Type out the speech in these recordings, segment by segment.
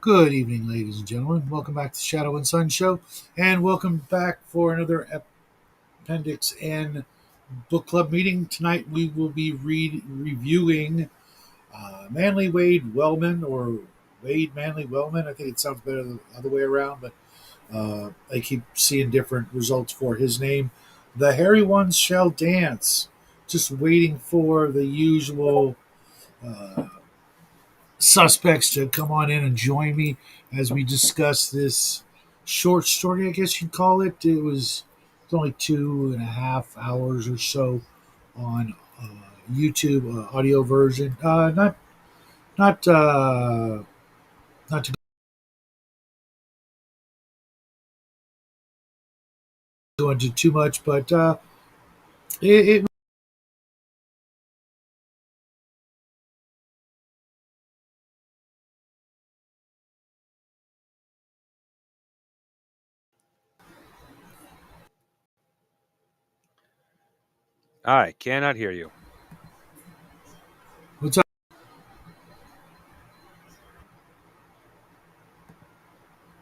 Good evening, ladies and gentlemen. Welcome back to the Shadow and Sun Show, and welcome back for another Appendix N book club meeting. Tonight we will be reviewing Manly Wade Wellman, or Wade Manly Wellman. I think it sounds better the other way around, but I keep seeing different results for his name. The Hairy Ones Shall Dance. Just waiting for the usual uh, suspects to come on in and join me as we discuss this short story, I guess you'd call it. It's only 2.5 hours or so on YouTube audio version. Not not to go into too much, but it I cannot hear you. what's up?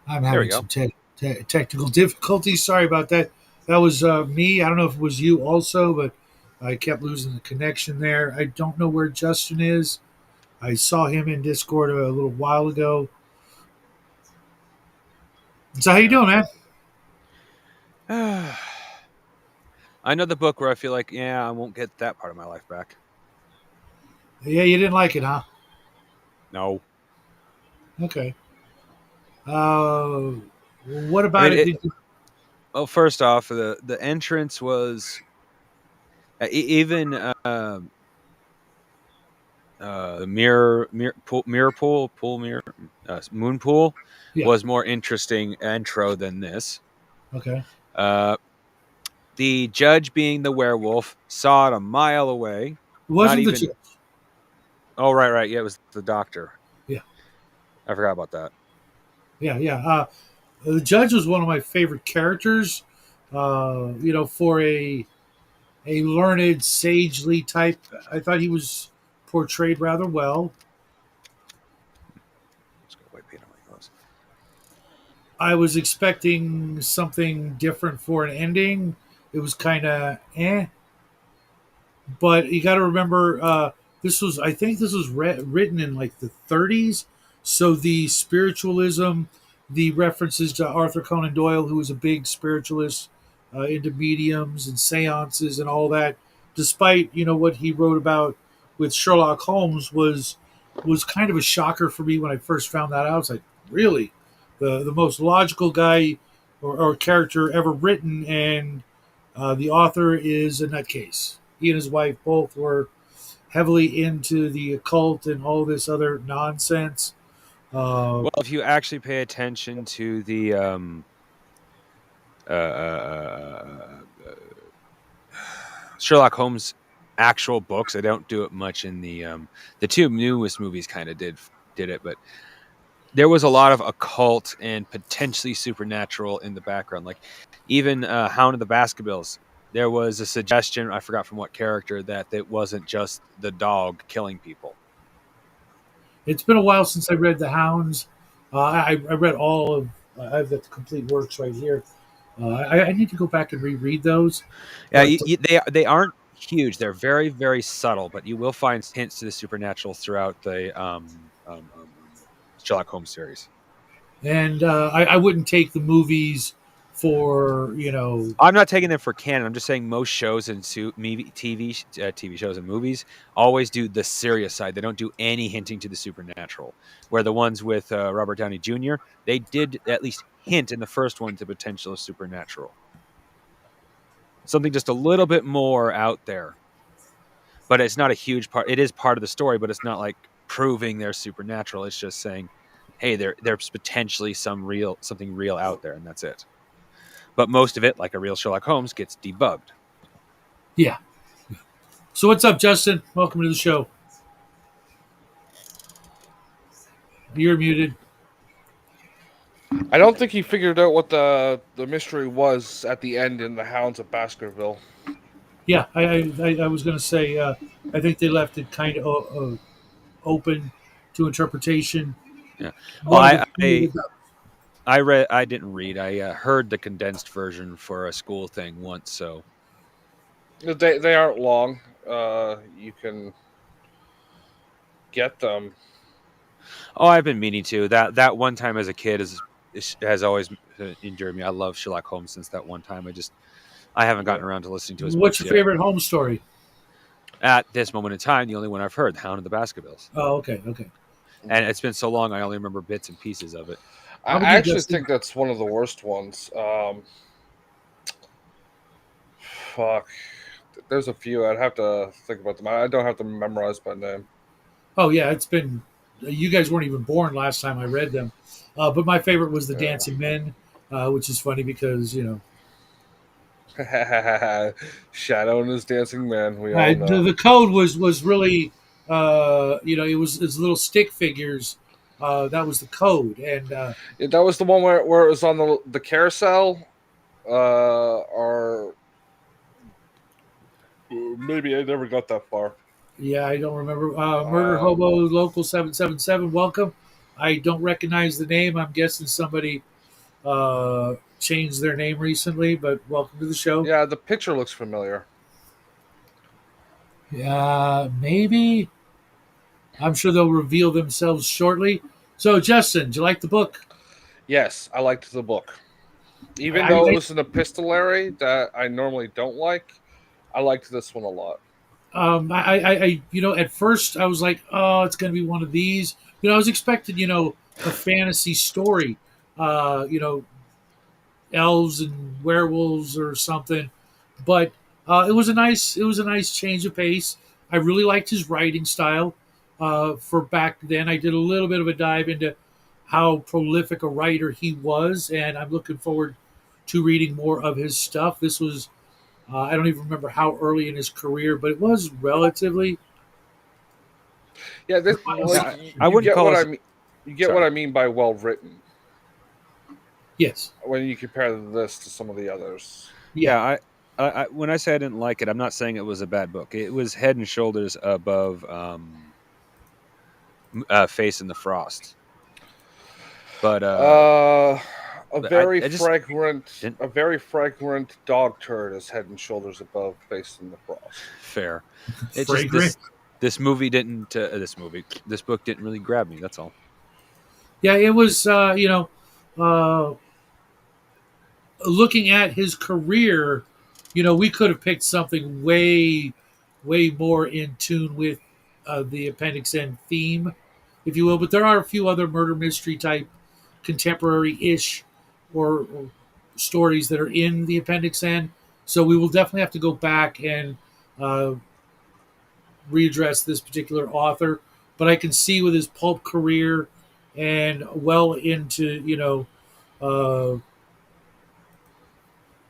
I'm There we having go. some technical difficulties. Sorry about that. That was me. I don't know if it was you also, but I kept losing the connection there. I don't know where Justin is. I saw him in Discord a little while ago. So how you doing, man? Yeah. Another book where I feel like, yeah, I won't get that part of my life back. Yeah, you didn't like it, huh? No. Okay. What I about mean, it? Did you, well, first off, the entrance was even the mirror pool mirror moon pool yeah. was more interesting intro than this. Okay. Uh, the judge being the werewolf saw it a mile away. It Not wasn't the even. judge. Oh, right. Yeah, it was the doctor. Yeah. I forgot about that. Yeah. The judge was one of my favorite characters. For a learned, sagely type, I thought he was portrayed rather well. Let's go white paint on my gloves. I was expecting something different for an ending. It was kind of but you got to remember I think this was written in like the 30s, so the spiritualism, the references to Arthur Conan Doyle, who was a big spiritualist, into mediums and seances and all that, despite what he wrote about with Sherlock Holmes, was kind of a shocker for me when I first found that out. I was like, really, the most logical guy or character ever written, and the author is a nutcase. He and his wife both were heavily into the occult and all this other nonsense. Uh, Well, if you actually pay attention to the uh, uh, uh, Sherlock Holmes actual books, I don't do it much in the two newest movies. Kind of did it, but there was a lot of occult and potentially supernatural in the background. Like even Hound of the Baskervilles, there was a suggestion, I forgot from what character, that it wasn't just the dog killing people. it's been a while since I read The Hounds. I read all of. I've got the complete works right here. I need to go back and reread those. Yeah, But they aren't huge. They're very very subtle, but you will find hints to the supernatural throughout the Sherlock Holmes series. and I wouldn't take the movies for I'm not taking them for canon. I'm just saying most shows and TV shows and movies always do the serious side. They don't do any hinting to the supernatural. Where the ones with Robert Downey Jr., they did at least hint in the first one to potential supernatural, something just a little bit more out there. But it's not a huge part. It is part of the story, but it's not like proving they're supernatural. It's just saying, hey, there's potentially something real out there, and that's it. But most of it, like a real Sherlock Holmes, gets debugged. yeah. So what's up, Justin? Welcome to the show. You're muted. I don't think he figured out what the mystery was at the end in the Hounds of Baskerville. Yeah, I was going to say, I think they left it kind of open to interpretation. Yeah. Well, One of the few that does. I read. I didn't read. I heard the condensed version for a school thing once. So They aren't long. You can get them. oh, I've been meaning to. That one time as a kid has always endeared me. I love Sherlock Holmes since that one time. I haven't Yeah. gotten around to listening to his What's books your yet. favorite Holmes story? At this moment in time, the only one I've heard, The Hound of the Baskervilles. Oh, okay, okay. And it's been so long, I only remember bits and pieces of it. I How about you, actually Justin? think that's one of the worst ones. Fuck. There's a few. I'd have to think about them. I don't have to memorize by name. Oh yeah, it's been. You guys weren't even born last time I read them, but my favorite was the Yeah. Dancing Men, which is funny because Shadow and his dancing man. We all the, know. the code was really it's little stick figures. That was the code, and Yeah, that was the one where it was on the carousel. Or maybe I never got that far. yeah, I don't remember. Murder Um, Hobo Local 777. Welcome. I don't recognize the name. I'm guessing somebody changed their name recently, but welcome to the show. yeah, the picture looks familiar. Yeah, maybe. I'm sure they'll reveal themselves shortly. So, Justin, do you like the book? Yes, I liked the book. Even I, though it I, was an epistolary that I normally don't like, I liked this one a lot. at first I was like, oh, it's going to be one of these. I was expecting, a fantasy story, uh, you know, elves and werewolves or something, but it was a nice change of pace. I really liked his writing style. For back then, I did a little bit of a dive into how prolific a writer he was, and I'm looking forward to reading more of his stuff. This was I don't even remember how early in his career, but it was relatively. Yeah, this like Yeah, I you wouldn't get call what this. I mean. You get what Sorry. I mean by well written Yes. when you compare this to some of the others. Yeah. Yeah, when I say I didn't like it, I'm not saying it was a bad book. It was head and shoulders above Face in the Frost. But Uh, I just didn't. a very fragrant dog turd is head and shoulders above Face in the Frost. Fair. It just Fragrant. this movie didn't. This book didn't really grab me. That's all. Yeah, it was. Uh, looking at his career, we could have picked something way, way more in tune with the Appendix N theme, if you will. But there are a few other murder mystery type, contemporary-ish, or stories that are in the Appendix N. So we will definitely have to go back and uh, readdress this particular author. But I can see with his pulp career and well into uh,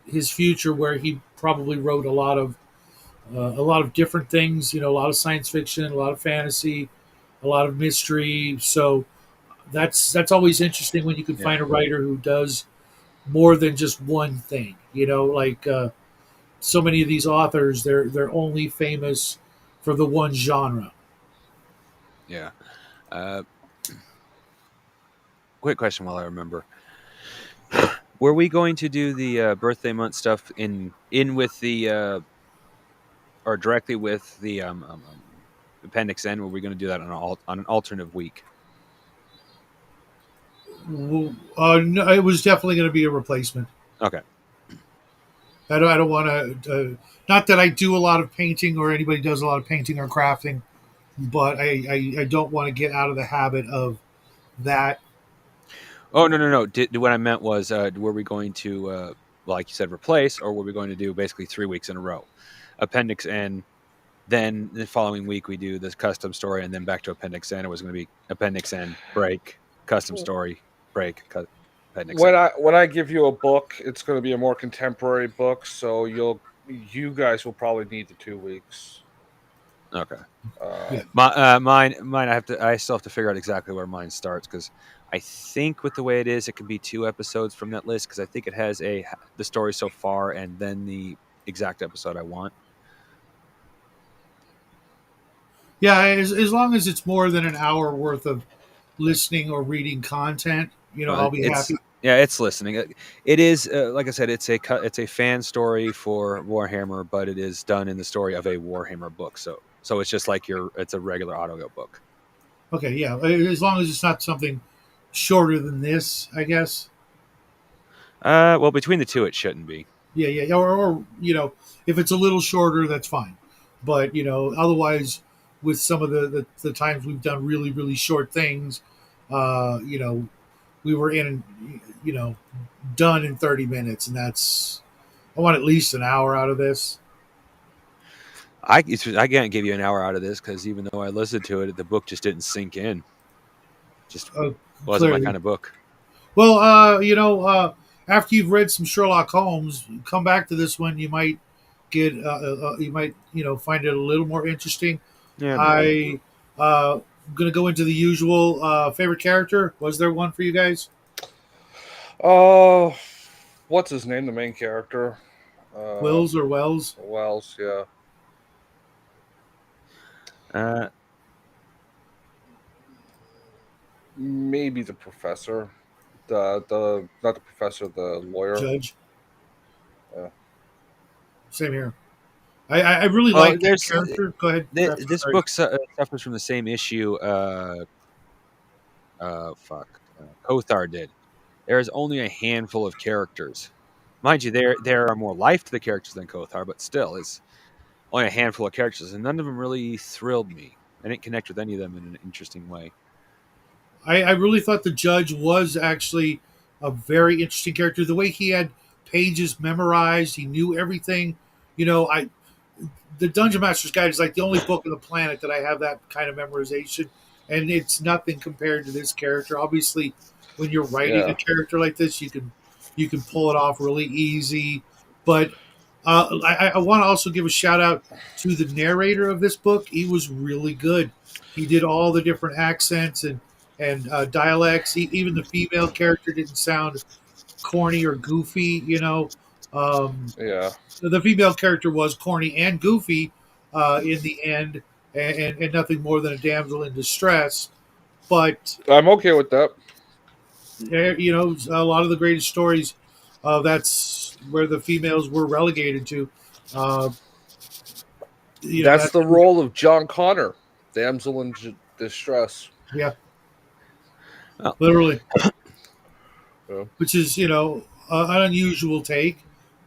his future, where he probably wrote a lot of different things. A lot of science fiction, a lot of fantasy, a lot of mystery. So that's always interesting when you can Yeah. find a writer who does more than just one thing. Like so many of these authors, they're only famous for the one genre. Yeah. Uh, quick question while I remember. Were we going to do the birthday month stuff in with the or directly with the Appendix N? Were we going to do that on an alternate week? No, it was definitely going to be a replacement. Okay. I don't want to. Not that I do a lot of painting or anybody does a lot of painting or crafting, but I don't want to get out of the habit of that. Oh no. What I meant was, were we going to, like you said, replace, or were we going to do basically 3 weeks in a row? Appendix N. Then the following week we do this custom story, and then back to Appendix N. It was going to be Appendix N break, custom story break, Appendix N. When I give you a book, it's going to be a more contemporary book, so you guys will probably need the 2 weeks. Okay. Yeah. Um, Mine. I still have to figure out exactly where mine starts because I think with the way it is, it can be 2 episodes from that list because I think it has the story so far and then the exact episode I want. Yeah, as long as it's more than an hour worth of listening or reading content, I'll be happy. It's listening. It is like I said, it's a fan story for Warhammer, but it is done in the story of a Warhammer book. So it's just like it's a regular audio book. Okay, yeah, as long as it's not something shorter than this, I guess. Well, between the two, it shouldn't be. Yeah, or if it's a little shorter, that's fine. But otherwise, with some of the times we've done really really short things, uh, you know, we were in, done in 30 minutes, and that's I want at least an hour out of this. I can't give you an hour out of this because even though I listened to it, the book just didn't sink in. Just Uh, wasn't my Clearly, kind of book. well, after you've read some Sherlock Holmes, come back to this one. You might get, you might, find it a little more interesting. Yeah, maybe. I gonna go into the usual favorite character. Was there one for you guys? Oh, what's his name? The main character. Wills or Wells? Wells. Yeah. Uh, Maybe the professor. The not the professor. The lawyer. Judge. Yeah. Same here. I really well, like that character. Go ahead. this Sorry. book suffers from the same issue. Kothar did. There is only a handful of characters. Mind you, there are more life to the characters than Kothar, but still, it's only a handful of characters, and none of them really thrilled me. I didn't connect with any of them in an interesting way. I really thought the judge was actually a very interesting character. The way he had pages memorized, he knew everything. I the Dungeon Master's Guide is like the only book on the planet that I have that kind of memorization, and it's nothing compared to this character. Obviously, when you're writing a Yeah. character like this, you can pull it off really easy. But I want to also give a shout out to the narrator of this book. He was really good. He did all the different accents and dialects. Even the female character didn't sound corny or goofy. Yeah. The female character was corny and goofy in the end, and nothing more than a damsel in distress. But I'm okay with that. a lot of the greatest stories, that's where the females were relegated to. Uh, That's that the role of John Connor, damsel in distress. yeah, Well, literally, Yeah. which is an unusual take,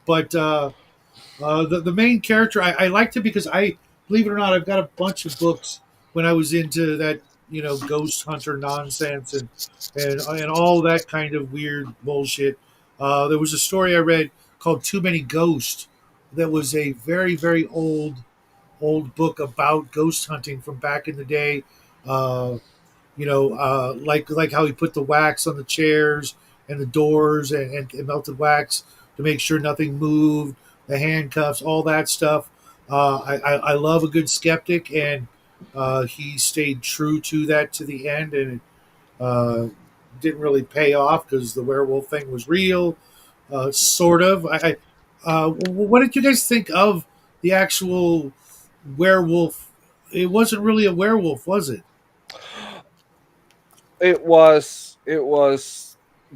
but the main character I liked it because believe it or not, I've got a bunch of books when I was into that ghost hunter nonsense and all that kind of weird bullshit. There was a story I read called Too Many Ghosts that was a very very old book about ghost hunting from back in the day. Uh, like how he put the wax on the chairs and the doors and melted wax to make sure nothing moved, the handcuffs, all that stuff. I love a good skeptic, and he stayed true to that to the end, and it didn't really pay off because the werewolf thing was real, sort of. What did you guys think of the actual werewolf? It wasn't really a werewolf, was it? It was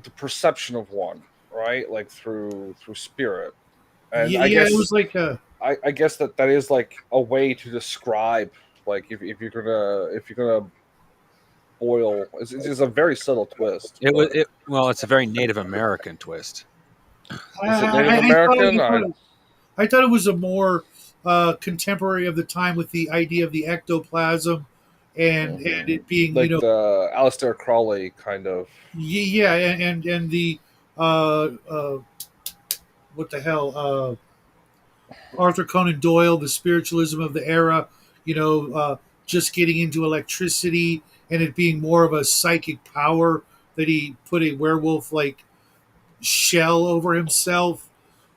the perception of one, right? Like through spirit. And I Yeah, it was guess like I guess that is like a way to describe, like if you're gonna boil, it's a very subtle twist. But well, it's a very Native American twist. is it I, Native I thought American? I thought it was a more contemporary of the time with the idea of the ectoplasm and it being Like the Aleister Crowley kind of. yeah and the uh, uh, what the hell Arthur Conan Doyle, the spiritualism of the era, just getting into electricity and it being more of a psychic power that he put a werewolf like shell over himself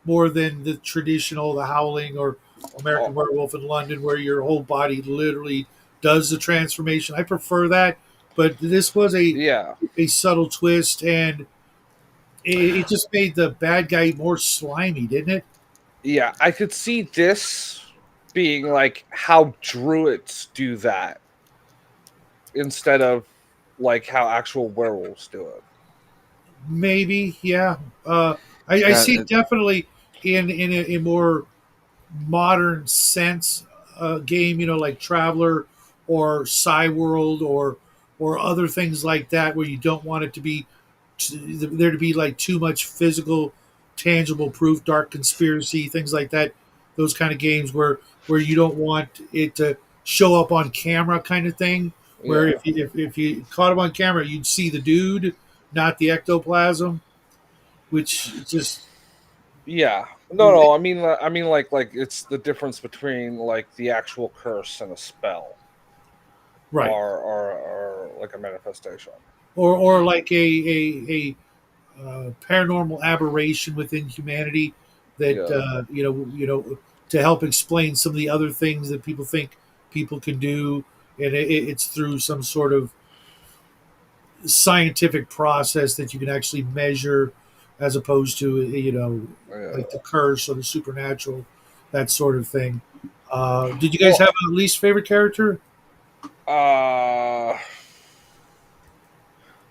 more than the traditional the Howling or American Oh, Werewolf in London where your whole body literally does the transformation. I prefer that, but this was yeah, a subtle twist and it just made the bad guy more slimy, didn't it? yeah. I could see this being like how druids do that instead of like how actual werewolves do it. Maybe, yeah. I see it definitely in a more modern sense game, like Traveler or Cyworld or other things like that, where you don't want it to be there to be like too much physical, tangible proof, dark conspiracy, things like that. Those kind of games where you don't want it to show up on camera, kind of thing. Where Yeah. if you caught him on camera, you'd see the dude, not the ectoplasm, which just Yeah. No. I mean, like it's the difference between like the actual curse and a spell, right. or like a manifestation. Or like a paranormal aberration within humanity that Yeah. to help explain some of the other things that people think people can do, and it's through some sort of scientific process that you can actually measure, as opposed to like the Yeah. curse or the supernatural, that sort of thing. Did you guys Well, have a least favorite character? uh,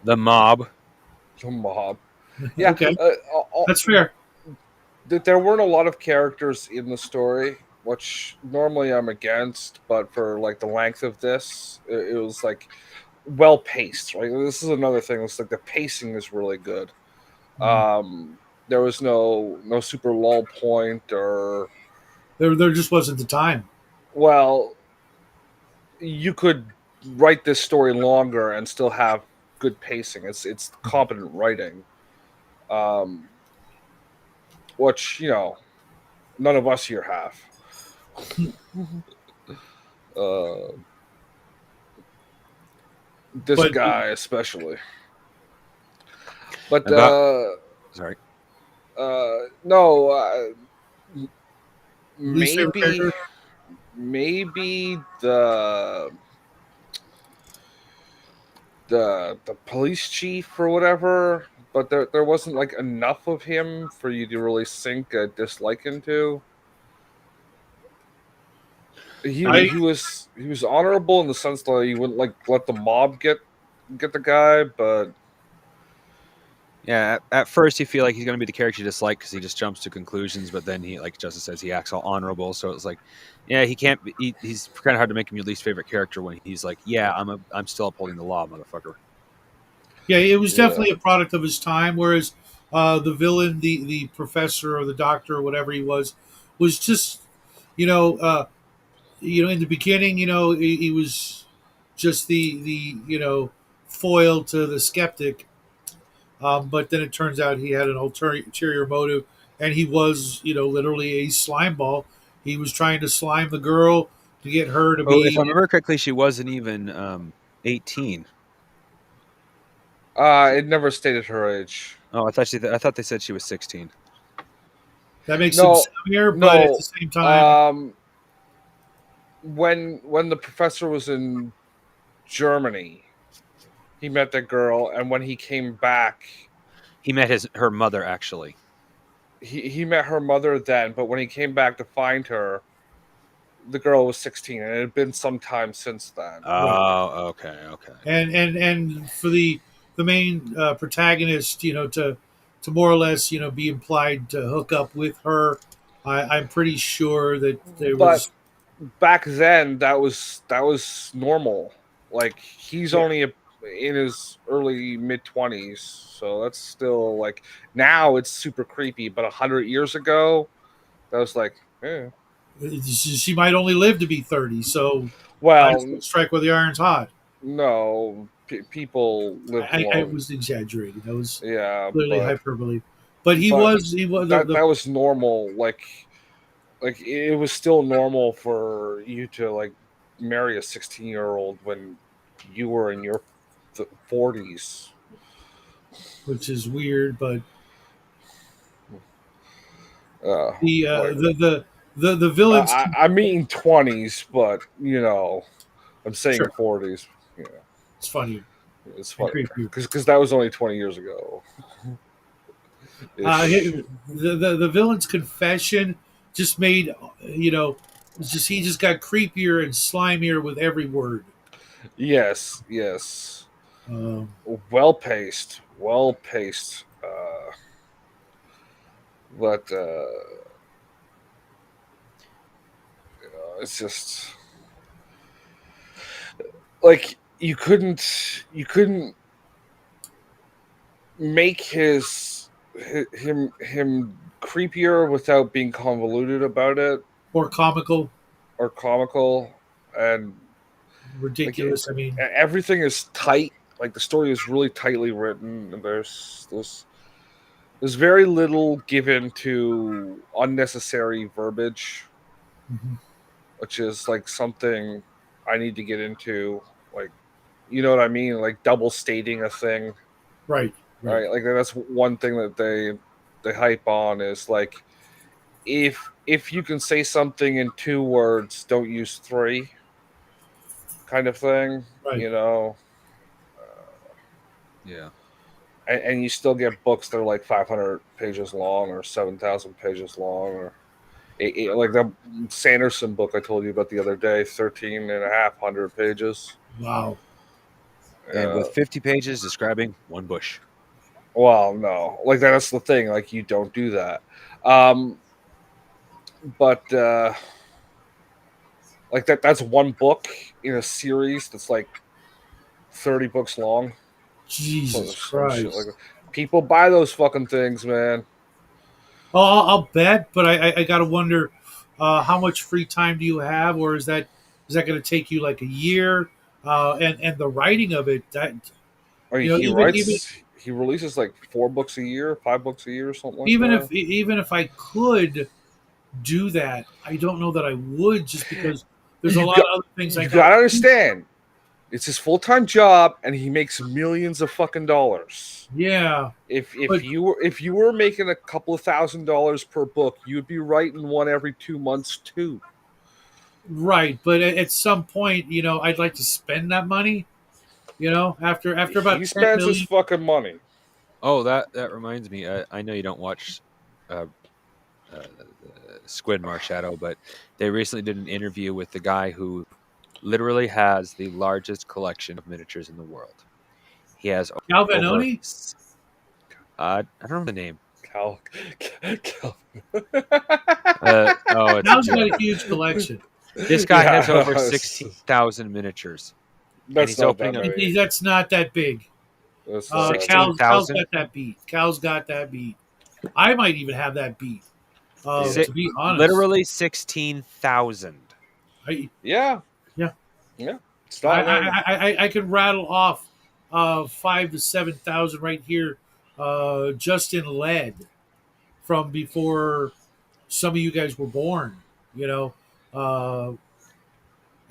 The Mob. the mob. Yeah. Okay, that's fair. There weren't a lot of characters in the story, which normally I'm against, but for like the length of this, it was like well paced. Right, this is another thing. It's like the pacing is really good. Mhm. There was no super lull point or There just wasn't the time. well, you could write this story longer and still have good pacing. It's competent writing, um, which none of us here have. Uh, this But guy especially. But About sorry. no, least favorite maybe character? maybe the police chief or whatever. But there wasn't like enough of him for you to really sink a dislike into. I He was honorable in the sense that he wouldn't like let the mob get the guy, but Yeah, at first you feel like he's going to be the character you dislike because he just jumps to conclusions, but then he, like Justice says, he acts all honorable. So it's like, yeah, he can't. He's kind of hard to make him your least favorite character when he's like, yeah, I'm still upholding the law, motherfucker. Yeah, it was yeah, definitely a product of his time. Whereas the villain, the professor or the doctor or whatever he was just you know in the beginning, he was just the foil to the skeptic. But then it turns out he had an ulterior motive, and he was literally a slime ball. He was trying to slime the girl to get her to Oh, if I be. remember correctly, she wasn't even 18. it never stated her age. Oh, I thought they said she was 16. That makes him No, scummier, but at the no. same time, When the professor was in Germany, he met that girl, and when he came back, He met her mother actually. he met her mother then. But when he came back to find her, the girl was 16, and it had been some time since then. right. Oh, okay, okay. And for the main protagonist, to more or less, be implied to hook up with her. I'm pretty sure that there But was. back then, that was normal. Like he's Yeah, only in his early mid 20s, so that's still like now it's super creepy. But 100 years ago, that was like, eh. she might only live to be 30, so might as well Well, strike where the iron's hot. no, people lived I long. was exaggerating. That was Yeah, clearly hyperbole. But but he was that was normal. Like it was still normal for you to like marry a 16-year-old when you were in your 40s. which is weird. But the uh, Like the villains. I mean 20s, but I'm saying Sure, 40s. Yeah, it's funnier it's and funnier creepier. because that was only 20 years ago. Ish. The villain's confession just made he just got creepier and slimier with every word. Yes, yes. Well paced. But it's just like you couldn't make him creepier without being convoluted about it or comical, or comical, and like ridiculous. I mean, everything is tight. Like the story is really tightly written, and there's very little given to unnecessary verbiage, mhm. which is like something I need to get into. Like, you know what I mean? Like double stating a thing, Right, right. right? Like that's one thing that they hype on is like if you can say something in 2 words, don't use three, kind of thing. Right. You know, Yeah. and you still get books that are like 500 pages long or 7,000 pages long or like that Sanderson book I told you about the other day, 13,500 pages. Wow. And Uh, with 50 pages describing one bush. well, no, like that's the thing. Like you don't do that. Um, but like that's one book in a series that's like 30 books long. Jesus Some shit like Christ. that. People buy those fucking things, man. Oh, I'll bet, but I got to wonder how much free time do you have, or is that going to take you like a year? And the writing of it, that I mean, even he releases like 4 books a year, 5 books a year, something like even that. if even if I could do that, I don't know that I would, just because there's a You lot got, of other things I you got to gotta do. understand. It's his full time job, and he makes millions of fucking dollars. Yeah, If but you were making a couple of $1,000s per book, you'd be writing one every 2 months too. right, but at some point, I'd like to spend that money. After about He 10 spends his million. fucking money. Oh, that reminds me. I know you don't watch uh, Squid Marshadow, but they recently did an interview with the guy who literally has the largest collection of miniatures in the world. He has over. Calvanoni. I don't know the name. Cal, Cal. Oh, it's a Cal's got joke. a huge collection. This guy has Yeah, over 16,000 miniatures, and that's he's not that opening up many. That's not that big. That's not that many. Cal's 16,000. got that beat. Cal's got that beat. I might even have that beat. Yeah, To be honest, Literally 16,000. I yeah, yeah, yeah. It's I not many. I could rattle off 5 to 7 thousand right here, just in lead from before some of you guys were born. You know, uh,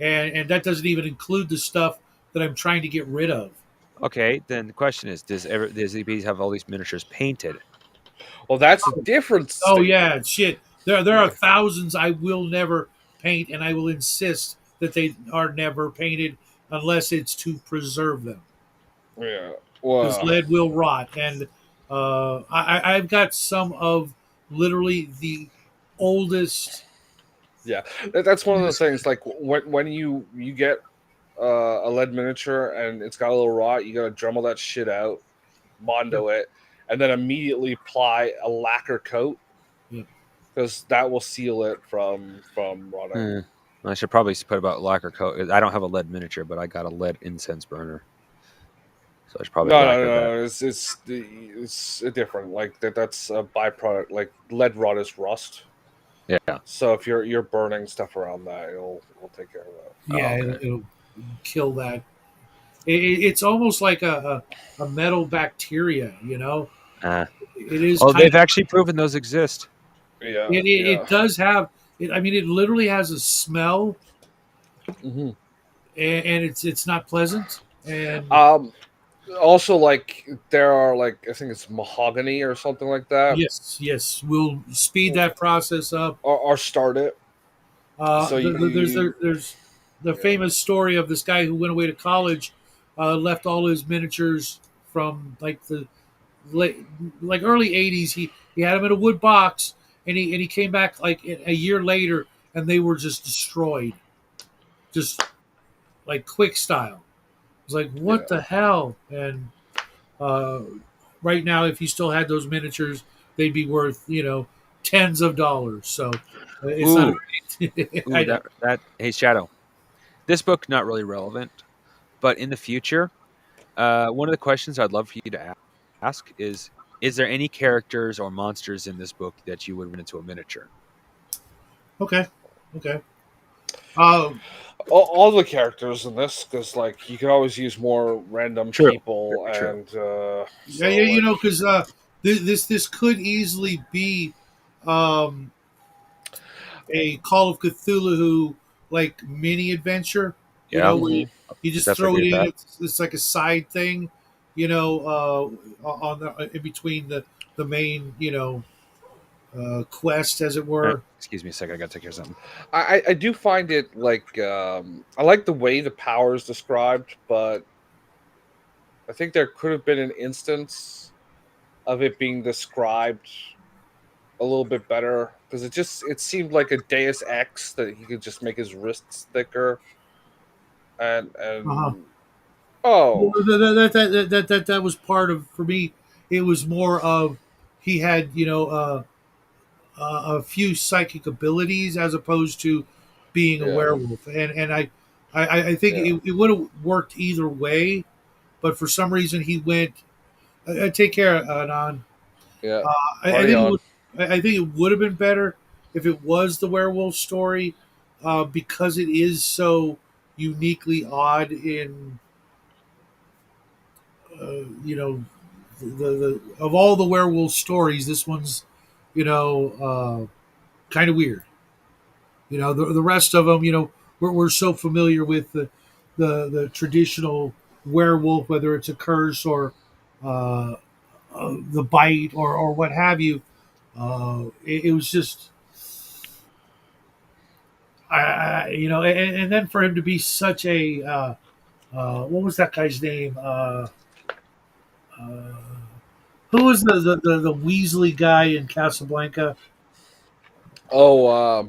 and that doesn't even include the stuff that I'm trying to get rid of. Okay, then the question is, does EPs have all these miniatures painted? Well, that's a different Oh statement. yeah, shit. There are thousands I will never paint, and I will insist that they are never painted unless it's to preserve them, Yeah. because Well, lead will rot. And I've got some of literally the oldest. yeah. That's one of the things. Like when you get a lead miniature and it's got a little rot, you gotta Dremel that shit out, Yeah, Mondo it, and then immediately apply a lacquer coat yeah. because that will seal it from rotting. Hmm. I should probably put about lacquer coat. I don't have a lead miniature, but I got a lead incense burner, so I should probably No, no, lacquer that. no, no. It's a different. Like that's a byproduct. Like lead rot is rust. Yeah. So if you're burning stuff around that, it'll take care of that. Yeah, Oh, okay. it'll kill that. It's almost like a metal bacteria. Uh, It is oh, kind they've of. actually proven those exist. Yeah, It yeah. does have. I mean, it literally has a smell, Hmm. and it's not pleasant. And Um. Also, like there are like I think it's mahogany or something like that, yes, yes, we'll speed that process up. or start it. So There's the yeah. famous story of this guy who went away to college, left all his miniatures from like the late, like early '80s. He had them in a wood box, and he came back like a year later, and they were just destroyed, just like quick style. was like, what Yeah. the hell? And uh, right now, if you still had those miniatures, they'd be worth tens of dollars. So it's not. Ooh, I ooh, know. that. Hey, Shadow. This book not really relevant, but in the future, one of the questions I'd love for you to ask is there any characters or monsters in this book that you would run into a miniature? Okay. Okay. Uh, All the characters in this, because like you can always use more random True. people, Very true. and yeah, so yeah, like because this could easily be um, a Call of Cthulhu like mini adventure. Yeah, Where mhm. you just definitely throw agree it with in. that. It's like a side thing. On the in between the main quest, as it were. Excuse me a second. I got to take care of something. I do find it like I like the way the power is described, but I think there could have been an instance of it being described a little bit better, because it seemed like a Deus Ex that he could just make his wrists thicker, Uh-huh. and oh That was part of, for me. It was more of he had a few psychic abilities as opposed to being a yeah, werewolf, and I think yeah, it would have worked either way, but for some reason he went. Take care, Anon. yeah, I party think it on. would. I think it would have been better if it was the werewolf story, because it is so uniquely odd in the of all the werewolf stories, this one's kind of weird. The rest of them, we're so familiar with the traditional werewolf, whether it's a curse or uh, the bite or what have you. It was just, and then for him to be such a what was that guy's name? Uh, who was the Weasley guy in Casablanca? Oh,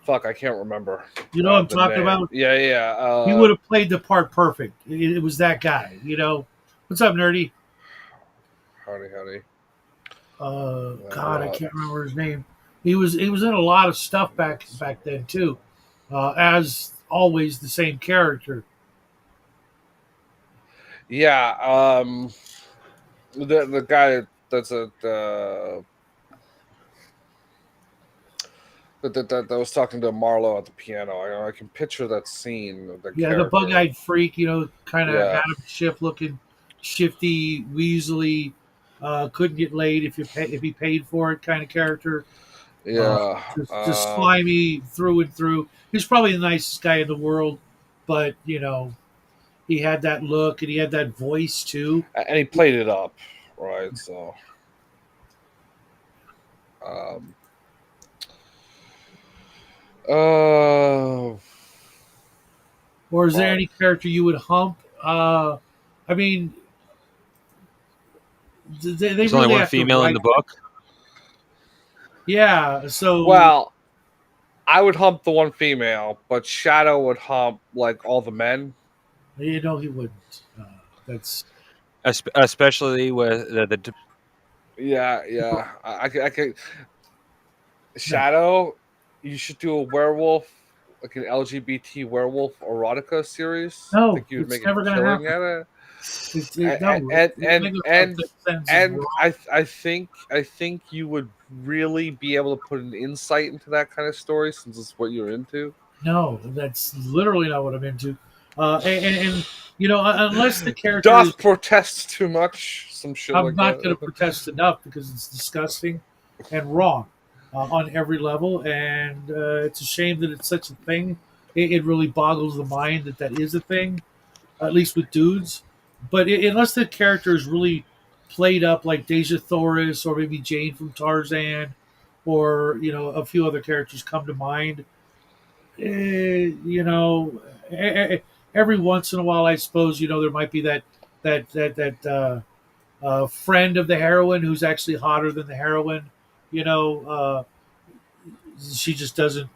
fuck, I can't remember You know what I'm the talking name. about? Yeah, yeah. He would have played the part perfect. It was that guy. What's up, nerdy? Howdy, howdy. God, I can't remember his name. He was in a lot of stuff back then too, as always the same character. Yeah, the guy that's a that was talking to Marlowe at the piano. I can picture that scene of the Yeah, the character. bug-eyed freak. Kind of Yeah, Adam Schiff looking, shifty, Weasley. Couldn't get laid if he paid for it, kind of character. Uh, yeah. just slimy through and through. He's probably the nicest guy in the world, but he had that look and he had that voice too. And he played it up, right? So, um, oh, Or is there fuck. any character you would hump? I mean, they There's only really one have to female in write. the book. Yeah, so Well, I would hump the one female, but Shadow would hump like all the men. he wouldn't. That's Especially with the Yeah, yeah. I could no. Shadow. You should do a werewolf, like an LGBT werewolf erotica series. I No, think you would it's make a never going to killing happen. at it. No, and the and Lego and that sentence is and wrong. I think you would really be able to put an insight into that kind of story, since it's what you're into. No, that's literally not what I'm into. And unless the character is, Doth protest too much, some shit I'm like not going to that. protest enough because it's disgusting and wrong on every level, and it's a shame that it's such a thing. It really boggles the mind that is a thing, at least with dudes. But unless the character is really played up like Deja Thoris or maybe Jane from Tarzan, or a few other characters come to mind, eh, you know, every once in a while, I suppose there might be that friend of the heroine who's actually hotter than the heroine. You know, she just doesn't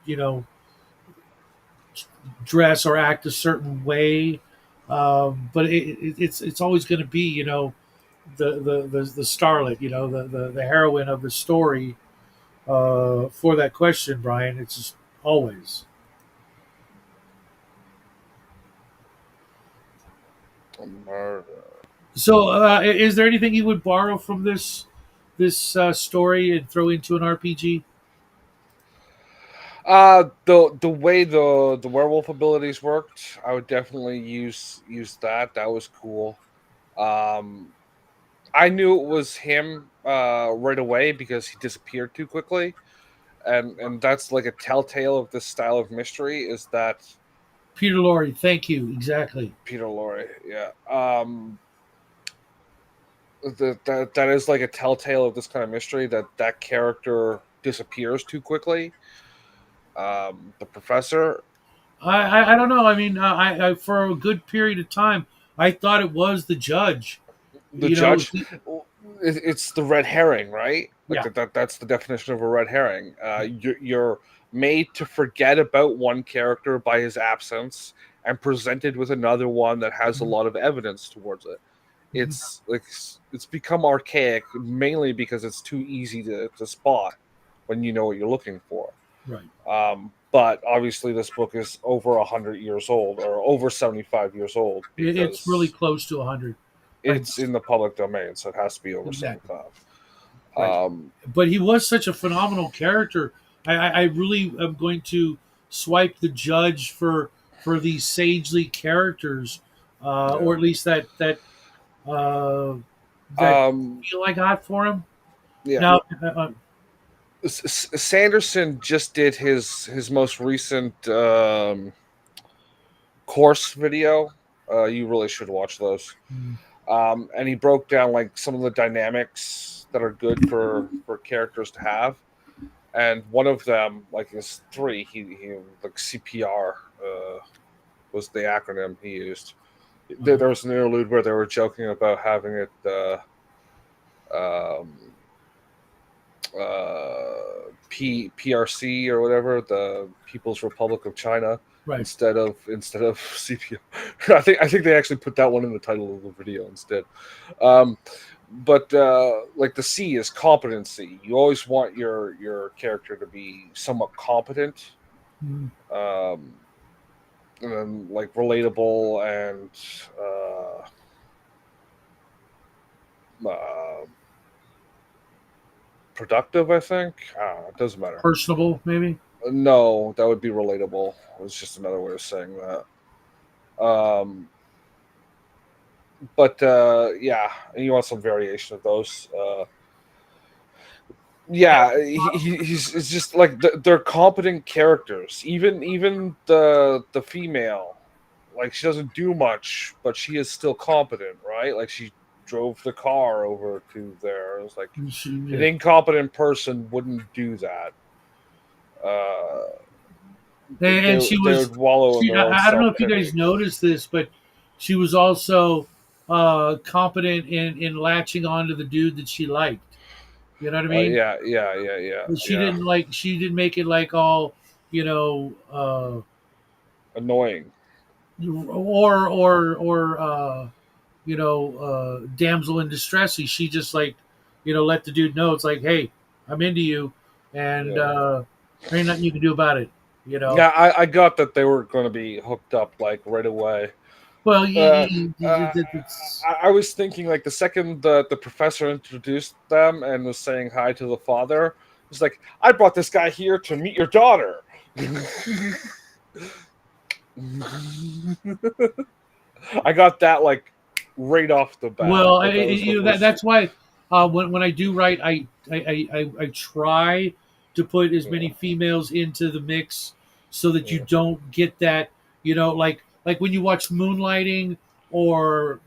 dress or act a certain way. But it's always going to be, the starlet, the heroine of the story. For that question, Brian, it's just always. Murder. So, is there anything you would borrow from this story and throw into an RPG? The way the werewolf abilities worked, I would definitely use that. That was cool. Um, I knew it was him right away because he disappeared too quickly, and that's like a telltale of this style of mystery is that Peter Lorre, thank you. Exactly. Peter Lorre, yeah. That is like a telltale of this kind of mystery that character disappears too quickly. The professor, I don't know. I mean, I for a good period of time, I thought it was the judge. the You know, judge, it's the red herring, right? Like yeah. that's the definition of a red herring. You're made to forget about one character by his absence and presented with another one that has a lot of evidence towards it. Mhm. It's like it's become archaic mainly because it's too easy to spot when you know what you're looking for. Right. But obviously, this book is over 100 years old or over 75 years old It's really because close to 100. Like, it's in the public domain, so it has to be over exactly. 75. Right. Um, But he was such a phenomenal character. I really am going to swipe the judge for these sagely characters, yeah. or at least uh, that Um, feel I got for him. yeah. Now, Sanderson just did his most recent course video. You really should watch those. And he broke down like some of the dynamics that are good for characters to have. And one of them, like his three, he like CPR was the acronym he used. There was an interlude where they were joking about having it um, PRC or whatever, the People's Republic of China, right. instead of CPR. I think they actually put that one in the title of the video instead. But like the C is competency. You always want your character to be somewhat competent, Mhm. and then like relatable and productive. I think it doesn't matter. Personable, maybe. No, that would be relatable. It's just another way of saying that. But yeah, you want some variation of those. Yeah, he's just like they're competent characters. Even the female, like she doesn't do much, but she is still competent, right? Like she drove the car over to there. It was like an Yeah. incompetent person wouldn't do that. And she They was. would wallow in their own I don't know self if you guys pity. noticed this, but she was also competent in latching on to the dude that she liked. You know what I mean? She Yeah. didn't like. She didn't make it like all, you know, Annoying. damsel in distressy. She just like, let the dude know it's like, hey, I'm into you, and Yeah. there ain't nothing you can do about it. You know. Yeah, I got that they were going to be hooked up like right away. Well, Uh, it's I was thinking like the second the professor introduced them and was saying hi to the father, it's like I brought this guy here to meet your daughter. I got that like right off the bat. well, That was the first. that's why when I do write, I try to put as Yeah, many females into the mix so that you yeah, don't get that, like when you watch Moonlighting or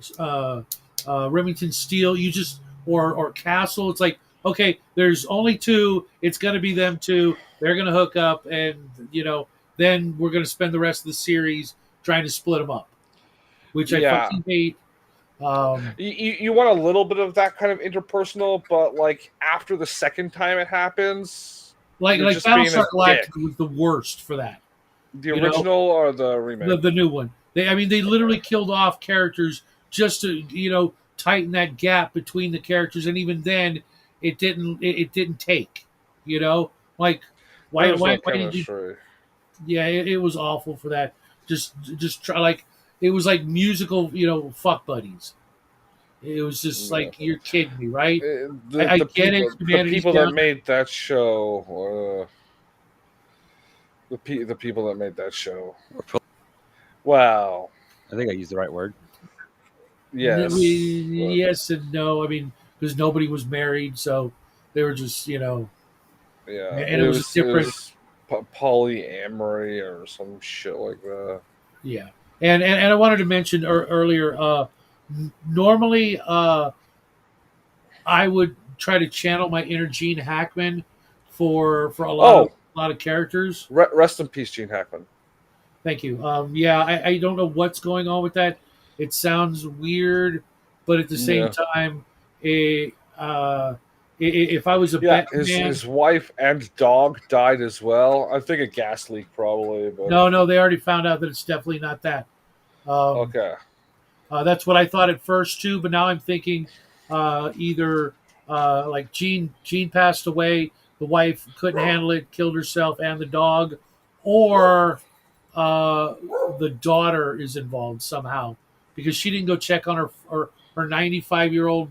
Remington Steele, you just or Castle, it's like, okay, there's only two, it's gonna be them two, they're gonna hook up, and then we're gonna spend the rest of the series trying to split them up, which I yeah. fucking hate. You want a little bit of that kind of interpersonal, but like after the second time it happens, Like you're like just being Battlestar a dick. Galactica was the worst for that. The You know, original or the remake? the new one. They literally killed off characters just to tighten that gap between the characters, and even then, it didn't take. You know, like There was no why did you? chemistry. Yeah, it was awful for that. Just try like it was like musical, fuck buddies. It was just Yeah. like you're kidding me, right? The I the get it. the Humanity's people that down. made that show, the people that made that show. Wow. I think I used the right word. Yes. Yes and no. I mean, because nobody was married, so they were just, Yeah. and it was a It different, was polyamory or some shit like that. yeah. And I wanted to mention earlier. Normally, I would try to channel my inner Gene Hackman for Oh, a lot of characters. rest in peace, Gene Hackman. Thank you. Yeah, I don't know what's going on with that. It sounds weird, but at the same Yeah. time, it, if I was a Yeah, betting man, his wife and dog died as well. I think a gas leak probably, but no, they already found out that it's definitely not that. Um, okay. that's what I thought at first too, but now I'm thinking either like Gene passed away, the wife couldn't handle it, killed herself and the dog, or uh, the daughter is involved somehow because she didn't go check on her 95-year-old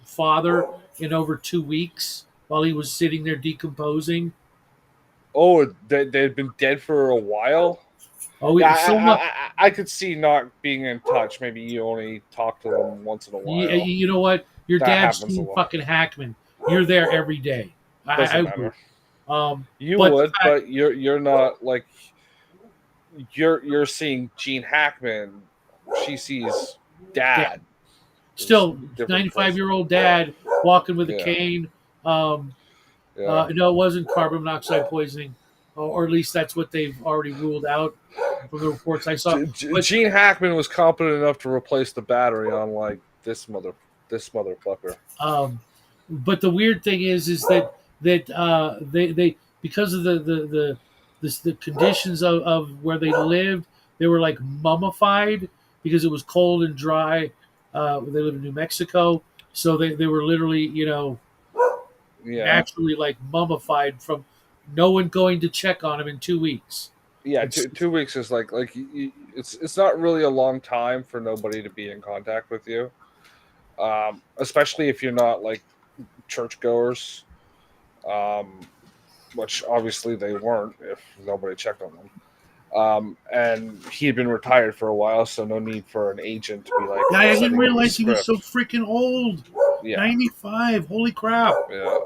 father in over 2 weeks while he was sitting there decomposing. Oh, they'd been dead for a while. Oh, Yeah, so much. I could see not being in touch. Maybe you only talk to them once in a while. You know what? Your That dad's happens a Gene lot. fucking Hackman. You're there every day. I Doesn't would. matter. You But the would, fact, but you're not like you're seeing Gene Hackman. She sees yeah, dad. It's still, different person. 95-year-old dad walking with a Yeah, cane. Um, yeah. no, it wasn't carbon monoxide poisoning, or at least that's what they've already ruled out from the reports I saw. But Gene Hackman was competent enough to replace the battery on like this motherfucker. um, but the weird thing is that they because of the conditions of where they lived, they were like mummified because it was cold and dry. They live in New Mexico, so they were literally Yeah, naturally like mummified from no one going to check on them in 2 weeks. yeah. It's 2 weeks is like it's not really a long time for nobody to be in contact with you, especially if you're not like churchgoers, which obviously they weren't if nobody checked on them. And he had been retired for a while, so no need for an agent to be like I didn't sending you a realize he was so script. freaking old. Yeah, 95. Holy crap. yeah.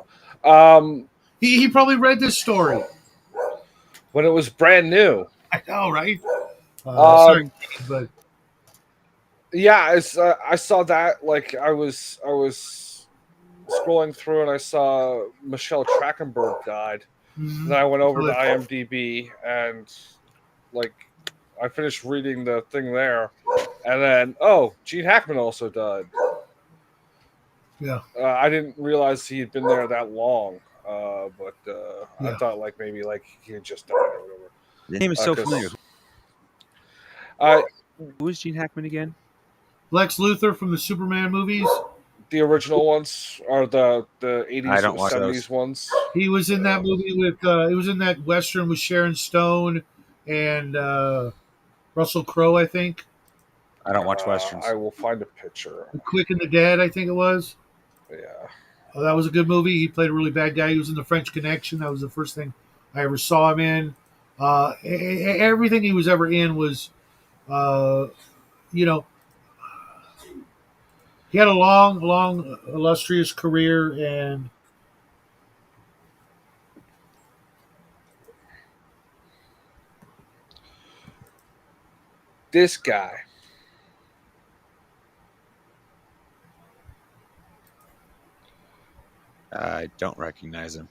Um, He probably read this story. when it was brand new. I know, right? Um, Sorry, but yeah, I saw that. Like I was scrolling through and I saw Michelle Trachtenberg died. Then I went over to IMDb and like I finished reading the thing there, and then Gene Hackman also died. yeah, I didn't realize he had been there that long, but I yeah. thought like maybe like he had just died or whatever. The name is so 'cause familiar. I Who is Gene Hackman again? Lex Luthor from the Superman movies. the original ones are the 80s I don't or watch 70s those. ones. He was in that movie with. He was in that western with Sharon Stone and Russell Crowe, I think. I don't watch westerns. I will find a picture. The Quick and the Dead, I think it was. Yeah. Oh, that was a good movie. He played a really bad guy. He was in The French Connection. That was the first thing I ever saw him in. Everything he was ever in was, uh, you know, he had a long, illustrious career, and This guy. I don't recognize him.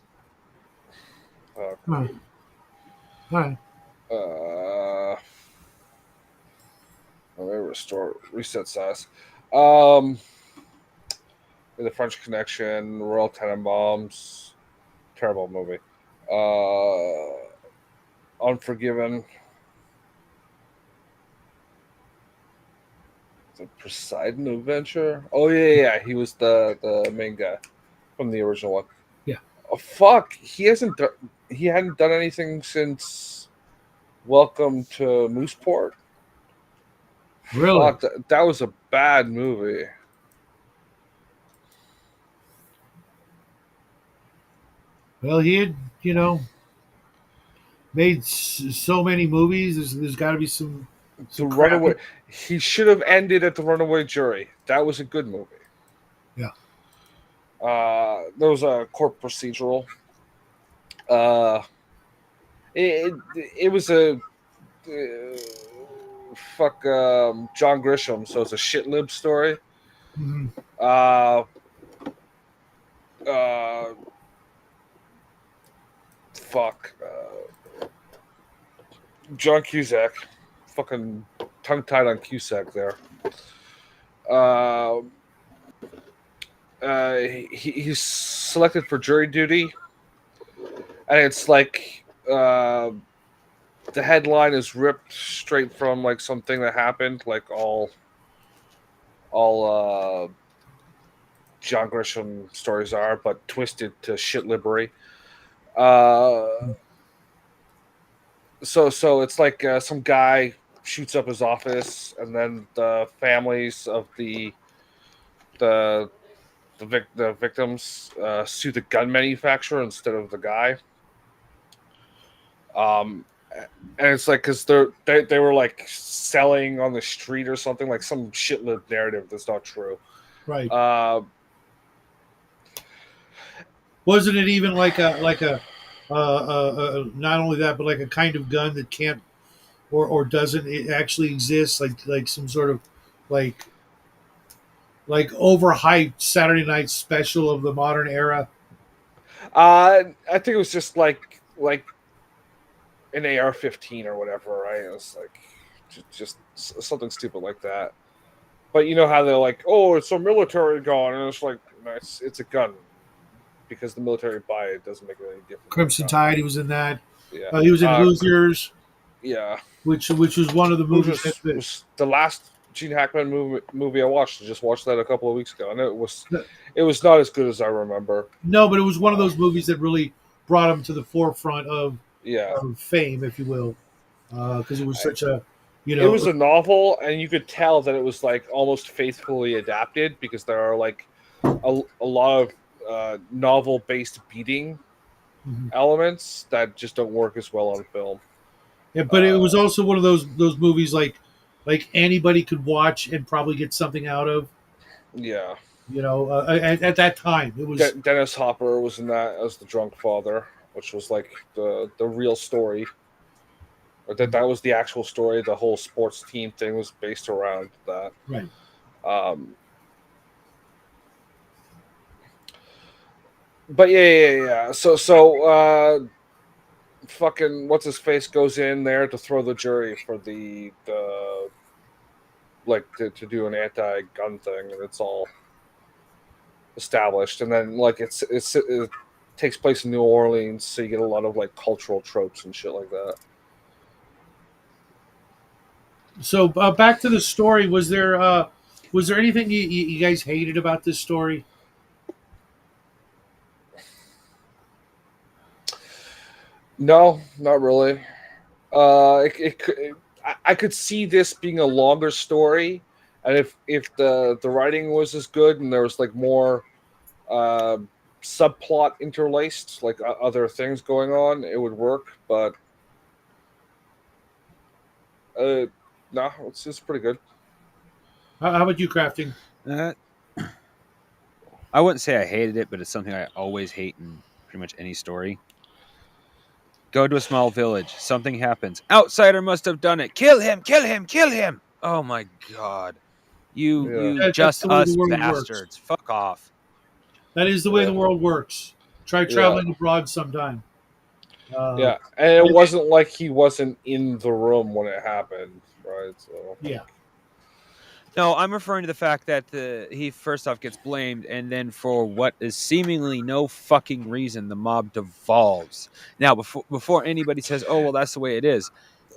all right. Let me reset size. In the French Connection, Royal Tenenbaums, terrible movie. Unforgiven, The Poseidon Adventure. Oh yeah. He was the main guy from the original one. Yeah. Oh fuck, he hadn't done anything since Welcome to Mooseport. Really? Fuck, that was a bad movie. Well, he had, made so many movies. There's got to be some The crappy. Runaway. He should have ended at the Runaway Jury. That was a good movie. Yeah. There was a court procedural. Uh, it was a fuck John Grisham, so it's a shit lib story. Hmm. Uh, uh, fuck. John Cusack, fucking tongue tied on Cusack there. Uh, he's selected for jury duty, and it's like the headline is ripped straight from like something that happened, like all John Grisham stories are, but twisted to shit libbery. So it's like some guy shoots up his office, and then the families of the the victims sue the gun manufacturer instead of the guy. Um, and it's like because they were like selling on the street or something, like some shit lived narrative that's not true. Right. Uh, Wasn't it even like a not only that, but like a kind of gun that can't or doesn't it actually exist? Like some sort of like overhyped Saturday night special of the modern era. I think it was just like an AR-15 or whatever, right? It was like just something stupid like that. But you know how they're like, oh, it's a military gun, and it's like, no, it's a gun because the military buy it doesn't make it any different. Crimson Tide. He was in that. Yeah, He was in Hoosiers, yeah. which was one of the movies Hoosiers that was the last Gene Hackman movie I watched. I just watched that a couple of weeks ago, and it was not as good as I remember. no, but it was one of those movies that really brought him to the forefront Yeah, of fame, if you will, because it was such a, it was a novel, and you could tell that it was like almost faithfully adapted because there are like a lot of novel based beating Mhm. elements that just don't work as well on film. Yeah, but it was also one of those movies like anybody could watch and probably get something out of. Yeah, At that time it was. Dennis Hopper was in that as the drunk father, which was like the real story. Or that was the actual story. The whole sports team thing was based around that. Right. Um, but yeah. So fucking what's his face goes in there to throw the jury for the like to do an anti-gun thing, and it's all established. And then like it takes place in New Orleans, so you get a lot of like cultural tropes and shit like that. So back to the story. Was there anything you guys hated about this story? No, not really. I could see this being a longer story, and if the writing was as good and there was like more uh, subplot interlaced, like other things going on, it would work. But no, it's pretty good. How about you, Crafting? Uh, I wouldn't say I hated it, but it's something I always hate in pretty much any story. Go to a small village. Something happens. Outsider must have done it. Kill him! Kill him! Kill him! Oh my god! Yeah. You That's just the way the us world works. bastards. Fuck off. That is the way the Yeah. world works. Try traveling abroad sometime. Yeah, and it wasn't like he wasn't in the room when it happened, right? So Yeah. No, I'm referring to the fact that he first off gets blamed, and then for what is seemingly no fucking reason, the mob devolves. Now, before anybody says, "Oh, well, that's the way it is,"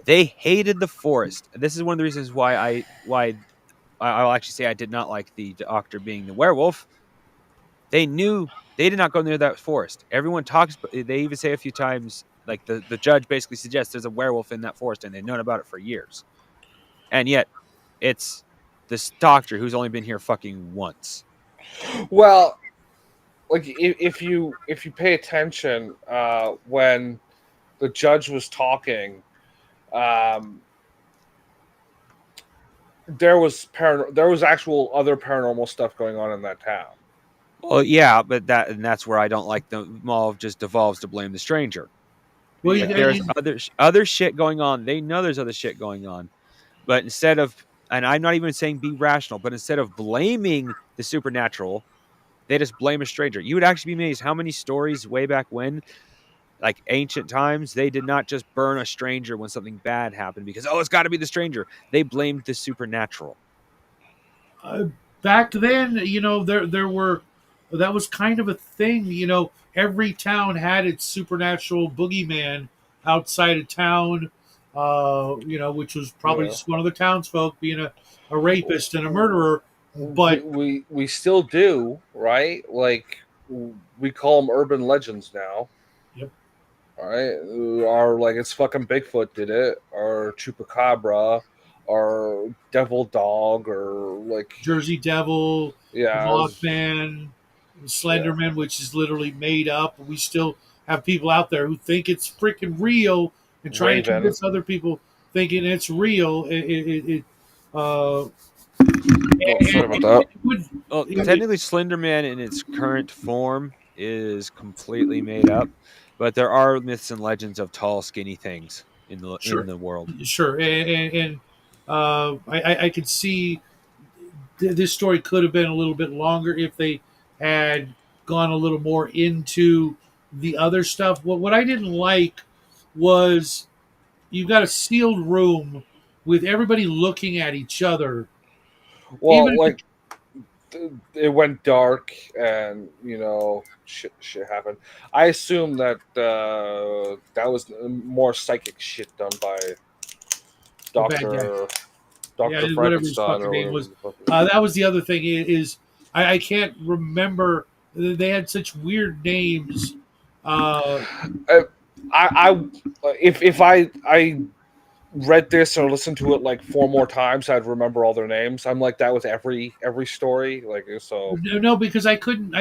they hated the forest. This is one of the reasons why I'll actually say I did not like the doctor being the werewolf. They did not go near that forest. Everyone talks, but they even say a few times, like the judge basically suggests there's a werewolf in that forest, and they've known about it for years. And yet, it's this doctor who's only been here fucking once. Well, like if you pay attention, when the judge was talking, um, there was actual other paranormal stuff going on in that town. Well, yeah, but that's where I don't like the mall just devolves to blame the stranger. Well, Like there's other shit going on. They know there's other shit going on, but instead of, and I'm not even saying be rational, but instead of blaming the supernatural, they just blame a stranger. You would actually be amazed how many stories way back when, like ancient times, they did not just burn a stranger when something bad happened because it's got to be the stranger. They blamed the supernatural. back then, there were that was kind of a thing. Every town had its supernatural boogeyman outside of town. Which was probably Yeah. just one of the townsfolk being a rapist and a murderer. But we still do, right? Like we call them urban legends now. Yep. All right, or like it's fucking Bigfoot did it, or Chupacabra, or Devil Dog, or like Jersey Devil, yeah, Mothman, Slenderman, which is literally made up. We still have people out there who think it's freaking real and try and Raven. convince other people thinking it's real. Sorry about that. Well, technically, Slenderman in its current form is completely made up, but there are myths and legends of tall, skinny things in the world. Sure, and I could see this story could have been a little bit longer if they had gone a little more into the other stuff. What I didn't like was you've got a sealed room with everybody looking at each other. Well, Even like it went dark, and shit happened. I assume that that was more psychic shit done by the bad guy. Doctor Yeah, whatever his Frankenstein fucking or name whatever. was. That was the other thing is I can't remember. They had such weird names. If I read this or listened to it like 4 more times, I'd remember all their names. I'm like that with every story. Like so. No, because I couldn't.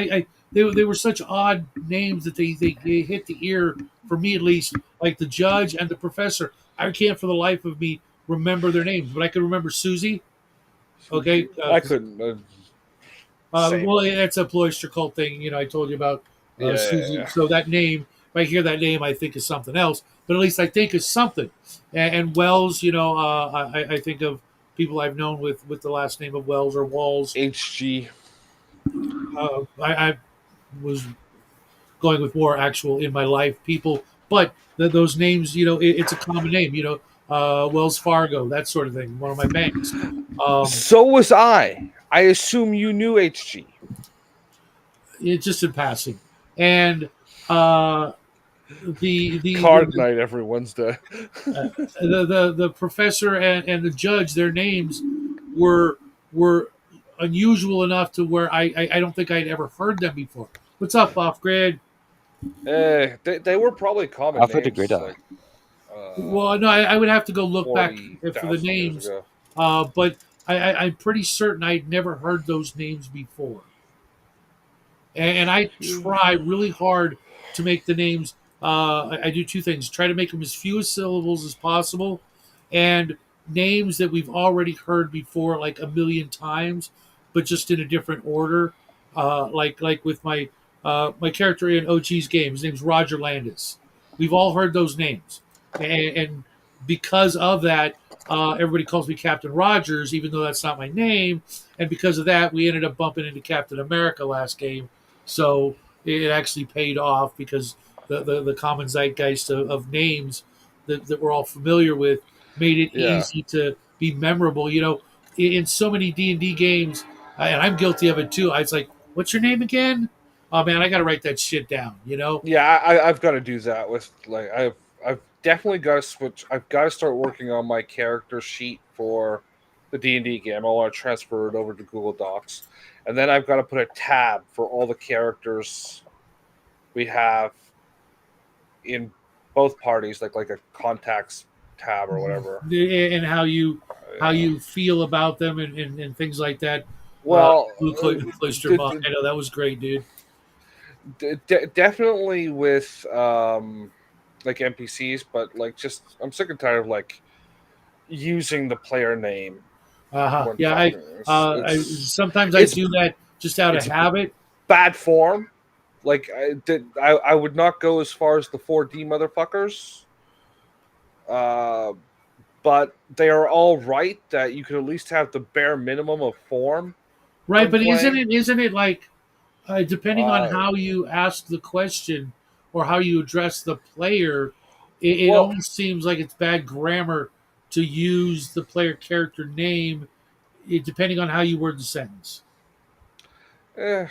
They were such odd names that they hit the ear for me at least. Like the judge and the professor, I can't for the life of me remember their names, but I could remember Susie. Okay, I couldn't. well, that's a Ployster cult thing. I told you about Susie. Yeah. So that name, if I hear that name, I think of something else. But at least I think of something. And Wells, I think of people I've known with the last name of Wells or Walls. HG. I was going with more actual in my life people, but those names, it's a common name. Wells Fargo, that sort of thing. One of my banks. So was I. I assume you knew HG. It's just in passing, and the Card night every Wednesday. the professor and the judge, their names were unusual enough to where I don't think I'd ever heard them before. What's up, Off Grid? They were probably common Alpha names. Degrada. Like, Well, no, I would have to go look back for the 40,000 years names, ago. but I'm pretty certain I'd never heard those names before. And I try really hard to make the names. I do two things: try to make them as few syllables as possible, and names that we've already heard before, like a million times, but just in a different order. Like with my character in OG's game, his name's Roger Landis. We've all heard those names, and because of that, everybody calls me Captain Rogers, even though that's not my name. And because of that, we ended up bumping into Captain America last game. So it actually paid off because the common zeitgeist of names that we're all familiar with made it easy to be memorable. In so many D&D games, and I'm guilty of it too. I was like, "What's your name again?" Oh man, I got to write that shit down. Yeah, I've got to do that with like I've definitely got to switch. I've got to start working on my character sheet for the D&D game. I want to transfer it over to Google Docs, and then I've got to put a tab for all the characters we have in both parties, like a contacts tab or whatever. And how Yeah. you feel about them and things like that. Well, Blue Cloister Monk. I know that was great, dude. definitely with like NPCs, but like just I'm sick and tired of like using the player name when Yeah, talking. sometimes I It's do that just out of it's habit. bad form. Like I would not go as far as the 4D motherfuckers, uh, but they are all right that you could at least have the bare minimum of form Right, when but playing. isn't it like depending on Uh, how you ask the question or how you address the player, it well, almost seems like it's bad grammar to use the player character name, depending on how you word the sentence. eh,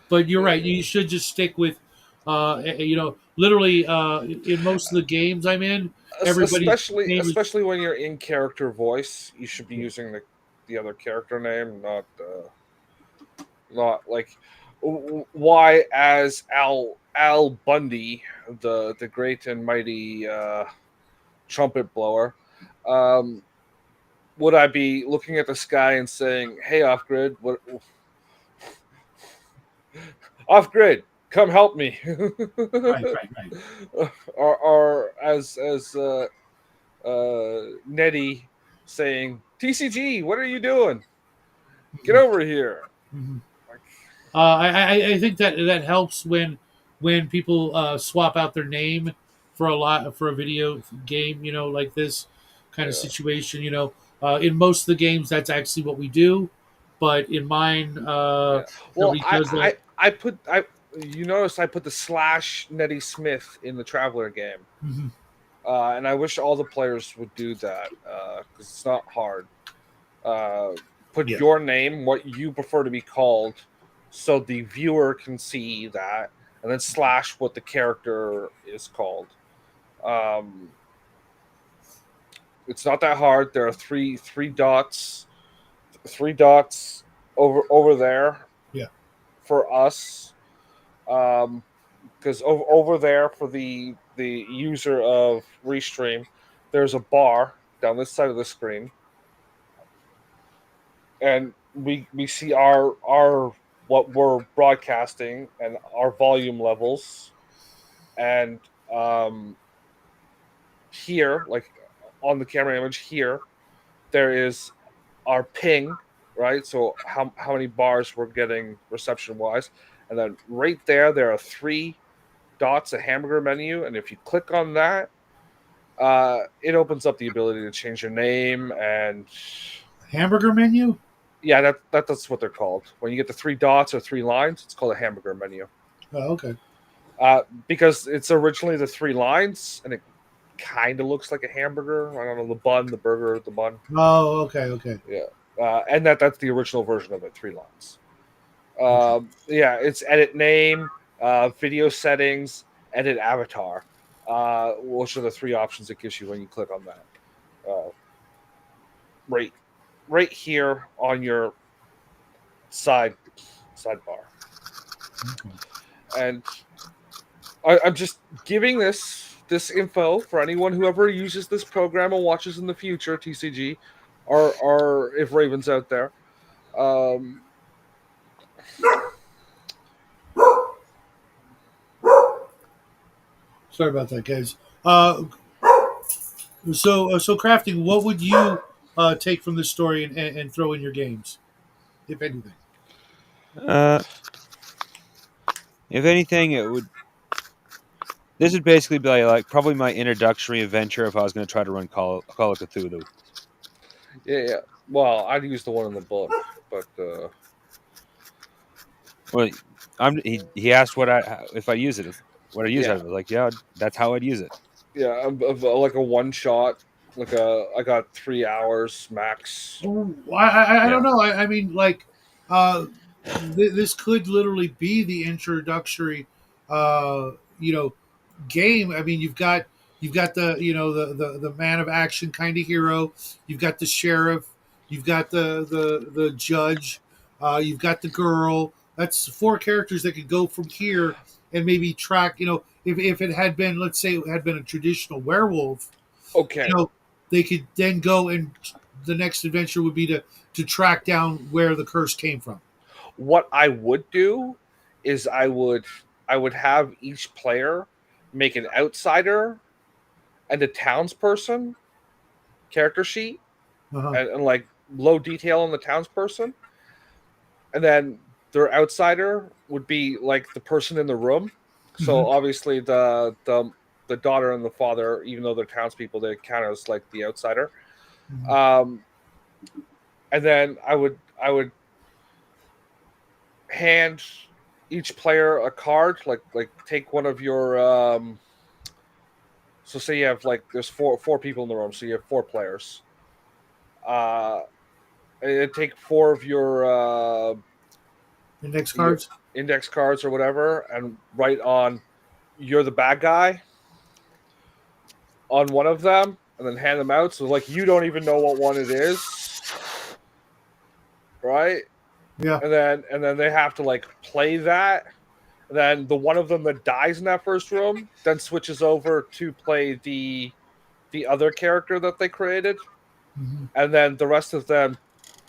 But you're right; eh, you should just stick with, literally in most of the games I'm in, everybody's name is especially when you're in character voice, you should be using the other character name, not like why as Al Bundy, the great and mighty trumpet blower, um, would I be looking at the sky and saying, "Hey, off grid, what off grid, come help me," right, right, right. or as Nettie saying, "TCG, what are you doing? Get over here!" Mhm. Like, I think that that helps when people swap out their name for a video game, like this kind of yeah, situation. In most of the games, that's actually what we do, but in mine, yeah. Well, because I put I you notice I put the slash Nettie Smith in the Traveler game, Mhm. and I wish all the players would do that because it's not hard. Uh, put Yeah. your name, what you prefer to be called, so the viewer can see that, and then slash what the character is called. Um, it's not that hard. There are three dots over there Yeah. for us. Because over there for the user of Restream, there's a bar down this side of the screen, and we see our what we're broadcasting and our volume levels, and here, like on the camera image here, there is our ping, right? So how many bars we're getting reception wise, and then right there are three dots, a hamburger menu, and if you click on that, it opens up the ability to change your name, and Hamburger menu. yeah, that's what they're called. When you get the three dots or three lines, it's called a hamburger menu. Oh, okay. Because it's originally the three lines, and it kind of looks like a hamburger. I don't know, the bun, the burger, the bun. Oh, okay, okay, Yeah, and that's the original version of it, three lines. okay. Yeah, it's edit name, video settings, edit avatar. Which are the three options it gives you when you click on that. Uh, right, right here on your sidebar, Okay. and I'm just giving this info for anyone who ever uses this program and watches in the future. TCG, or if Raven's out there. Um, Sorry about that, guys. So crafting. What would you take from this story and throw in your games, if anything? Uh, if anything, it would. This would basically be like probably my introductory adventure if I was going to try to run Call of Cthulhu. yeah. Well, I'd use the one in the book, but Well, he asked if I use it, what I use yeah, it. I was like, yeah, that's how I'd use it. yeah, like a one shot. I got 3 hours max. Oh, I don't Yeah. know. I mean, like, this could literally be the introductory, uh, you know, game. I mean, you've got the the man of action kind of hero. You've got the sheriff. You've got the judge. You've got the girl. That's 4 characters that could go from here and maybe track. If it had been, let's say, it had been a traditional werewolf, Okay. they could then go and the next adventure would be to track down where the curse came from. What I would do is I would have each player make an outsider and a townsperson character sheet, Uh-huh. and like low detail on the townsperson, and then their outsider would be like the person in the room. So Mhm. obviously the daughter and the father, even though they're townspeople, they count as like the outsider. Mhm. Um, and then I would hand each player a card, like take one of your so say you have like there's four people in the room, so you have 4 players. Uh, and take 4 of Index your cards. index cards or whatever, and write on you're the bad guy on one of them, and then hand them out. So like you don't even know what one it is, right? Yeah. And then they have to like play that. And then the one of them that dies in that first room then switches over to play the other character that they created, Mhm. and then the rest of them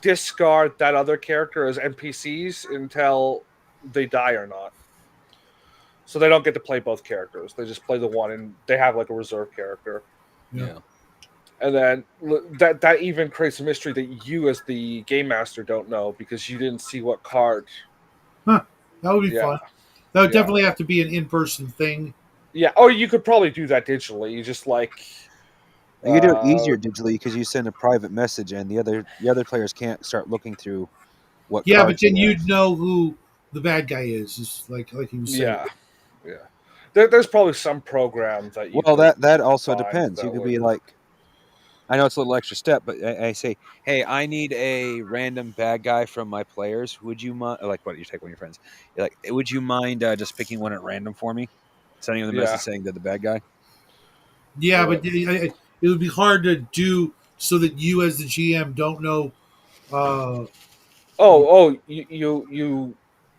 discard that other character as NPCs until they die or not. So they don't get to play both characters. They just play the one, and they have like a reserve character. Yeah. Yeah. And then that even creates a mystery that you, as the game master, don't know because you didn't see what card. Huh. That would be Yeah, fun. That would yeah, definitely have to be an in-person thing. yeah. Or you could probably do that digitally. You just like, You can do it uh, easier digitally because you send a private message, and the other players can't start looking through what Yeah, but cards then you have. you'd know who the bad guy is, just like he was saying. yeah, yeah. There's probably some program that you Well, could that also find depends. You that could would. be like, I know it's a little extra step, but I say, hey, I need a random bad guy from my players. Would you mind? Like, what you take one of your friends? You're like, would you mind just picking one at random for me? Sending them the message Yeah, saying they're the bad guy. Yeah, yeah. but it would be hard to do so that you, as the GM, don't know. Uh,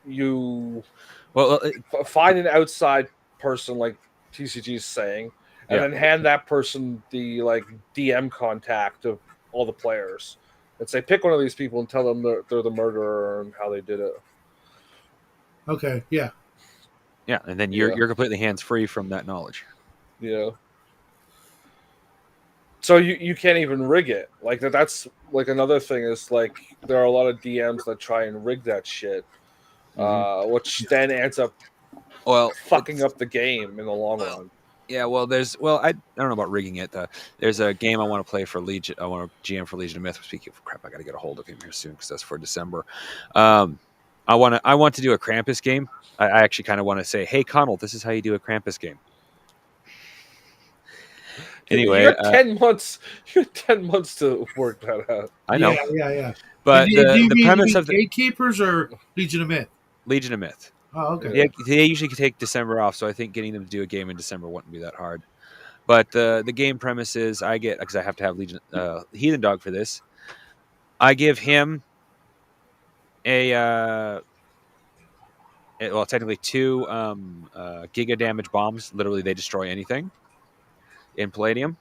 You Well, find an outside person like TCG is saying, and yeah. then hand that person the like DM contact of all the players, and say pick one of these people and tell them they're the murderer and how they did it. okay, yeah, Yeah, and then Yeah, you're completely hands free from that knowledge. yeah. So you can't even rig it. Like that's like another thing is like there are a lot of DMs that try and rig that shit, which then ends up Well, fucking up the game in the long run. yeah. I don't know about rigging it. There's a game I want to play for Legion. I want to GM for Legion of Myth. Speaking of crap, I got to get a hold of him here soon because that's for December. I want to do a Krampus game. I actually kind of want to say, hey, Connell, this is how you do a Krampus game. Anyway, You're 10 months. You're 10 months to work that out. I know, yeah. but Do you the mean premise of the Gatekeepers or Legion of Myth? Legion of Myth. Oh, okay. Yeah. They usually take December off, so I think getting them to do a game in December wouldn't be that hard. But the game premise is I get, because I have to have Legion Heathen Dog for this. I give him well, technically 2 giga damage bombs. Literally, they destroy anything in Palladium.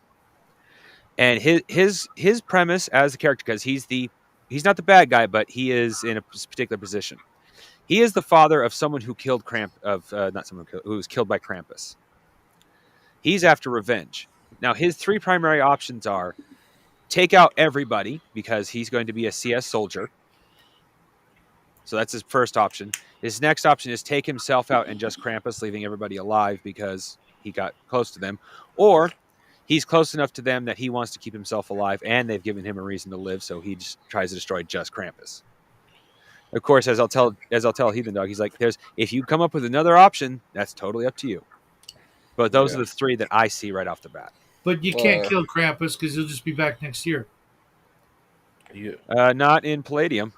And his premise as a character, because he's not the bad guy, but he is in a particular position. He is the father of someone who killed not someone who was killed by Krampus. He's after revenge. Now, his 3 primary options are take out everybody because he's going to be a CS soldier. So that's his first option. His next option is take himself out and just Krampus, leaving everybody alive because he got close to them. Or he's close enough to them that he wants to keep himself alive and they've given him a reason to live, so he just tries to destroy just Krampus. Of course, as I'll tell Heathen Dog, he's like, if you come up with another option, that's totally up to you. But those are the 3 that I see right off the bat. But you can't kill Krampus because he'll just be back next year. Yeah. Not in Palladium.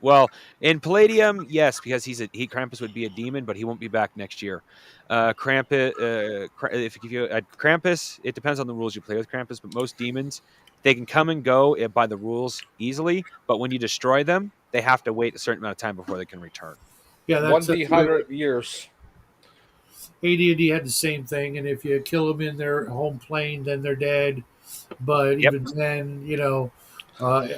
Well, in Palladium, yes, because Krampus would be a demon, but he won't be back next year. Krampus, if you Krampus, it depends on the rules you play with Krampus, but most demons they can come and go by the rules easily, but when you destroy them, they have to wait a certain amount of time before they can return. Yeah, One that's D the way 100 years. AD&D had the same thing, and if you kill them in their home plane, then they're dead. But Yep. even then,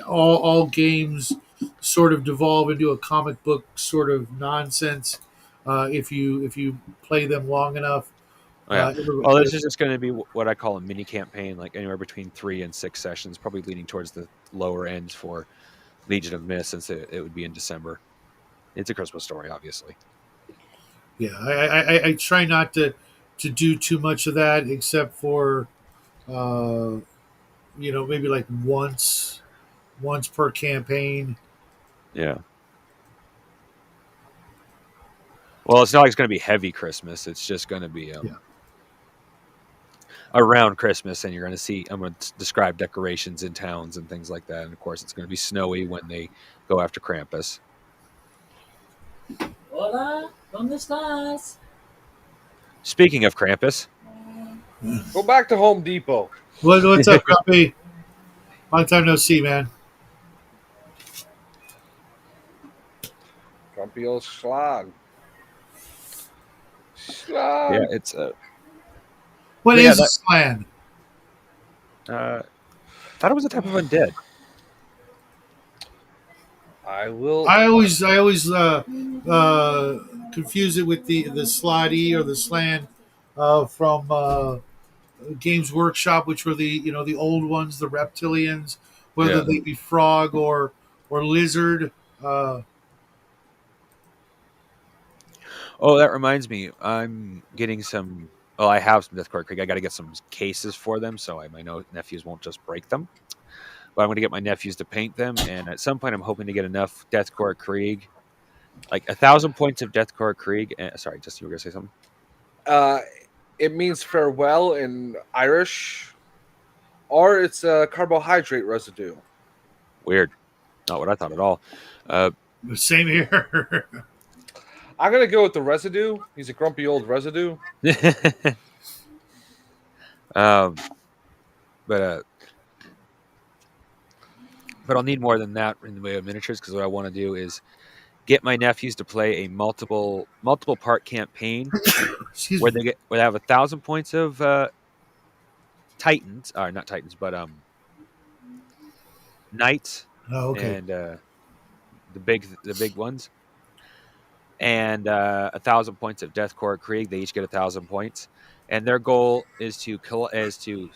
all games sort of devolve into a comic book sort of nonsense. If you play them long enough, Oh, yeah. everybody- Well, this is just going to be what I call a mini campaign, like anywhere between 3 and 6 sessions, probably leaning towards the lower ends for Legion of Mist, since it would be in December. It's a Christmas story, obviously. yeah, I try not to do too much of that, except for uh, maybe like once per campaign. Yeah. Well, it's not like it's going to be heavy Christmas. It's just going to be Yeah. around Christmas, and you're going to see. I'm going to describe decorations in towns and things like that. And of course, it's going to be snowy when they go after Krampus. Hola, ¿dónde estás? Speaking of Krampus, Go back to Home Depot. What's up, Grumpy? Long time no see, man. Grumpy old schlag. yeah, Schlag. it's What Yeah, is a slan? thought it was a type of undead. I will. I always confuse it with the slotty or the slan from Games Workshop, which were the old ones, the reptilians, whether Yeah. they be frog or lizard. Oh, that reminds me. I'm getting some. Oh, I have some Deathcore Creek. I got to get some cases for them, so my nephews won't just break them. But I'm going to get my nephews to paint them, and at some point, I'm hoping to get enough Deathcore Krieg, like 1,000 points of Deathcore Krieg. Sorry, Justin, you were going to say something? It means farewell in Irish, or it's a carbohydrate residue. Weird. Not what I thought at all. Same here. I'm gonna go with the residue. He's a grumpy old residue. um, but I'll need more than that in the way of miniatures, because what I want to do is get my nephews to play a multiple part campaign Excuse where me. they have 1,000 points of Titans, or not Titans, but Knights Oh, okay. and the big ones, and 1,000 points of Deathcore Krieg. They each get 1,000 points, and their goal is to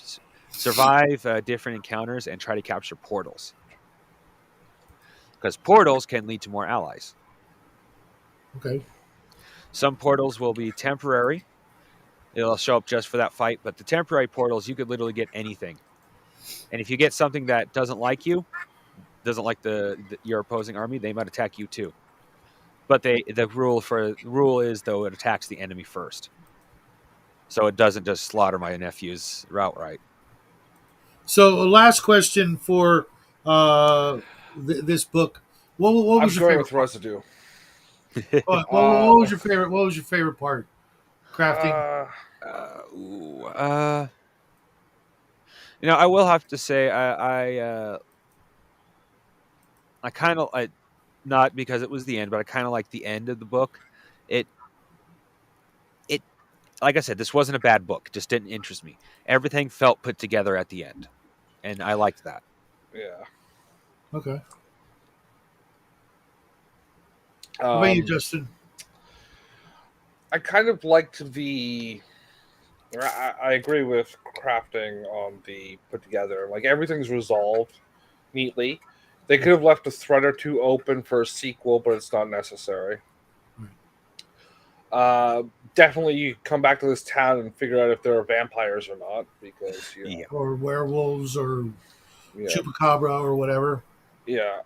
survive different encounters and try to capture portals, because portals can lead to more allies. Okay. Some portals will be temporary. It'll show up just for that fight, but the temporary portals, you could literally get anything. And if you get something that doesn't like you, doesn't like your opposing army, they might attack you too. But the rule is, though, it attacks the enemy first, so it doesn't just slaughter my nephews outright. So, last question for this book. What I'm was your going favorite with part? residue. What was your favorite? What was your favorite part? Crafting. I will have to say I kind of not because it was the end, but I kind of like the end of the book. It like I said, this wasn't a bad book. It just didn't interest me. Everything felt put together at the end, and I liked that. Yeah. Okay. What about you, Justin? I kind of liked I agree with crafting on the put together. Like everything's resolved neatly. They could have left a thread or two open for a sequel, but it's not necessary. Definitely, you come back to this town and figure out if there are vampires or not, because Or werewolves or yeah, chupacabra or whatever. yeah.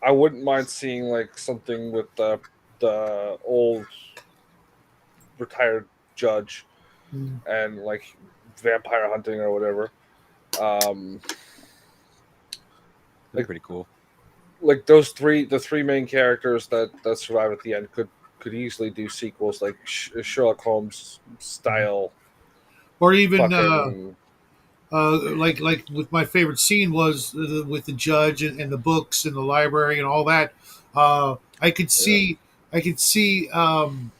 I wouldn't mind seeing like something with the old retired judge and like vampire hunting or whatever. That'd be pretty cool. Like the three main characters that survive at the end could easily do sequels like Sherlock Holmes style. Or even Fucking like with my favorite scene was with the judge and the books and the library and all that. I could see him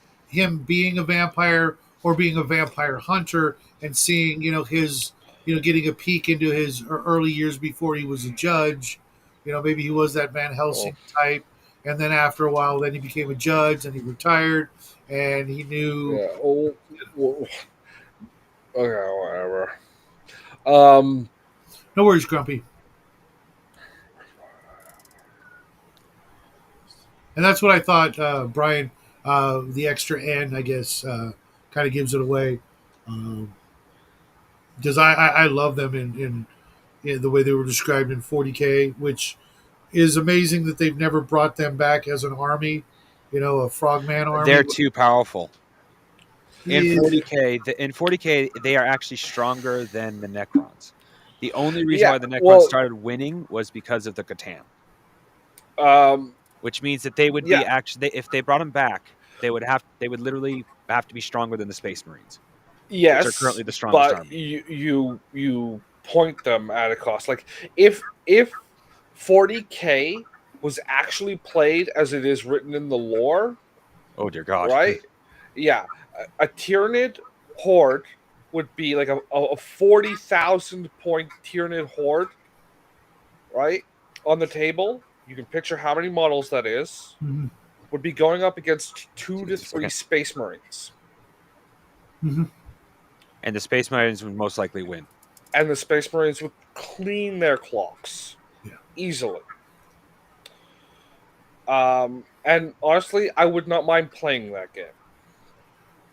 being a vampire or being a vampire hunter and seeing his getting a peek into his early years before he was a judge. Maybe he was that Van oh, Helsing type, and then after a while, then he became a judge and he retired and he knew. yeah. Okay, whatever. Um, No worries, Grumpy. And that's what I thought, Brian. The extra N, I guess, kind of gives it away, because I love them in the way they were described in 40K, which is amazing that they've never brought them back as an army, a Frogman army. They're too powerful. In Yeah. 40K, they are actually stronger than the Necrons. The only reason Yeah, why the Necrons well- started winning was because of the Catan, which means that they would be Yeah. actually if they brought them back, they would literally have to be stronger than the Space Marines. yes, which are currently the strongest but army. you point them at a cost. Like if 40K was actually played as it is written in the lore, Oh dear God! right? Yeah, a Tyranid horde would be like a 40,000 point Tyranid horde, right? On the table, you can picture how many models that is. Mhm. Would be going up against 2 to Jesus, 3 okay. Space Marines, Mhm. And the Space Marines would most likely win. and the Space Marines would clean their clocks Yeah. easily. And honestly, I would not mind playing that game.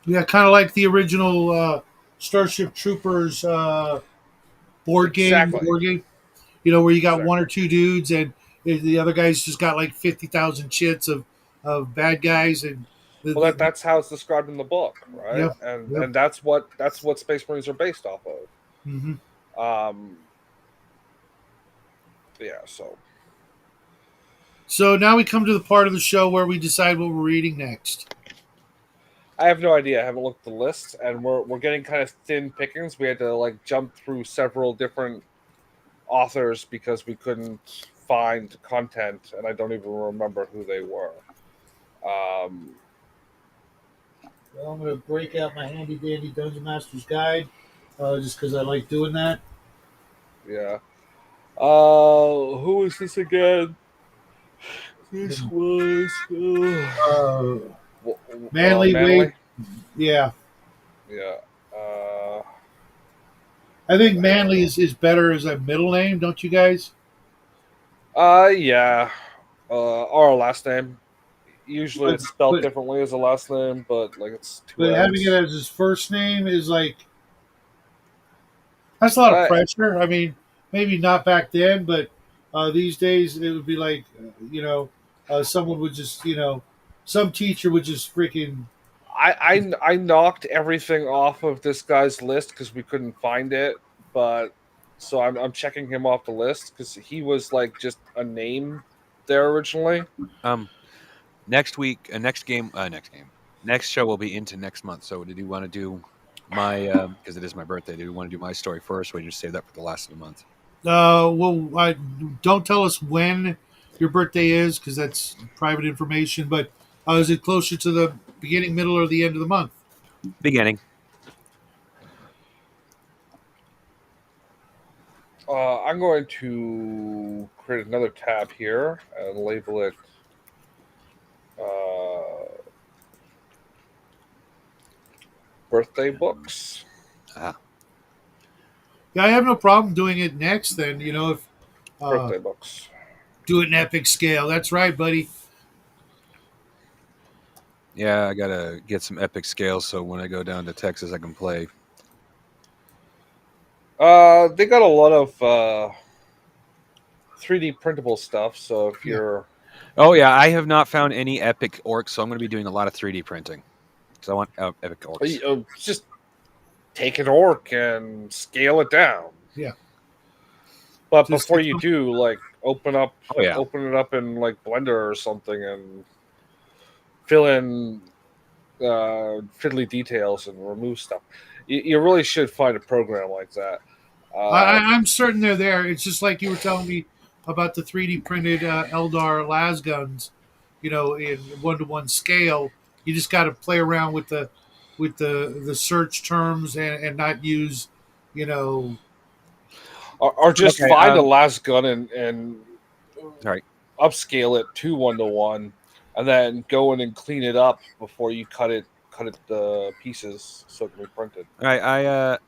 Yeah, kind of like the original Starship Troopers board game. Exactly. Where you got Exactly. one or two dudes and the other guys just got like 50,000 chits of bad guys and Well, that's how it's described in the book, right? Yep, And yep. and that's what Space Marines are based off of. hmm Yeah. So So now we come to the part of the show where we decide what we're reading next. I have no idea. I haven't looked at the list, and we're getting kind of thin pickings. We had to like jump through several different authors because we couldn't find content, and I don't even remember who they were. Well, I'm going to break out my handy dandy Dungeon Master's Guide, just because I like doing that. Yeah. Who is this again? This was Manly, Wade. Yeah. Yeah. I think Manly is better as a middle name, don't you guys? Yeah. Or a last name. Usually it's spelled But- differently as a last name, but like it's two But having N's. it as his first name is like that's a lot of pressure. I mean, maybe not back then, but these days it would be like someone would just some teacher would just freaking I knocked everything off of this guy's list because we couldn't find it, but so I'm checking him off the list because he was like just a name there originally. Next week, next show will be into next month. So, did you want to do my because it is my birthday? Do you want to do my story first, or you just save that for the last of the month? well, don't tell us when your birthday is because that's private information. But is it closer to the beginning, middle, or the end of the month? Beginning. I'm going to create another tab here and label it birthday books. Yeah, I have no problem doing it next. Then if Birthday books. do it in epic scale. That's right, buddy. Yeah, I gotta get some epic scales so when I go down to Texas, I can play. They got a lot of 3D printable stuff. So if you're Oh yeah, I have not found any epic orcs, so I'm going to be doing a lot of 3D printing. So I want epic orcs. just take an orc and scale it down. Yeah. But Just before you do, like open Oh yeah. it up in like Blender or something and fill in fiddly details and remove stuff. You really should find a program like that. I'm certain they're there. It's just like you were telling me about the 3D printed Eldar las guns, in 1-to-1 scale. You just got to play around with the search terms and not use, you know. Or just Okay. find a last gun and All right. upscale it to 1-to-1, and then go in and clean it up before you cut it the pieces so it can be printed. All right.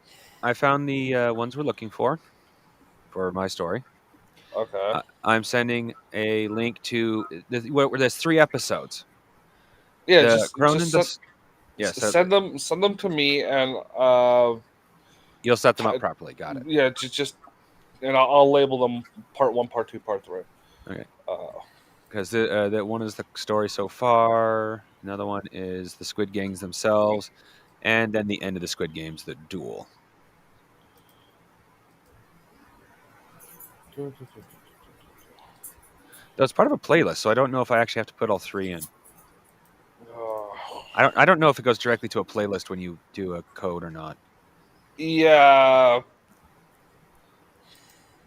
I found the ones we're looking for my story. Okay. I'm sending a link to where there's 3 episodes. Yeah, The Cronin. just Yes. send them to me, and You'll set them up properly. Got it. yeah, just and I'll label them part 1, part 2, part 3. Okay. Uh, Because that one is the story so far. Another one is the Squid Gangs themselves, and then the end of the Squid Games, the duel. That's part of a playlist, so I don't know if I actually have to put all 3 in. I don't know if it goes directly to a playlist when you do a code or not. yeah.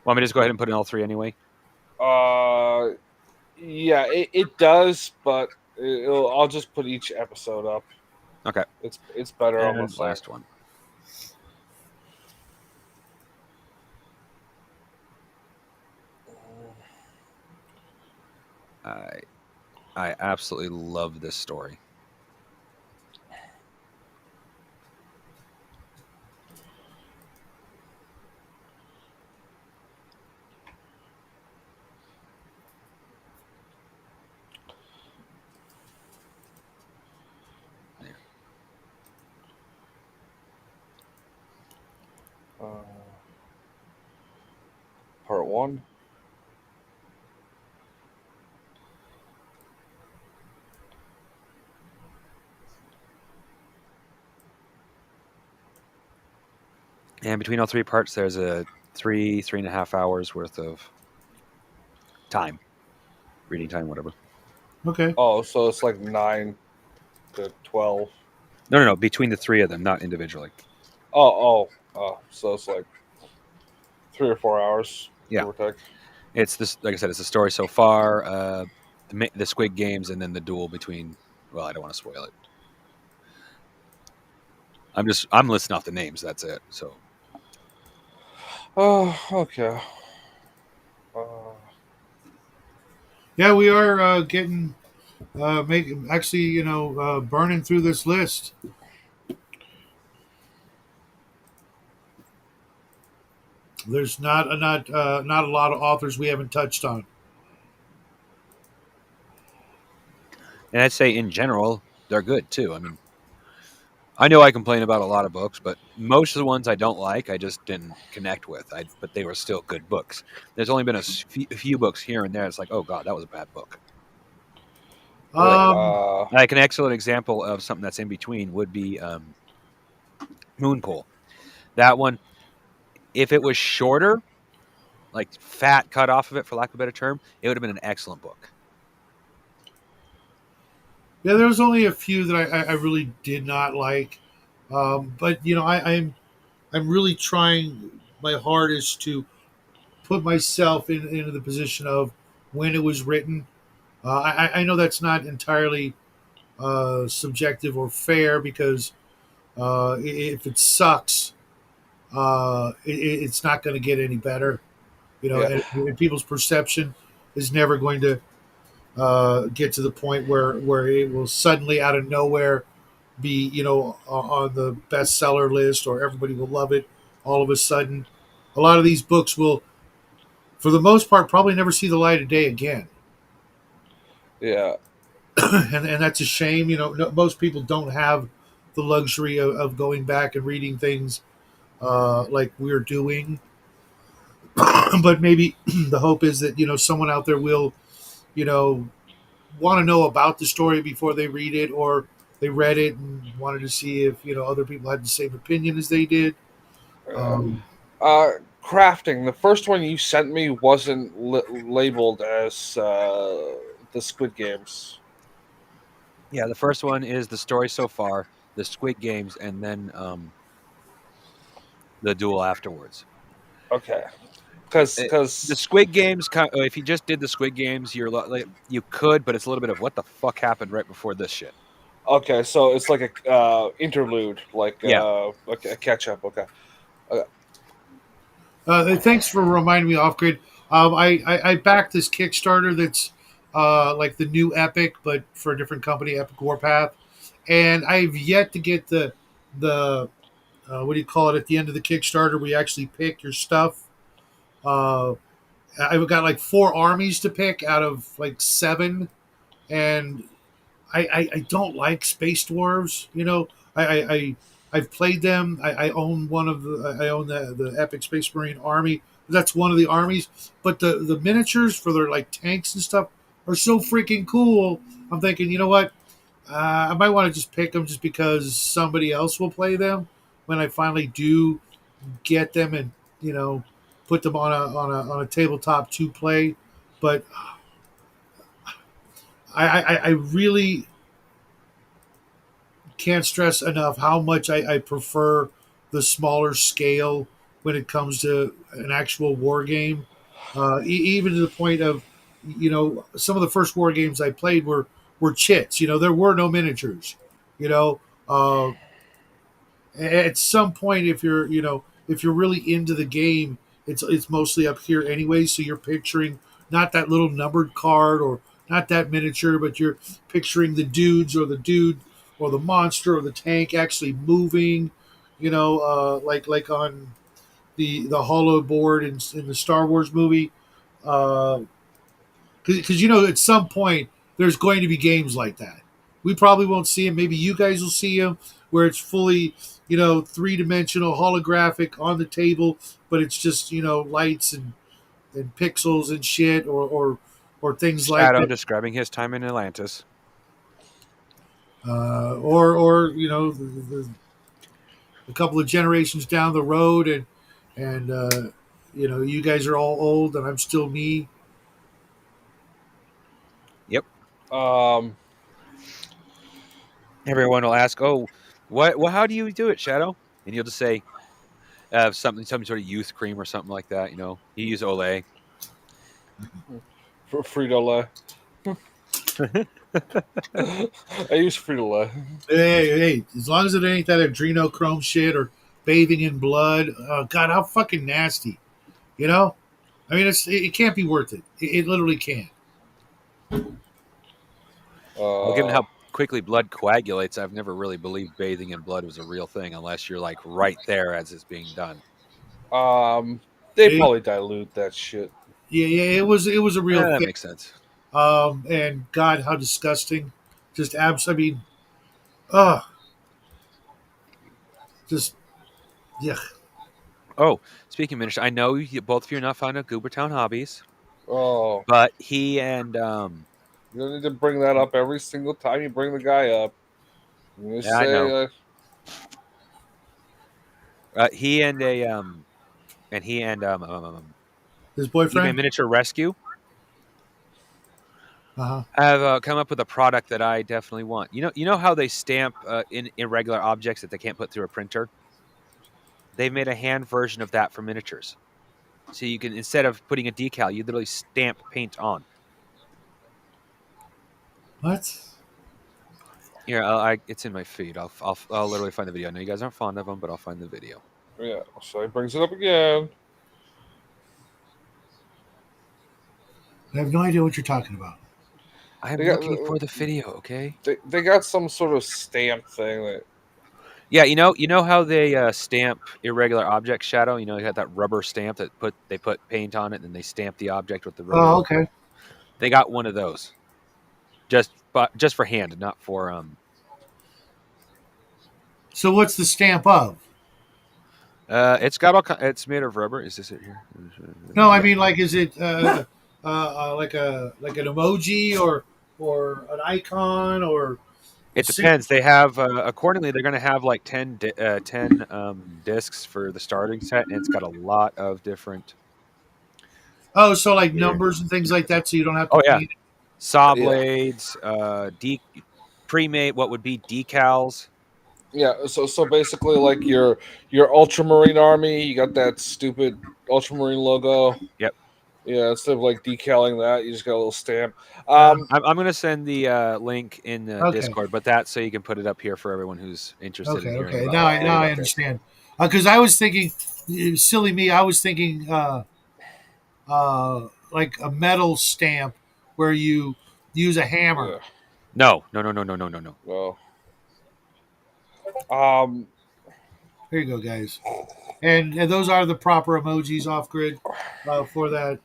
Want me to just go ahead and put in all 3 anyway? Yeah, it does, but I'll just put each episode up. Okay. It's better on the And last one. I absolutely love this story. Part 1. And between all 3 parts, there's a 3.5 hours worth of time, reading time, whatever. Okay. Oh, so it's like 9 to 12. No. Between the 3 of them, not individually. Oh. So it's like 3 or 4 hours. Yeah. Give or take. It's this, like I said, it's the story so far. The Squid Games, and then the duel between. Well, I don't want to spoil it. I'm listing off the names. That's it. So. Oh, okay. Yeah, we are getting burning through this list. There's not a lot of authors we haven't touched on. And I'd say in general, they're good too. I mean, I know I complain about a lot of books, but most of the ones I don't like, I just didn't connect with. But they were still good books. There's only been a few books here and there. It's like, oh god, that was a bad book. Like an excellent example of something that's in between would be Moonpool. That one, if it was shorter, like fat cut off of it, for lack of a better term, it would have been an excellent book. Yeah, there was only a few that I really did not like, but I'm really trying my hardest to put myself into the position of when it was written. I know that's not entirely subjective or fair because if it sucks, it's not going to get any better. Yeah. And people's perception is never going to get to the point where it will suddenly out of nowhere be on the bestseller list or everybody will love it all of a sudden. A lot of these books will, for the most part, probably never see the light of day again. Yeah. And that's a shame. Most people don't have the luxury of going back and reading things like we're doing. But maybe the hope is that someone out there will want to know about the story before they read it, or they read it and wanted to see if other people had the same opinion as they did. Yeah. crafting, the first one you sent me wasn't labeled as the Squid Games. Yeah, the first one is the story so far, the Squid Games, and then the duel afterwards. Okay, The because Squid Games, if you just did the Squid Games, you could, but it's a little bit of what the fuck happened right before this shit. okay, so it's like a interlude, like Yeah. a catch up. Okay, Thanks for reminding me off grid. I backed this Kickstarter that's like the new Epic, but for a different company, Epic Warpath, and I've yet to get the what do you call it at the end of the Kickstarter? We actually pick your stuff. Uh, I've got like 4 armies to pick out of like 7, and I don't like space dwarves. You know, I've played them. I own one of the I own the Epic Space Marine army. That's one of the armies. But the miniatures for their like tanks and stuff are so freaking cool. I'm thinking, you know what? I might want to just pick them just because somebody else will play them when I finally do get them and put them on a tabletop to play. But I really can't stress enough how much I prefer the smaller scale when it comes to an actual war game. Even to the point of, some of the first war games I played were chits. There were no miniatures. You know, uh, at some point, if you're really into the game, it's mostly up here anyway. So you're picturing not that little numbered card or not that miniature, but you're picturing the dudes or the dude or the monster or the tank actually moving. Like on the hollow board in the Star Wars movie. Because at some point there's going to be games like that. We probably won't see them. Maybe you guys will see them where it's fully, 3-dimensional, holographic on the table, but it's just lights and pixels and shit, or things like Shadow that, describing his time in Atlantis. or a couple of generations down the road, and you guys are all old and I'm still me. Yep. um, Everyone will ask, "Oh, what? Well, how do you do it, Shadow?" And you'll just say, some sort of youth cream or something like that. You use Olay. for Frito Lay. I use Frito Lay. Hey, as long as it ain't that adrenochrome shit or bathing in blood. God, how fucking nasty. You know? I mean, it can't be worth it. It literally can't. Well, given how quickly blood coagulates, I've never really believed bathing in blood was a real thing unless you're like right there as it's being done. They It, probably dilute that shit. yeah, it was a real That thing. makes sense. And God, how disgusting. Just I mean, ugh. Just, yeah. Oh, speaking of miniatures, I know both of you are not fond of Goobertown hobbies, Oh, but he and you don't need to bring that up every single time you bring the guy up. You yeah, I know. say, He and His even boyfriend? Miniature Rescue Uh-huh. have come up with a product that I definitely want. You know how they stamp in irregular objects that they can't put through a printer. They've made a hand version of that for miniatures, so you can, instead of putting a decal, you literally stamp paint on. What? Here, it's in my feed. I'll literally find the video. I know you guys aren't fond of them, but I'll find the video. yeah. So he brings it up again. I have no idea what you're talking about. I am They got, looking for the video. Okay. they got some sort of stamp thing that. Yeah, you know how they stamp irregular objects, Shadow. You got that rubber stamp that they put paint on it, and then they stamp the object with the rubber. Oh, okay. They got one of those, just for hand, not for So what's the stamp of? It's got it's made of rubber. Is this it here? No, I Yeah. mean, like, is it like an emoji or an icon or It depends. They have accordingly. They're going to have like 10 discs for the starting set, and it's got a lot of different. Oh, so like Weird. numbers and things like that, so you don't have to Oh yeah, paint. saw Yeah. blades, pre-made what would be decals. Yeah, so basically, like your Ultramarine army, you got that stupid Ultramarine logo. Yep. Yeah, instead of like decaling that, you just got a little stamp. I'm going to send the link in Okay. Discord, but that's so you can put it up here for everyone who's interested in Okay. hearing Okay. about Now reading I about this. understand. Because I was thinking, silly me, I was thinking like a metal stamp where you use a hammer. Yeah, No. well, um, Here you go, guys. And those are the proper emojis off grid for that.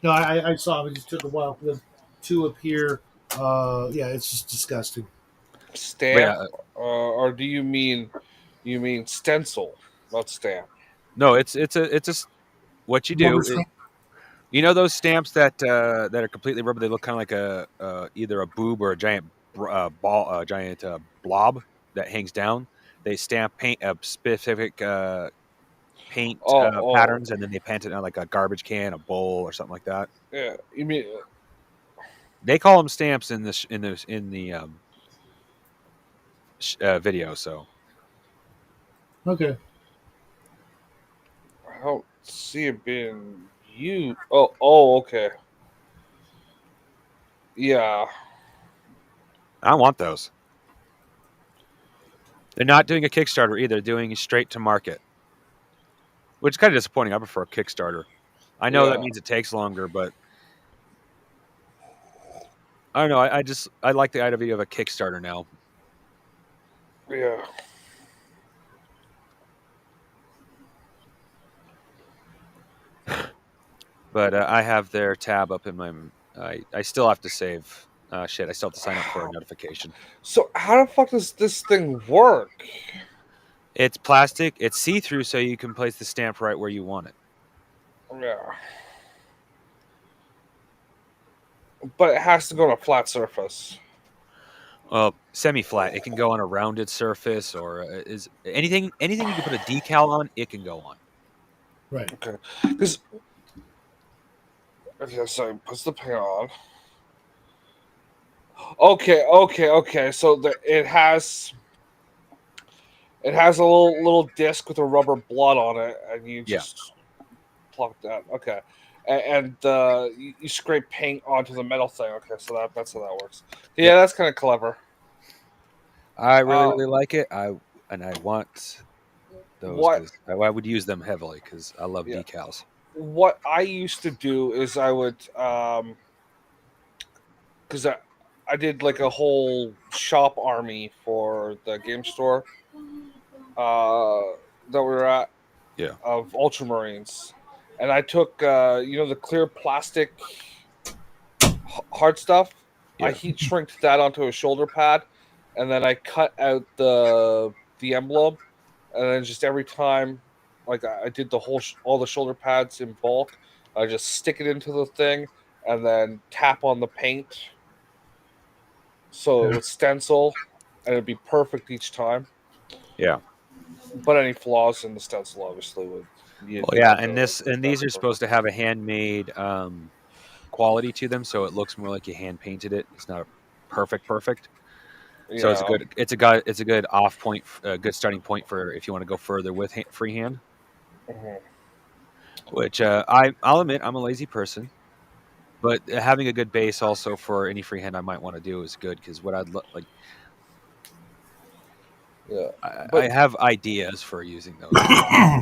No, I saw it. It just took a while for them to appear. Yeah, it's just disgusting. But stamp, yeah, or do you mean stencil, not stamp? no, what you Rubber do. stamp. You know those stamps that are completely rubber? They look kind of like a either a boob or a giant giant blob that hangs down. They stamp paint specific paint Oh, oh, patterns, and then they paint it on like a garbage can, a bowl, or something like that. yeah. You mean They call them stamps in the video. So Okay. I don't see it being you. Oh, okay. Yeah, I want those. They're not doing a Kickstarter either; they're doing it straight to market, which is kind of disappointing. I prefer a Kickstarter. I know that yeah, means it takes longer, but I don't know. I like the idea of a Kickstarter now. yeah. But I have their tab up in my. I still have to save. Shit, I still have to sign up for a notification. So how the fuck does this thing work? It's plastic. It's see through, so you can place the stamp right where you want it. Yeah, but it has to go on a flat surface. Semi-flat. It can go on a rounded surface, or is anything you can put a decal on. It can go on. Right. Okay, because okay, so puts the paint on. Okay. So it has a little disc with a rubber blood on it, and you Yeah. just plop that. Okay, and you scrape paint onto the metal thing. Okay, so that's how that works. Yeah, Yep. that's kind of clever. I really Uh, really like it. I want those what because I would use them heavily because I love yeah, decals. what I used to do is I would because I did like a whole shop army for the game store uh that we were at Yeah. of Ultramarines, and I took the clear plastic hard stuff. I Yeah. heat shrinked that onto a shoulder pad, and then I cut out the emblem, and then just every time, like I did the all the shoulder pads in bulk. I just stick it into the thing, and then tap on the paint, so it Yeah. would stencil, and it'd be perfect each time. Yeah. But any flaws in the stencil, obviously, would Well, you'd yeah, have and to this put and back these to are supposed perfect. to have a handmade quality to them, so it looks more like you hand painted it. It's not perfect. So Yeah. it's a good off point, good starting point for if you want to go further with freehand. Mhm. Which I'll admit I'm a lazy person, but having a good base also for any freehand I might want to do is good because what like Yeah. I But have ideas for using those.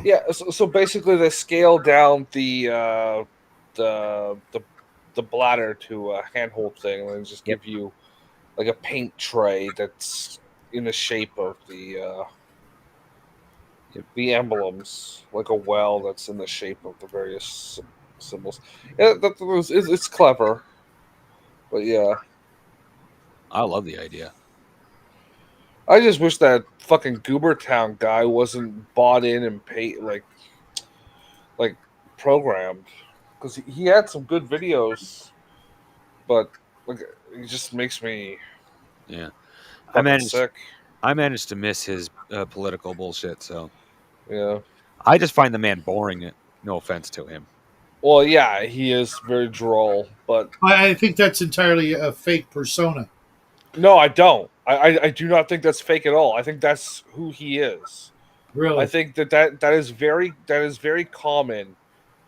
yeah, so basically they scale down the the the bladder to a handhold thing, and just Yep. give you like a paint tray that's in the shape of Yep. the emblems, like a well that's in the shape of the various symbols. Yeah, it's clever, but yeah, I love the idea. I just wish that fucking Goobertown guy wasn't bought in and paid like programmed, because he had some good videos, but like it just makes me Yeah, Fucking sick. I managed to miss his political bullshit. So Yeah. I just find the man boring. No offense to him. Well, yeah, he is very droll, but I think that's entirely a fake persona. no, I don't. I do not think that's fake at all. I think that's who he is. I Really. think that is very common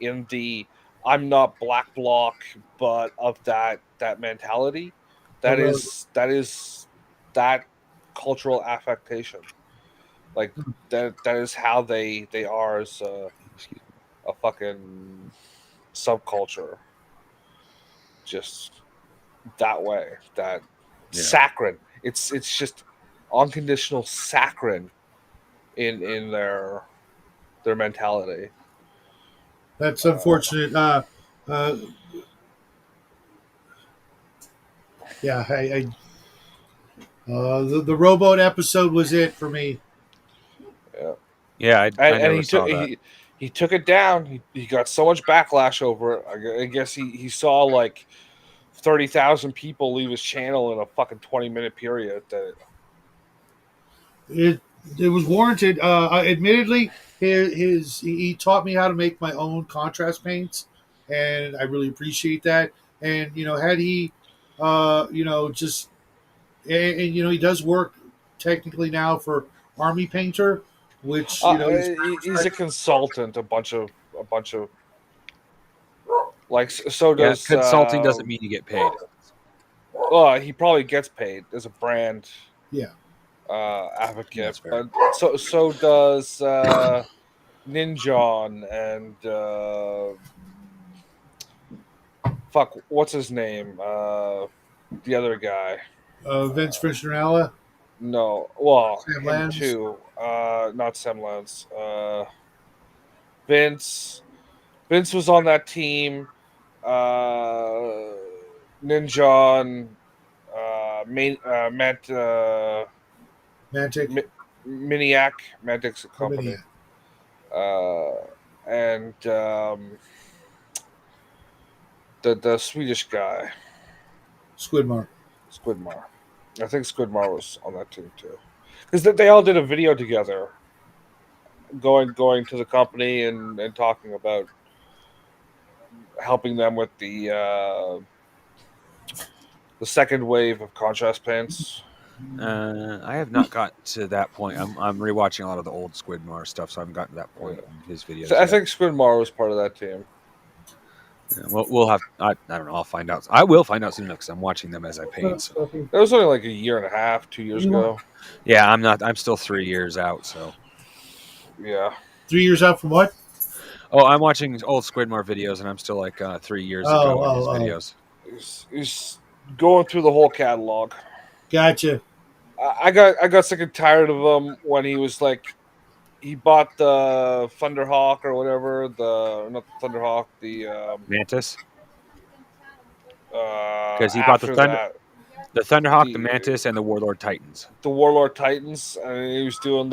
in the I'm not black bloc, but of that mentality. Oh, That really? is that cultural affectation. Like that is how they are as Excuse me. a fucking subculture. Just that way. That Yeah. saccharine. It's just unconditional saccharine in their mentality. That's unfortunate. Uh, yeah, the rowboat episode was it for me. Yeah. Yeah, I And never saw that. he took it down. He got so much backlash over it. I guess he saw like 30,000 people leave his channel in a fucking 20-minute period. That It it was warranted. Admittedly, he taught me how to make my own contrast paints, and I really appreciate that. And had he, just and he does work technically now for Army Painter, which he's he's a consultant. A bunch of like so Yeah, does. consulting doesn't mean you get paid. He probably gets paid as a brand yeah. advocate, That's fair. but so does Ninjon and fuck, what's his name? The other guy. Vince Fishernella, No, well, Sam him Lands. too. Not Semlance. Vince. Vince was on that team. Ninjon. Matt. Mantic. Miniac. Mantix How many? Company. And the Swedish guy, Squidmark. Squidmar. I think Squidmar was on that team too, because they all did a video together, going to the company and talking about helping them with the second wave of contrast paints. I have not gotten to that point. I'm rewatching a lot of the old Squidmar stuff, so I haven't gotten to that point in his videos. I yet. think Squidmar was part of that team. Yeah, we'll have. I don't know. I'll find out. I will find out soon because I'm watching them as I paint. So. That was only like a year and a half, 2 years ago. Yeah, I'm not. I'm still 3 years out. So. Yeah. 3 years out from what? Oh, I'm watching old Squidmar videos, and I'm still like 3 years ago in his videos. He's going through the whole catalog. Gotcha. I got sick and tired of him when he was like, he bought the Thunderhawk or whatever, not the Thunderhawk, the Mantis. Because he bought the Thunderhawk, the Mantis, and the Warlord Titans. The Warlord Titans, and he was doing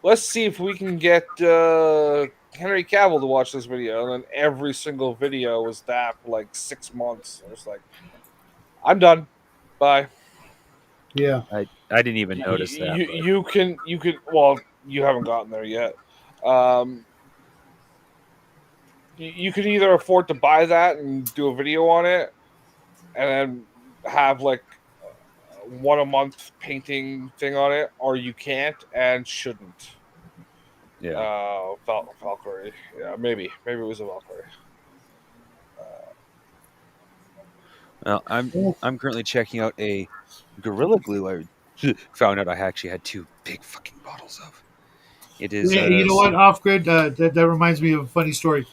let's see if we can get Henry Cavill to watch this video, and then every single video was that for like 6 months. I was like, I'm done. Bye. Yeah. I didn't even notice that. You can well, you haven't gotten there yet. You can either afford to buy that and do a video on it, and then have like 1 a month painting thing on it, or you can't and shouldn't. Yeah. Valkyrie. Yeah, maybe it was a Valkyrie. Well, I'm currently checking out a Gorilla Glue. I found out I actually had 2 big fucking bottles of. It is. You know what? Off grid. That reminds me of a funny story.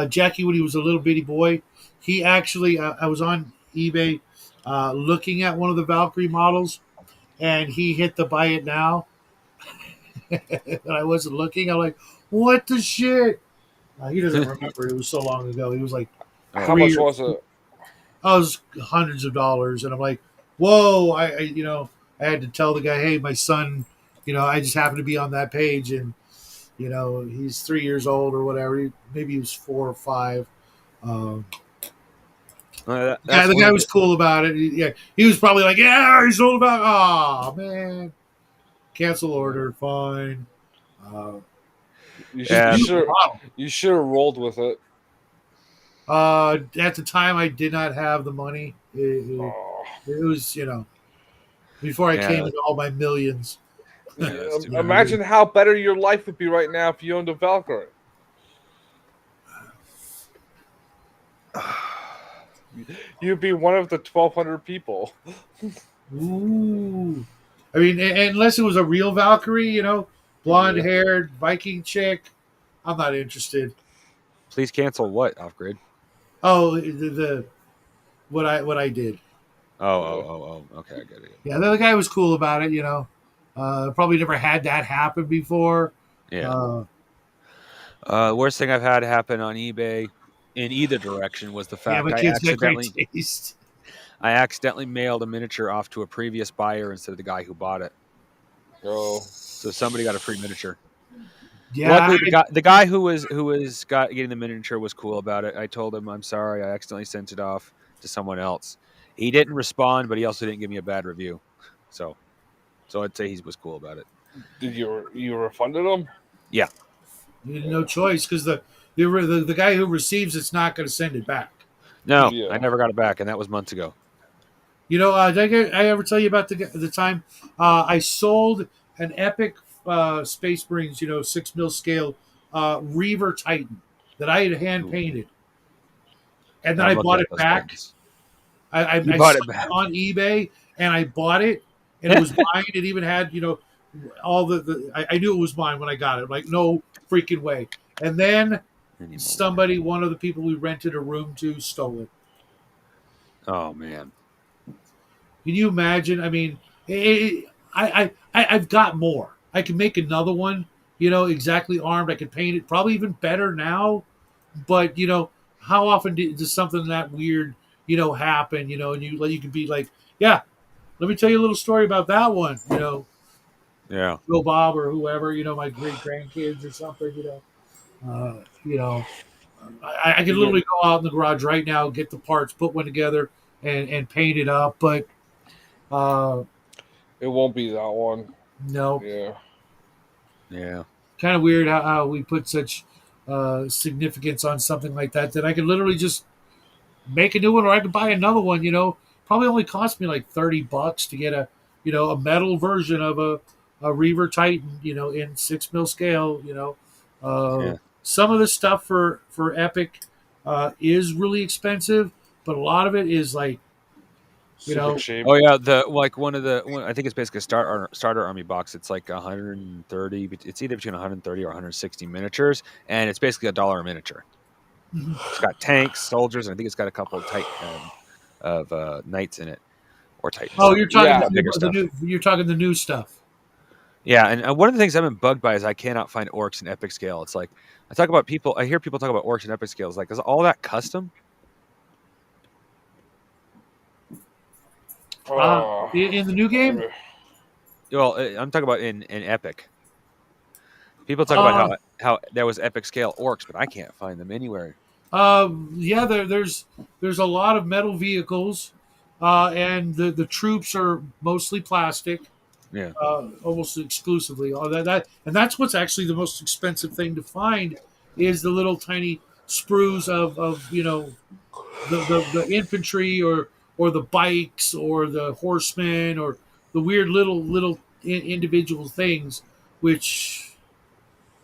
Jackie, when he was a little bitty boy, he actually. I was on eBay looking at one of the Valkyrie models, and he hit the buy it now. And I wasn't looking. I'm like, what the shit? He doesn't remember. It was so long ago. He was like, How much was it? I was hundreds of dollars, and I'm like, whoa! I had to tell the guy, hey, my son, I just happened to be on that page, and he's 3 years old or whatever. Maybe he was 4 or 5. Yeah, That's the one guy of was cool about it. He was probably like, "Yeah, he's all about." Oh man, cancel order, fine. You Just should Yeah. you beautiful should bottle. you should have rolled with it. At the time, I did not have the money. Oh, It was, before I came Yeah. into all my millions. Yeah, that's too bad. imagine how better your life would be right now if you owned a Valkyrie. You'd be one of the 1,200 people. Ooh, I mean, unless it was a real Valkyrie, blonde Yeah. haired Viking chick, I'm not interested. Please cancel what off grid? Oh, the what I did. Okay, I get it. Yeah, the guy was cool about it. Probably never had that happen before. Yeah. Uh, The worst thing I've had happen on eBay in either direction was the yeah, fact my kid's got great taste. I accidentally mailed a miniature off to a previous buyer instead of the guy who bought it. Oh, So somebody got a free miniature. Yeah, Luckily, the guy who was getting the miniature was cool about it. I told him, "I'm sorry, I accidentally sent it off to someone else." He didn't respond, but he also didn't give me a bad review. So I'd say he was cool about it. did you refunded them? Yeah. you had no choice because the guy who receives it's not going to send it back. No, Yeah. I never got it back, and that was months ago. Did I ever tell you about the time I sold an epic Space Marines, 6 mil scale Reaver Titan that I had hand painted, and then I'm I looking bought at it those back. things. I bought saw it back. on eBay, and I bought it, and it was mine. It even had, all I knew it was mine when I got it. Like, no freaking way. And then one of the people we rented a room to, stole it. Oh man. Can you imagine? I mean, I've got more. I can make another one, exactly armed. I can paint it probably even better now. But, how often does something that weird, happen, and you can be like, yeah, let me tell you a little story about that one, Yeah. Joe Bob or whoever, my great grandkids or something, uh, you know, I could literally go out in the garage right now, get the parts, put one together, and paint it up. But It won't be that one. no, Yeah. Yeah. kind of weird how we put such significance on something like that. That I could literally just make a new one, or I could buy another one. Probably only cost me like $30 to get a metal version of a Reaver Titan, in 6 mil scale. Yeah. Some of the stuff for Epic is really expensive, but a lot of it is like, Super cheap. Oh yeah, I think it's basically a starter army box. It's like 130. It's either between 130 or 160 miniatures, and it's basically $1 a miniature. It's got tanks, soldiers, and I think it's got a couple of knights in it, or titans. oh, you're talking Yeah. Bigger stuff. you're talking the new stuff. Yeah, and one of the things I've been bugged by is I cannot find orcs in epic scale. It's like I hear people talk about orcs in epic scale. It's like, is all that custom? In the new game. Well, I'm talking about in epic. People talk about how there was epic scale orcs, but I can't find them anywhere. Yeah, there's a lot of metal vehicles, and the troops are mostly plastic, Yeah. almost exclusively. All and that's what's actually the most expensive thing to find is the little tiny sprues of the infantry or the bikes or the horsemen or the weird little individual things, which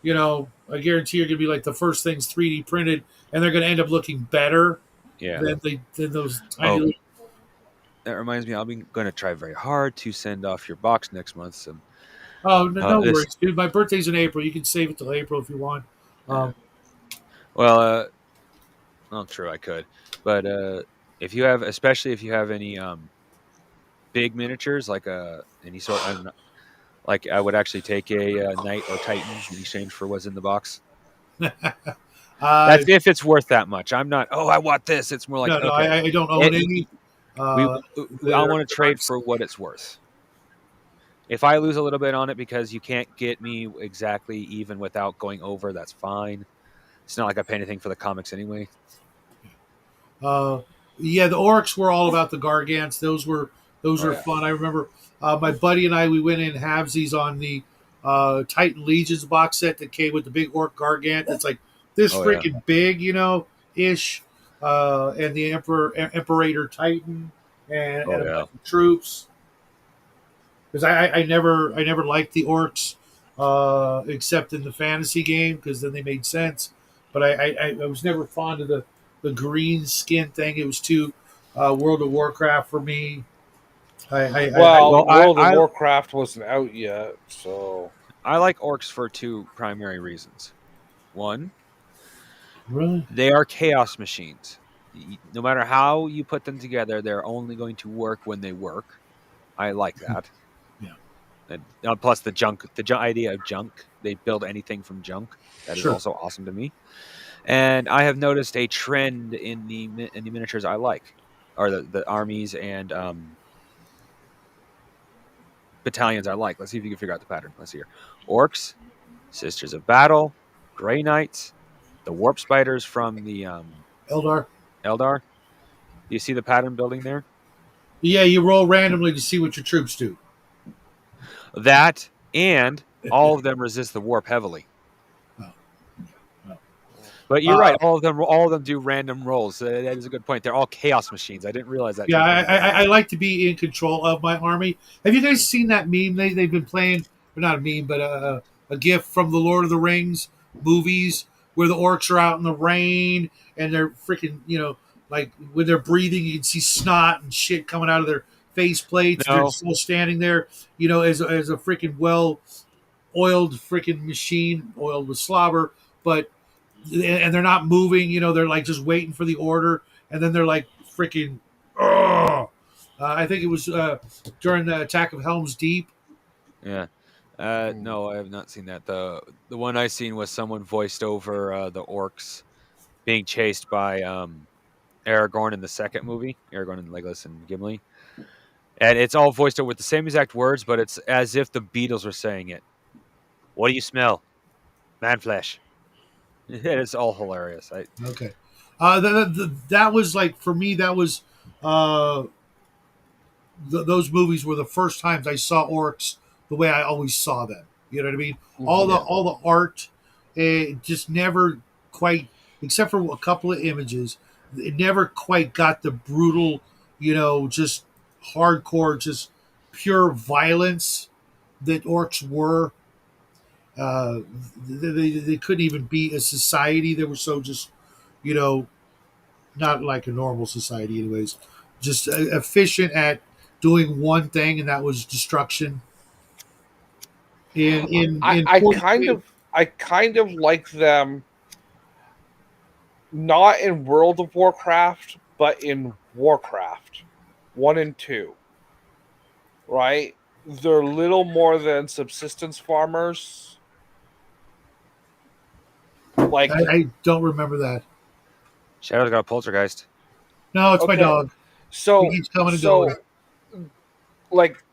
I guarantee are going to be like the first things 3D printed, and they're going to end up looking better Yeah. than those tiny. That reminds me, I'm going to try very hard to send off your box next month. So, Oh, no this- worries, dude. My birthday's in April. You can save it till April if you want. well, true, I could, but especially if you have any big miniatures, like any sort, like I would actually take a knight or titan in exchange for what's in the box. That's if it's worth that much. I'm not. Oh, I want this. It's more like no, okay, I don't own any. I want to trade for what it's worth. If I lose a little bit on it because you can't get me exactly even without going over, that's fine. It's not like I pay anything for the comics anyway. Yeah, the orcs were all about the gargants. Those were Yeah. fun. I remember my buddy and I, we went in halvesies on the Titan Legions box set that came with the big orc gargant. It's like this Oh, yeah. freaking big, ish, and the Imperator Titan and Oh, a yeah. bunch of troops. Because I never liked the orcs, except in the fantasy game because then they made sense. But I was never fond of the green skin thing. It was too World of Warcraft for me. Well, Well, I, World of I Warcraft wasn't out yet, so I like orcs for two primary reasons. One, Really? they are chaos machines. No matter how you put them together, they're only going to work when they work. I like that. Yeah. And plus the idea of junk. They build anything from junk. That is Sure. also awesome to me. And I have noticed a trend in the miniatures I like, or the armies and battalions I like. Let's see if you can figure out the pattern. Let's see here: orcs, sisters of battle, gray knights, the warp spiders from the Eldar. Eldar. Do you see the pattern building there? Yeah, you roll randomly to see what your troops do. That and all of them resist the warp heavily. Oh, oh. But you're right. Uh, All of them do random rolls. That is a good point. They're all chaos machines. I didn't realize that Yeah, till thinking about it. I like to be in control of my army. Have you guys seen that meme? They've been playing, or not a meme, but a gif from the Lord of the Rings movies where the orcs are out in the rain and they're freaking, like when they're breathing, you can see snot and shit coming out of their face plates. They're No, still standing there, as a freaking well oiled freaking machine, oiled with slobber, but and they're not moving. They're like just waiting for the order, and then they're like freaking. Oh, I think it was during the attack of Helm's Deep. yeah, no, I have not seen that. The one I seen was someone voiced over the orcs being chased by Aragorn in the second movie, Aragorn and Legolas and Gimli, and it's all voiced over with the same exact words, but it's as if the Beatles were saying it. What do you smell? Man flesh. It's all hilarious. Okay, that was like for me. That was uh, those movies were the first times I saw orcs the way I always saw them. You know what I mean? All the yeah. all the art, just never quite, except for a couple of images, it never quite got the brutal, just hardcore, just pure violence that orcs were. Uh, they couldn't even be a society. They were so just, you know, not like a normal society, anyways. Just efficient at doing one thing, and that was destruction. In I 40K, I kind of like them not in World of Warcraft, but in Warcraft 1 and 2, right? They're little more than subsistence farmers. Like, I don't remember that. Shadow's got a poltergeist. No, it's my okay, dog. He so keeps coming and so going. like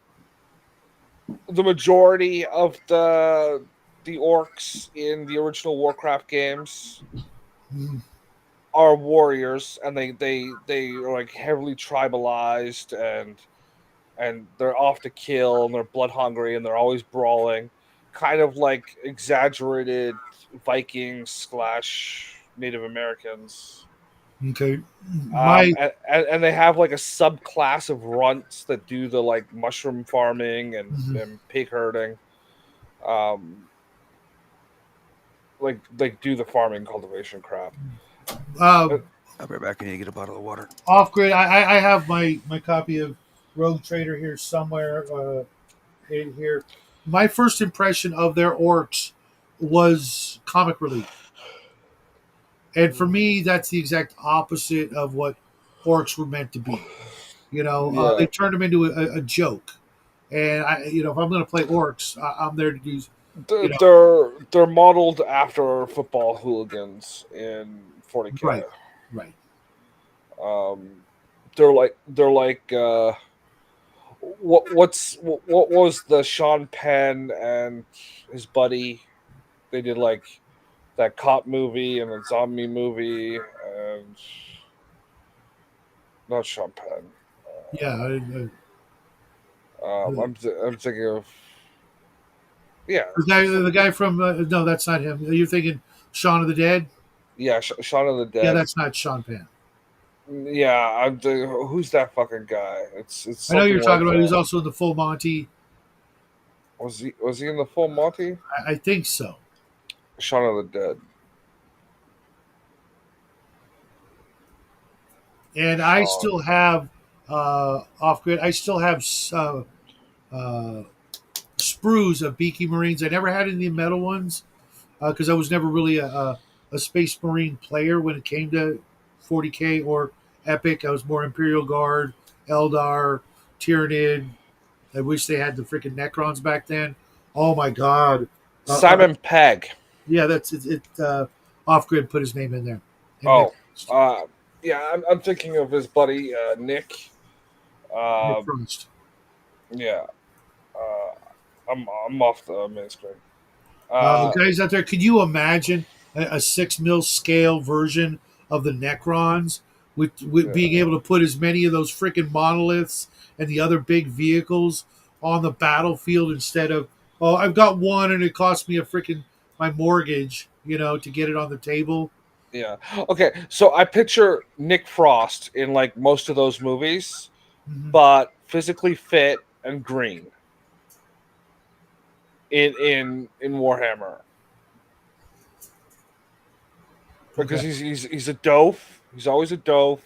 the majority of the orcs in the original Warcraft games Mm, are warriors, and they are like heavily tribalized, and they're off to kill, and they're blood hungry, and they're always brawling, kind of like exaggerated Vikings slash Native Americans. okay, my And they have like a subclass of runts that do the like mushroom farming mhm. and pig herding, um, like do the farming cultivation crap. uh, Uh, I'll be right back. I need to get a bottle of water. off grid. I have my copy of Rogue Trader here somewhere. In here, my first impression of their orcs was comic relief. And for me, that's the exact opposite of what orcs were meant to be. They Yeah, turned them into a joke. And if I'm going to play orcs, I'm there to do. You know, they're modeled after football hooligans in 40K. right, right. Um, they're like what was the Sean Penn and his buddy? They did like that cop movie and a zombie movie, and not Sean Penn. Yeah, I'm thinking of yeah, the guy from no, that's not him. You're thinking Shaun of the Dead. yeah, Shaun of the Yeah, Dead. that's not Sean Penn. Yeah, who's that fucking guy? It's I know something you're like talking about. He was that. also in the Full Monty. Was he in the Full Monty? I think so. Shaun of the Dead. And I Sean. still have off grid. I still have uh, sprues of Beaky Marines. I never had any metal ones because I was never really a Space Marine player when it came to 40K or Epic. I was more Imperial Guard, Eldar, Tyranid. I wish they had the freaking Necrons back then. Oh my god! Simon Pegg. Yeah, that's it. Off grid put his name in there. And Oh, yeah, I'm thinking of his buddy Nick. Nick Uh, Frost. yeah, I'm off the main screen. Uh, Guys out there, could you imagine a 6 mil scale version of the Necrons with yeah, being able to put as many of those freaking monoliths and the other big vehicles on the battlefield instead of, oh, I've got one and it cost me a freaking my mortgage, to get it on the table. yeah. Okay, so I picture Nick Frost in like most of those movies, Mhm. but physically fit and green in Warhammer because Okay. he's a dof. He's always a dof,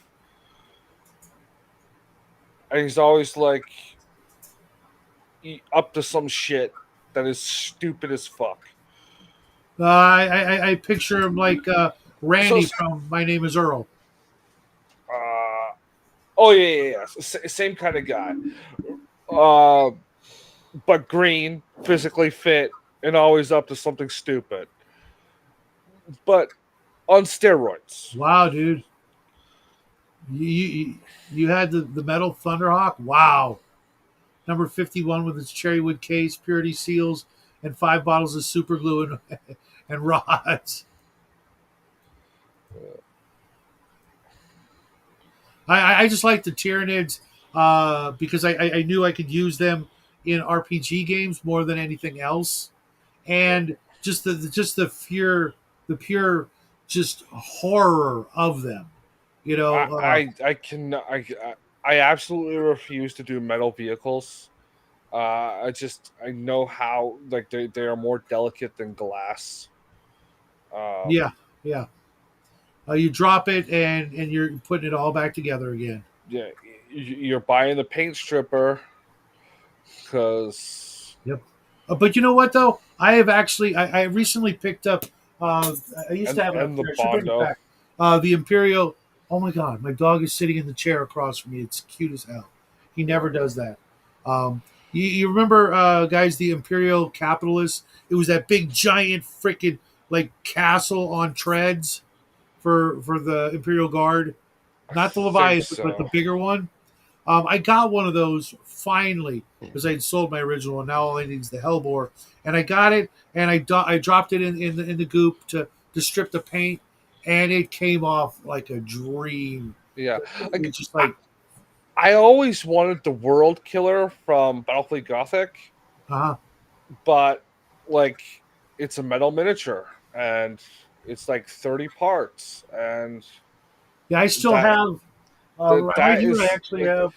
and he's always like up to some shit that is stupid as fuck. I picture him like So, Randy from My Name Is Earl. oh yeah. Same kind of guy, uh, but green, physically fit, and always up to something stupid, but on steroids. Wow, dude. You had the metal Thunderhawk? Wow. Number 51 with its cherrywood case, purity seals, and 5 bottles of super glue and rods. I just like the Tyranids because I knew I could use them in RPG games more than anything else, and just the pure just horror of them. You know, I can I absolutely refuse to do metal vehicles. I know how like they are more delicate than glass. yeah, yeah. You drop it and you're putting it all back together again. Yeah, you're buying the paint stripper because Yep. But you know what though? I have actually I recently picked up. I used to have it up and the here. I should bring it bondo. back. The Imperial. Oh my God! My dog is sitting in the chair across from me. It's cute as hell. He never does that. You remember, guys, the Imperial Capitalist? It was that big giant freaking like castle on treads for the Imperial Guard, I not the think Leviathan, but the so. bigger one. I got one of those finally because I'd sold my original, and now all I need is the Hellbore. And I got it, and I dropped it in the goop to strip the paint, and it came off like a dream. Yeah, like It's just like, I always wanted the World Killer from Battlefield Gothic, uh-huh. but like it's a metal miniature and it's like 30 parts and Yeah, I still that have right that here. I is actually like have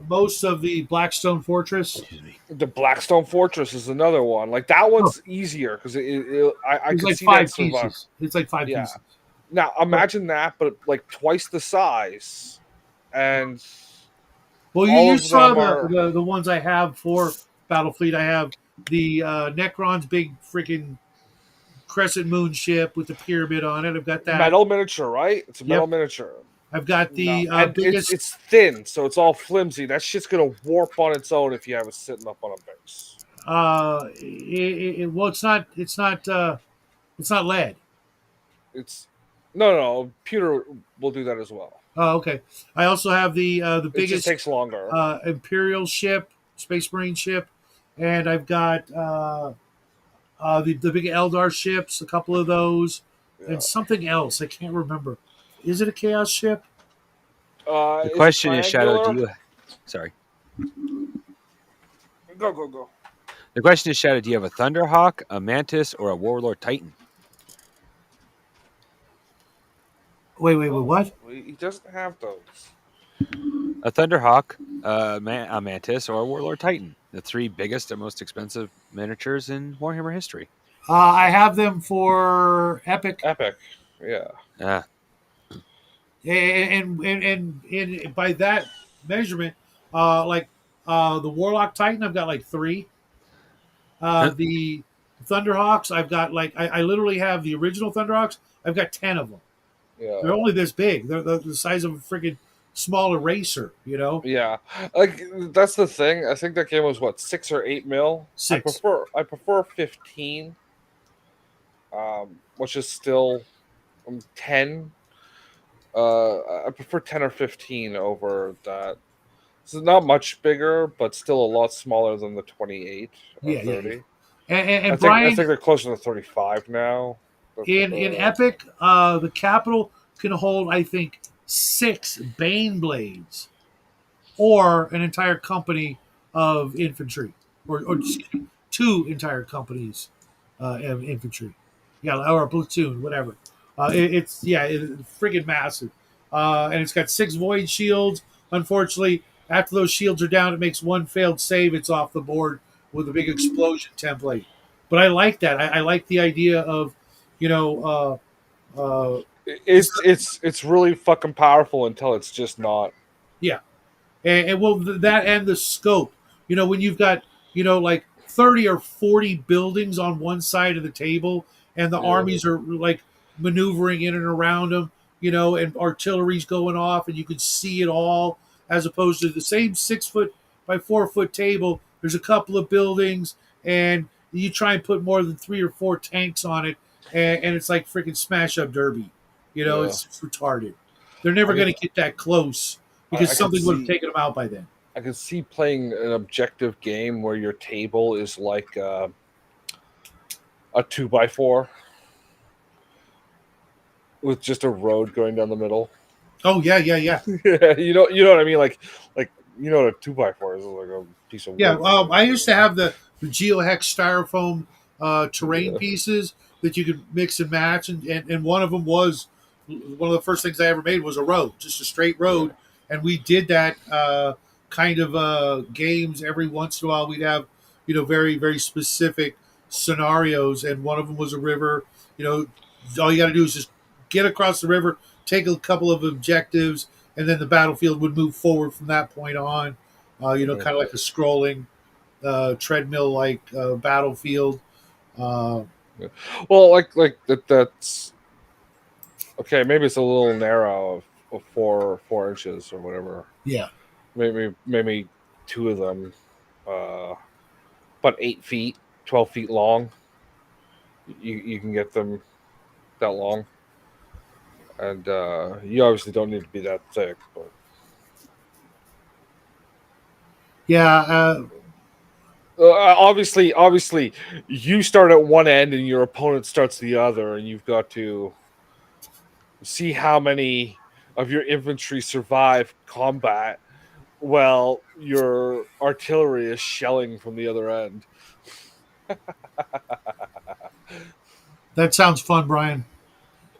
most of the Blackstone Fortress. the Blackstone Fortress is another one. Like that Oh, one's easier because I it's could like see that five survive. pieces. It's like five Yeah. pieces. Now But, imagine that, but like twice the size, and well, you all of saw them are the ones I have for Battlefleet. I have the Necron's big freaking crescent moon ship with the pyramid on it. I've got that. metal miniature, right? It's a metal Yep. miniature. I've got No, the and biggest. it's thin, so it's all flimsy. That shit's gonna warp on its own if you have it sitting up on a base. Well, it's not lead. It's no. Pewter will do that as well. Oh, okay. I also have the It just biggest takes longer. Imperial ship, Space Marine ship, and I've got the big Eldar ships, a couple of those, Yeah. and something else I can't remember. Is it a Chaos ship? The Is it question is, Shadow, do triangular? you? Sorry. Go. The question is, Shadow, do you have a Thunderhawk, a Mantis, or a Warlord Titan? Wait, what? He doesn't have those. A Thunderhawk, a Mantis, or a Warlord Titan. The three biggest and most expensive miniatures in Warhammer history. I have them for Epic, Epic, yeah. Ah, and by that measurement, like the Warlock Titan, I've got like three. The Thunderhawks, I've got like I literally have the original Thunderhawks. I've got 10 of them. Yeah. They're only this big. They're the size of a freaking small eraser. You know, Yeah. Like that's the thing. I think that game was what, 6 or 8 mil? six. I prefer 15. Which is still 10. I prefer 10 or 15 over that. It's not much bigger, but still a lot smaller than the 28 or Yeah. 30. And I Brian, think they're closer to 35 now. in Epic, the capital can hold, I think, 6 Bane blades or an entire company of infantry, or excuse me, 2 entire companies of infantry. Yeah, or a platoon, whatever. It's friggin' massive, and it's got 6 void shields. Unfortunately, after those shields are down, it makes one failed save. It's off the board with a big explosion template. But I like that. I like the idea of, you know, It's really fucking powerful until it's just not. yeah, that and the scope. When you've got like 30 or 40 buildings on one side of the table, and the Yeah. armies are like maneuvering in and around them, and artillery's going off, and you can see it all, as opposed to the same 6 foot by 4 foot table. There's a couple of buildings, and you try and put more than 3 or 4 tanks on it, and it's like freaking smash up derby. Yeah. It's retarded. They're never I going could to get that close because I could something would have see taken them out by then. I could see playing an objective game where your table is like a 2x4 with just a road going down the middle. Oh yeah. Yeah, you know what I mean. Like what a 2x4 is, like a piece of Yeah, wood. I usst to have the GeoHex styrofoam terrain Yeah. pieces that you could mix and match, and one of them was one of the first things I ever made was a road, just a straight road, and we did that kind of games every once in a while. We'd have very very specific scenarios, and one of them was a river. All you got to do is just get across the river, take a couple of objectives, and then the battlefield would move forward from that point on. Kind of like a scrolling treadmill like battlefield. Uh, Well, like that's okay. Maybe it's a little narrow of 4 inches or whatever. yeah. Maybe 2 of them, but 8 feet, 12 feet long. You can get them that long, and you obviously don't need to be that thick, but Yeah. obviously you start at one end and your opponent starts the other, and you've got to see how many of your infantry survive combat while your artillery is shelling from the other end. That sounds fun, Brian.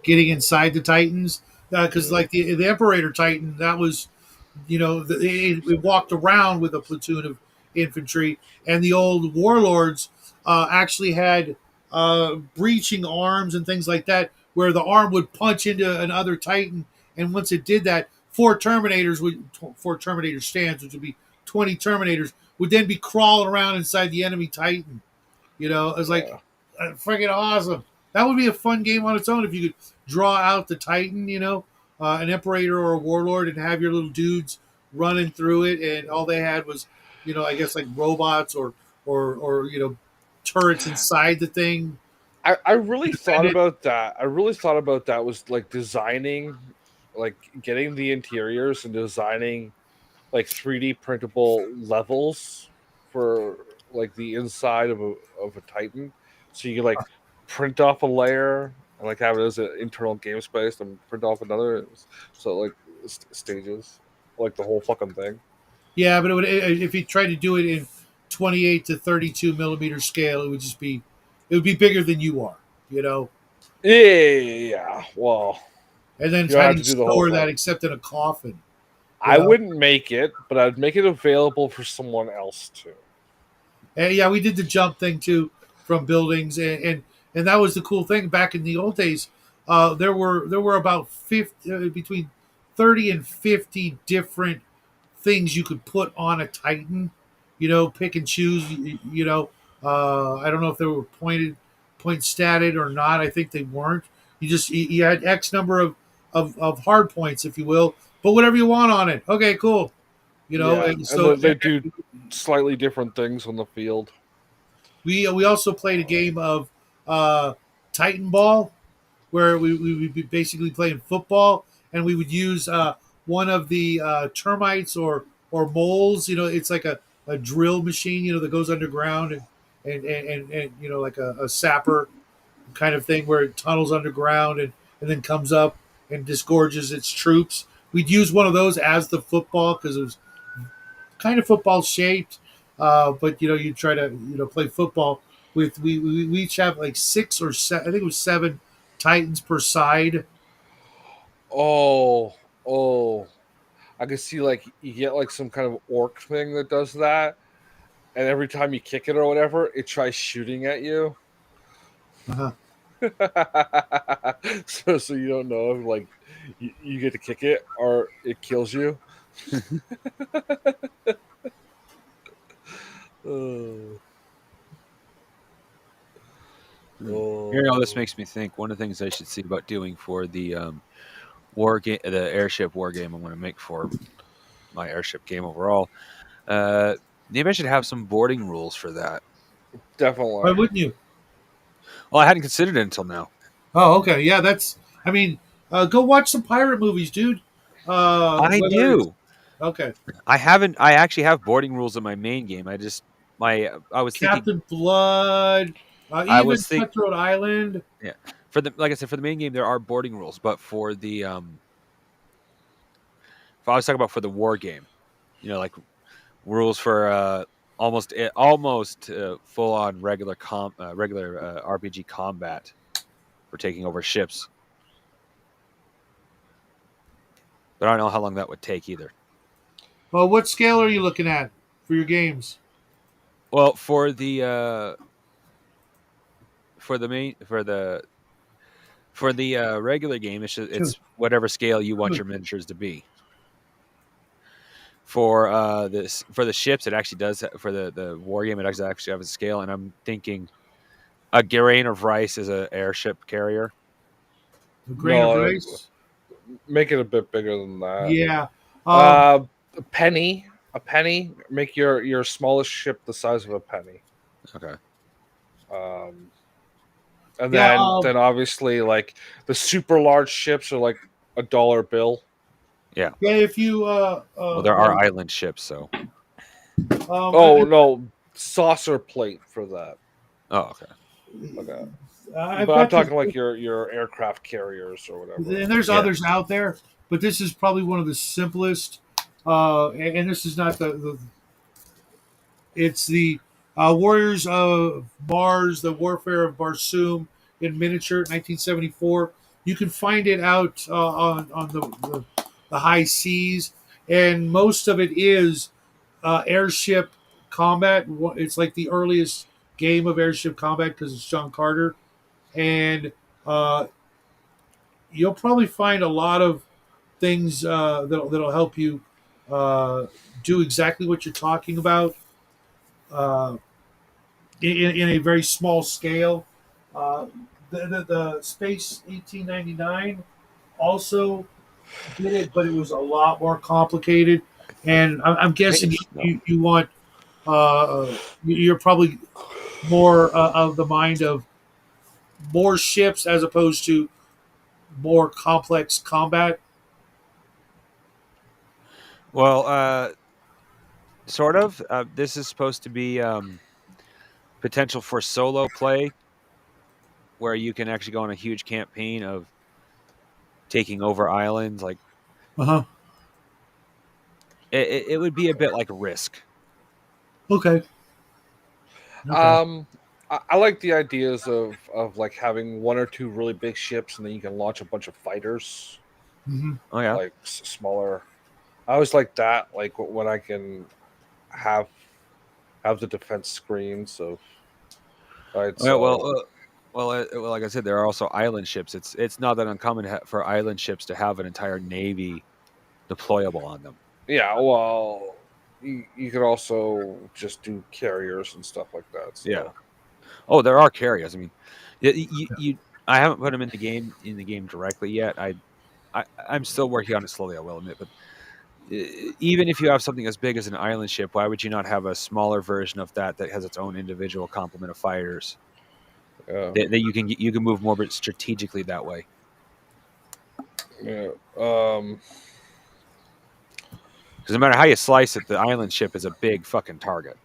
Getting inside the Titans, because like the Imperator Titan, that was it walked around with a platoon of infantry, and the old warlords actually had breaching arms and things like that, where the arm would punch into another Titan, and once it did that, 4 Terminator stands, which would be 20 Terminators, would then be crawling around inside the enemy Titan. It was like Yeah. freaking awesome. That would be a fun game on its own if you could draw out the Titan, an Imperator or a Warlord, and have your little dudes running through it, and all they had was, I guess like robots or turrets inside the thing. I really thought Defended. about that. I really thought about that was like designing, like getting the interiors and designing like 3D printable levels for like the inside of a Titan. So you can like print off a layer and like have it as an internal game space and print off another. So like stages, like the whole fucking thing. Yeah, but if you tried to do it in 28 to 32 millimeter scale, it would be bigger than you are, you know. Yeah. Well, And then you don't how do have you to do the whole store that thing. except in a coffin? You I know? wouldn't make it, but I'd make it available for someone else to. And yeah, we did the jump thing too from buildings, and that was the cool thing back in the old days. There were about 50, between 30 and 50 different things you could put on a Titan. You know, pick and choose. You know, I don't know if they were point statted or not. I think they weren't. You had X number of hard points, if you will, but whatever you want on it. Okay, cool. You know, Yeah, and and so they do slightly different things on the field. we also played a game of uh, Titan Ball, where we would be basically playing football, and we would use one of the termites or moles. You know, it's like a drill machine. You know, that goes underground and you know, like a sapper kind of thing where it tunnels underground and then comes up and disgorges its troops. We'd use one of those as the football because it was kind of football shaped, but you know, you try to, you know, play football with we each have like six or seven. I think it was seven Titans per side. Oh, oh, I can see like you get like some kind of orc thing that does that, and every time you kick it or whatever, it tries shooting at you. Uh-huh. So you don't know if like you get to kick it or it kills you. Oh, Hearing all this oh. makes me think one of the things I should see about doing for the war game, the airship war game I'm going to make for my airship game overall. Maybe I should have some boarding rules for that. Why Definitely. wouldn't you? Well, I hadn't considered it until now. Oh, okay, yeah, that's. I mean, go watch some pirate movies, dude. I Whether it's do. okay, I haven't. I actually have boarding rules in my main game. I just my. I was thinking. Captain Blood, I even was think. Cutthroat Island. Yeah. For the like I said, for the main game there are boarding rules, but for the if I was talking about for the war game, you know, like rules for almost full on regular RPG combat for taking over ships. But I don't know how long that would take either. Well, what scale are you looking at for your games? Well, for the regular game, Sure. it's whatever scale you want your miniatures to be. For the ships, it actually does for the war game. It actually have a scale, and I'm thinking a grain of rice is an airship carrier. A grain of No, rice. make it a bit bigger than that. Yeah. Uh, a penny. A penny. Make your smallest ship the size of a penny. Okay. And Yeah. then obviously like the super large ships are like a dollar bill. Yeah. Yeah. If you Well, there are island ships, so. Oh no, saucer plate for that. Oh, okay. Okay. I've But I'm got this, talking like your aircraft carriers or whatever. and there's Yeah. others out there, but this is probably one of the simplest. And this is not the it's the Warriors of Mars, the Warfare of Barsoom in miniature, 1974. You can find it out on the high seas, and most of it is airship combat. It's like the earliest game of airship combat because it's John Carter, and uh, you'll probably find a lot of things that'll help you uh, do exactly what you're talking about. Uh, in a very small scale. Uh, the Space 1899 also did it, but it was a lot more complicated. And I'm guessing you want you're probably more of the mind of more ships as opposed to more complex combat. Well, sort of. This is supposed to be potential for solo play, where you can actually go on a huge campaign of taking over islands. Like Uh-huh. It would be a bit like Risk. Okay. Okay. I like the ideas of like having one or two really big ships, and then you can launch a bunch of fighters, Mm-hmm. Oh yeah. like smaller. I always like that, like when I can have the defense screens of right. Yeah, So well, like I said, there are also island ships. It's not that uncommon for island ships to have an entire navy deployable on them. yeah, well, you could also just do carriers and stuff like that. Yeah. So Oh, there are carriers. I mean, I haven't put them in the game directly yet. I'm still working on it slowly. I will admit, but even if you have something as big as an island ship, why would you not have a smaller version of that has its own individual complement of fighters yeah, that you can move more strategically that way? yeah. Because no matter how you slice it, the island ship is a big fucking target.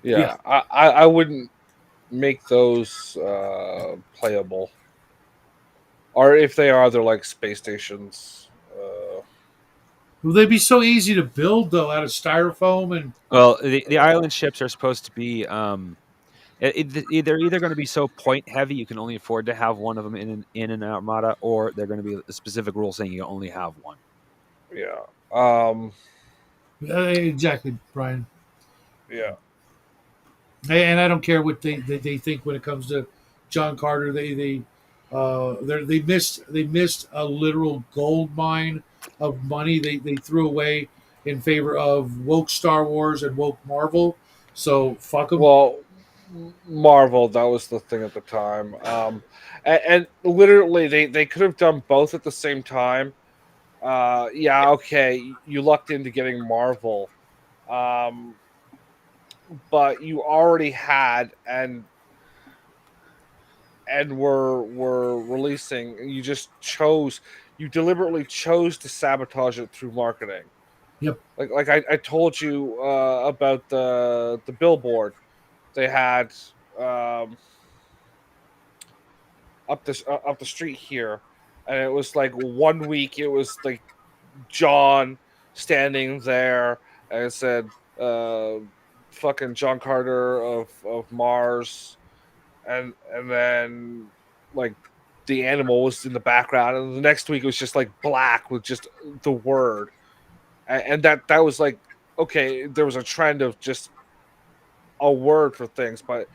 Yeah. Yeah, I wouldn't make those playable, or if they are, they're like space stations. Will they be so easy to build though, out of styrofoam and? Well, the island ships are supposed to be they're either going to be so point heavy you can only afford to have one of them in an armada, or they're going to be a specific rule saying you only have one. Yeah. Exactly, Brian. Yeah. And I don't care what they think when it comes to John Carter. They missed a literal gold mine of money they threw away in favor of woke Star Wars and woke Marvel. So fuck them. Well, Marvel, that was the thing at the time. And literally, they could have done both at the same time. Yeah, okay, you lucked into getting Marvel, um, but you already had and were releasing. You deliberately chose to sabotage it through marketing. Yep. Like I told you about the billboard they had um, up the street here, and it was like 1 week. It was like John standing there, and it said, "Fucking John Carter of Mars," and then like the animal was in the background, and the next week it was just like black with just the word, and that was like okay. There was a trend of just a word for things, but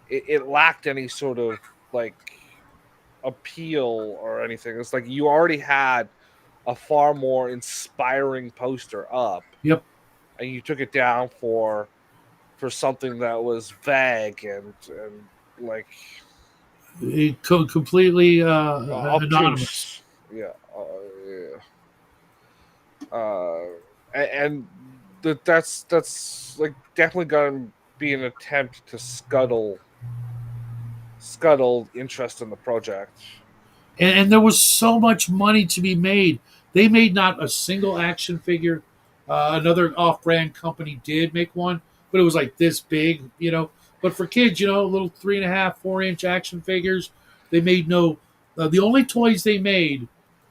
it lacked any sort of like appeal or anything. It's like you already had a far more inspiring poster up, Yep. and you took it down for something that was vague and like Completely anonymous. obtuse. Yeah, yeah. And that's like definitely gonna be an attempt to scuttle interest in the project. And there was so much money to be made. They made not a single action figure. Another off-brand company did make one, but it was like this big. But for kids, little 3.5, 4-inch action figures. They made no. The only toys they made,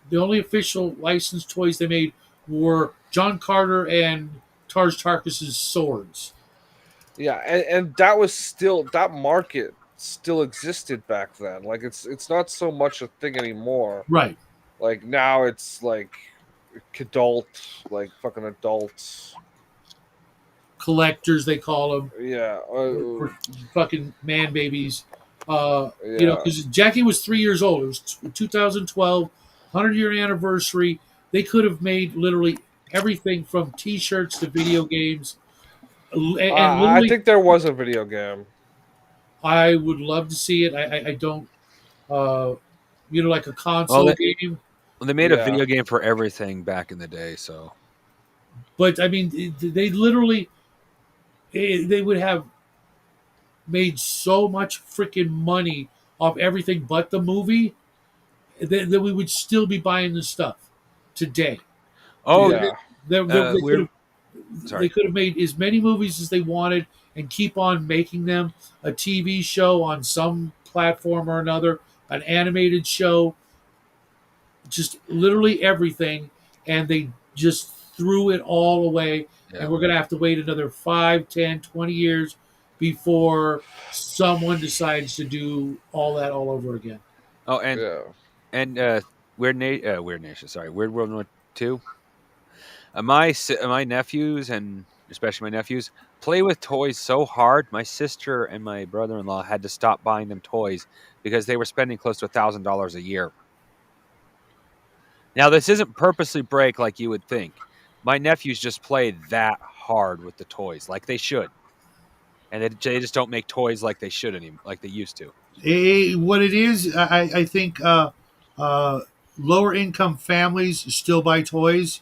the only official licensed toys they made were John Carter and Tarj Tarkus's swords. Yeah, and that was still that market still existed back then. Like it's not so much a thing anymore. Right. Like now it's like adult, like fucking adults. Collectors, they call them. Yeah, For fucking man babies. yeah. Because Jackie was 3 years old. It was 2012, 100-year anniversary. They could have made literally everything from T-shirts to video games, and I literally, think there was a video game. I would love to see it. I don't, uh, like a Well, console game. they made a Yeah. video game for everything back in the day, so But I mean, they literally, they would have made so much freaking money off everything but the movie that we would still be buying the stuff today. oh Yeah. we're They sorry. could have made as many movies as they wanted and keep on making them. A TV show on some platform or another, an animated show, just literally everything. and they just threw it all away. Yeah. And we're going to have to wait another 5, 10, 20 years before someone decides to do all that all over again. Oh, and Yeah. Weird Nation. Sorry, Weird World War 2. My nephews, and especially my nephews, play with toys so hard. My sister and my brother-in-law had to stop buying them toys because they were spending close to $1,000 a year. Now, this isn't purposely break like you would think. My nephews just play that hard with the toys, like they should, and they just don't make toys like they should anymore, like they used to. What it is, I think uh, lower income families still buy toys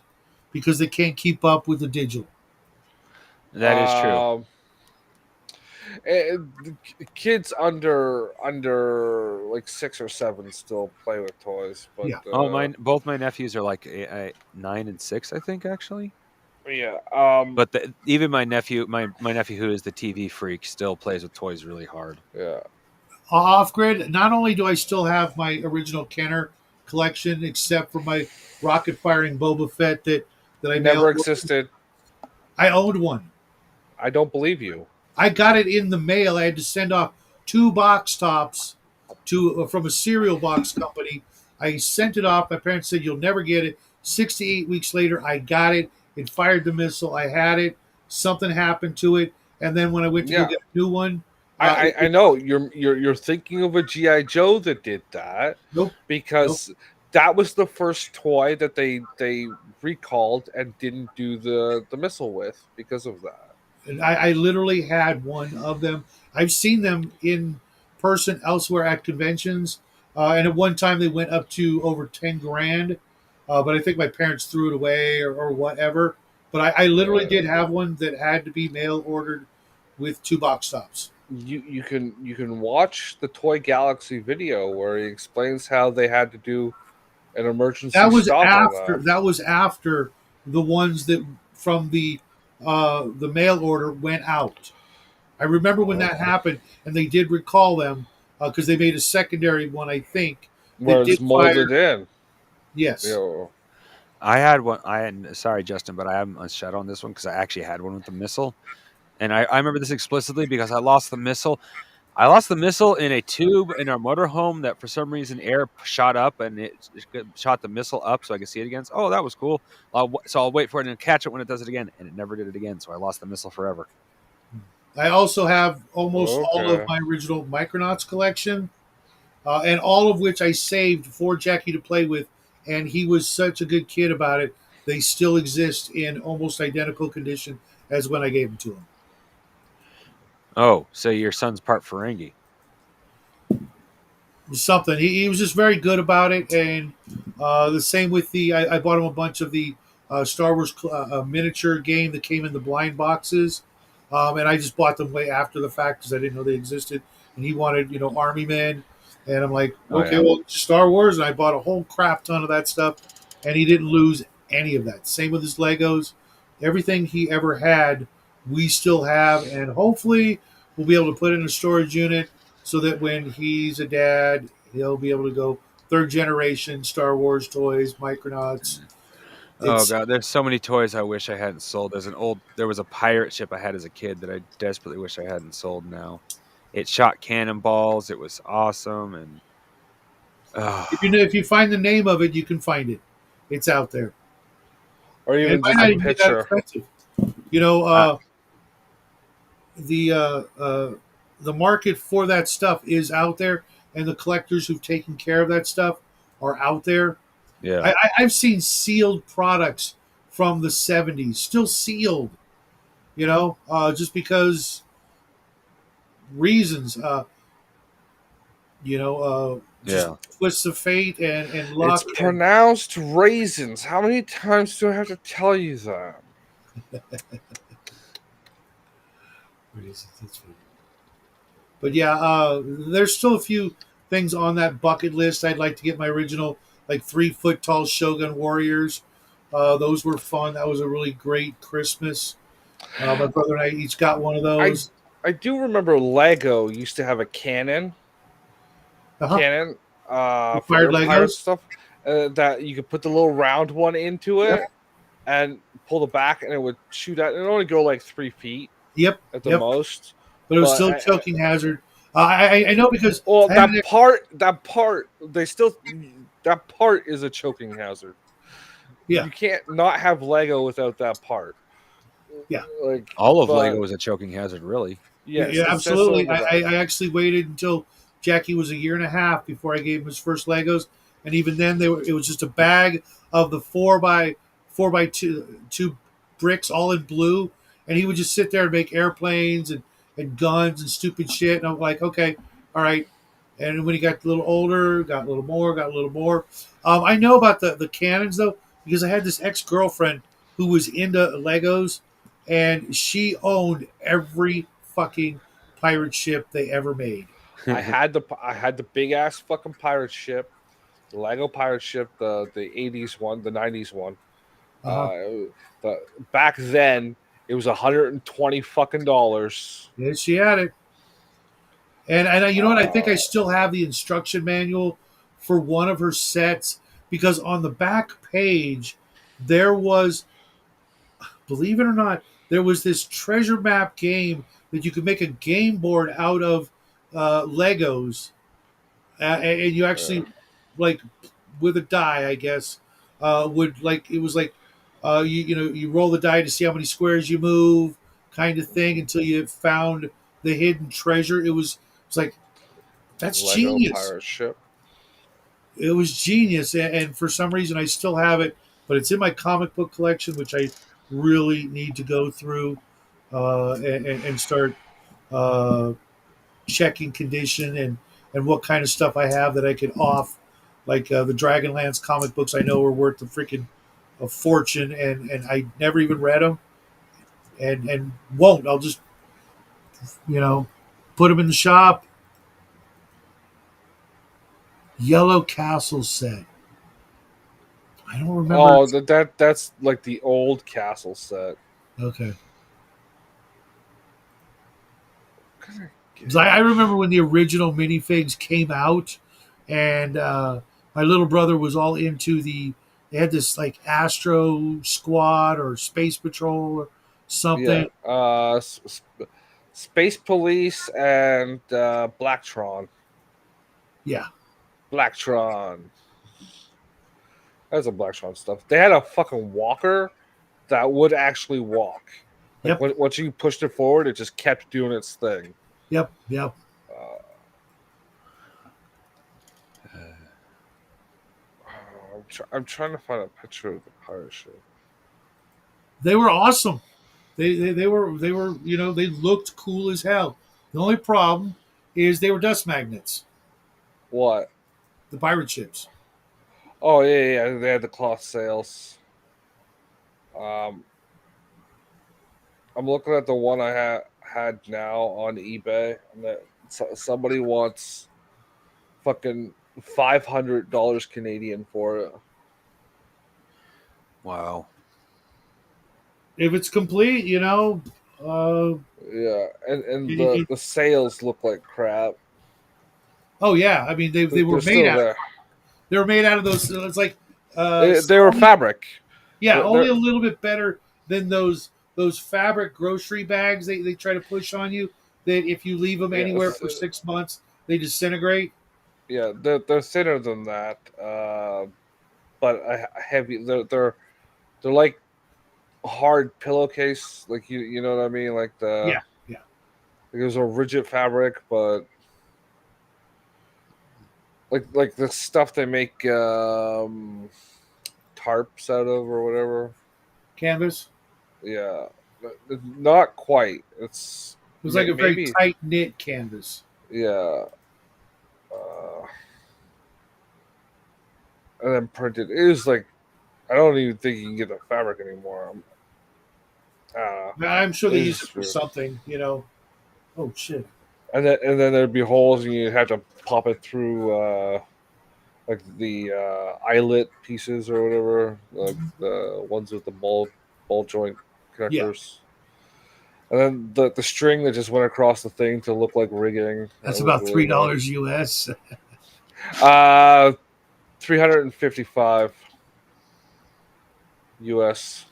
because they can't keep up with the digital. That is true. Kids under like 6 or 7 still play with toys, but Yeah. Both my nephews are like 9 and 6, I think, actually. yeah. But even my nephew who is the TV freak still plays with toys really hard. Yeah. Off grid, not only do I still have my original Kenner collection, except for my rocket firing Boba Fett that I Never mailed. existed. I owned one. I don't believe you. I got it in the mail. I had to send off 2 box tops to from a cereal box company. I sent it off. My parents said you'll never get it. 6 to 8 weeks later, I got it. It fired the missile. I had it. Something happened to it, and then when I went to go get a new one, I know you're thinking of a GI Joe that did that. Nope. Because that was the first toy that they recalled and didn't do the missile with because of that. And I literally had one of them. I've seen them in person elsewhere at conventions, and at one time they went up to over 10 grand. But I think my parents threw it away or whatever. But I literally did have one that had to be mail ordered with 2 box tops. You can watch the Toy Galaxy video where he explains how they had to do an emergency stop on that. That was after the ones that from the mail order went out. I remember when that happened, and they did recall them because they made a secondary one, I think. Where it's molded in. Yes. Yeah. I had one. Sorry, Justin, but I am a shadow on this one because I actually had one with the missile. And I remember this explicitly because I lost the missile. I lost the missile in a tube in our motorhome that for some reason air shot up and it shot the missile up so I could see it again. So, that was cool. So I'll wait for it and catch it when it does it again. And it never did it again. So I lost the missile forever. I also have almost all of my original Micronauts collection, and all of which I saved for Jackie to play with. And he was such a good kid about it. They still exist in almost identical condition as when I gave them to him. Oh, so your son's part Ferengi. Something. He was just very good about it. And the same with I bought him a bunch of the Star Wars miniature game that came in the blind boxes. And I just bought them way after the fact because I didn't know they existed. And he wanted, Army Men. And I'm like, okay, well, Star Wars. And I bought a whole crap ton of that stuff. And he didn't lose any of that. Same with his Legos. Everything he ever had, we still have. And hopefully we'll be able to put in a storage unit so that when he's a dad, he'll be able to go 3rd generation Star Wars toys, Micronauts. Oh god, there's so many toys I wish I hadn't sold. There was a pirate ship I had as a kid that I desperately wish I hadn't sold now. It shot cannonballs. It was awesome, and if you find the name of it, you can find it. It's out there. Or even just a picture. The market for that stuff is out there, and the collectors who've taken care of that stuff are out there. Yeah, I've seen sealed products from the 70s, still sealed, just because reasons, twists of fate and luck. It's pronounced raisins. How many times do I have to tell you that? But yeah, there's still a few things on that bucket list. I'd like to get my original 3-foot tall Shogun Warriors. Those were fun. That was a really great Christmas. My brother and I each got one of those. I do remember Lego used to have a cannon. Uh-huh. Cannon. Fired Legos stuff. that you could put the little round one into it Yep. and pull the back, and it would shoot out. It would only go like 3 feet Yep. at the Yep. most. But it was But still a choking hazard. I know because well, I had an- that part, that part is a choking hazard. Yeah. You can't not have Lego without that part. Yeah. Like All of but- Lego is a choking hazard, really. Yes, yeah, it says so absolutely. on the back. I actually waited until Jackie was a year and a half before I gave him his first Legos, and even then, it was just a bag of the 4x2 bricks, all in blue, and he would just sit there and make airplanes and guns and stupid shit. And I'm like, okay, all right. And when he got a little older, got a little more. I know about the cannons though, because I had this ex-girlfriend who was into Legos, and she owned every fucking pirate ship they ever made. I had the big ass fucking pirate ship, the Lego pirate ship, the 80s one, the 90s one. Back then it was $120 fucking dollars. Yeah, she had it. And you know what? I think I still have the instruction manual for one of her sets, because on the back page there was, believe it or not, there was this treasure map game that you could make a game board out of Legos, and you actually like with a die, I guess, would like it was like you roll the die to see how many squares you move, kind of thing, until you found the hidden treasure. It's like that's Lego genius. pirate ship. It was genius, and for some reason I still have it, but it's in my comic book collection, which I really need to go through and start checking condition and what kind of stuff I have that I could off. Like the Dragonlance comic books, I know are worth a fortune, and I never even read them, and won't. I'll just put them in the shop. Yellow Castle set. I don't remember. Oh, that's like the old castle set. Okay. 'Cause I remember when the original minifigs came out, and my little brother was all into they had this like Astro Squad or Space Patrol or something. Yeah. Space Police and Blacktron. Yeah. Blacktron. That's a Blacktron stuff. They had a fucking walker that would actually walk. Like Yep. once you pushed it forward, it just kept doing its thing. Yep. I'm trying to find a picture of the pirate ship. They were awesome. They were they looked cool as hell. The only problem is they were dust magnets. What? The pirate ships. Oh yeah. They had the cloth sails. I'm looking at the one I had now on eBay, and that somebody wants fucking $500 Canadian for it. Wow. If it's complete, Yeah, and the sails look like crap. oh yeah. I mean they were They're made still out. there. They were made out of those. It's like They were fabric. yeah, they're- only a little bit better than those fabric grocery bags they try to push on you. That if you leave them Yeah, anywhere so- for 6 months, they disintegrate. Yeah, they're thinner than that, but heavy. They're like hard pillowcase, like you know what I mean, like the Yeah. Like it was a rigid fabric, but like the stuff they make tarps out of or whatever. Canvas. Yeah, not quite. It was like a very tight knit canvas. Yeah. And then printed. It was like, I don't even think you can get the fabric anymore. I'm sure they It used is it for true. something, Oh shit. And then there'd be holes, and you'd have to pop it through, like the eyelet pieces or whatever, like the ones with the ball joint connectors. And then the string that just went across the thing to look like rigging. That's That about was really $3 US. nice. $355 US.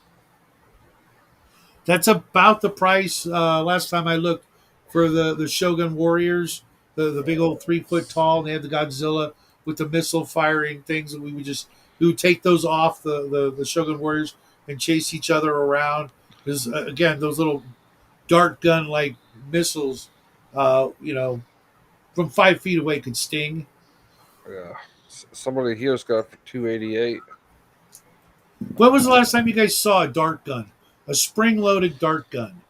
That's about the price. Last time I looked for the Shogun Warriors, the big old 3 foot tall. And they had the Godzilla with the missile firing things, and we would take those off the Shogun Warriors and chase each other around. Because again, those little dart gun like missiles, from 5 feet away could sting. Yeah, somebody here's got it for 288. When was the last time you guys saw a dart gun, a spring loaded dart gun?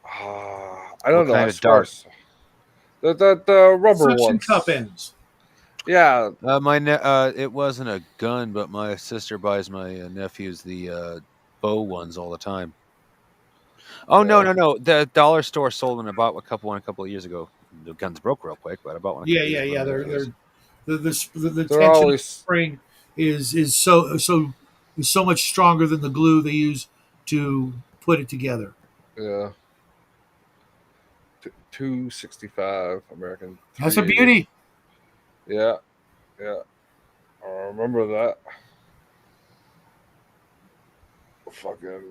I don't know. kind I of swear. dart? The rubber Suction ones. cup ends. Yeah. It wasn't a gun, but my sister buys my nephews the bow ones all the time. Oh Yeah. no! The dollar store sold one. I bought one a couple of years ago. The guns broke real quick, but I bought one. A Yeah, couple yeah, years yeah. ago. The They're tension of the always spring is so much stronger than the glue they use to put it together. yeah. 265 American. That's a 380. beauty. Yeah, yeah. I remember that. Fucking.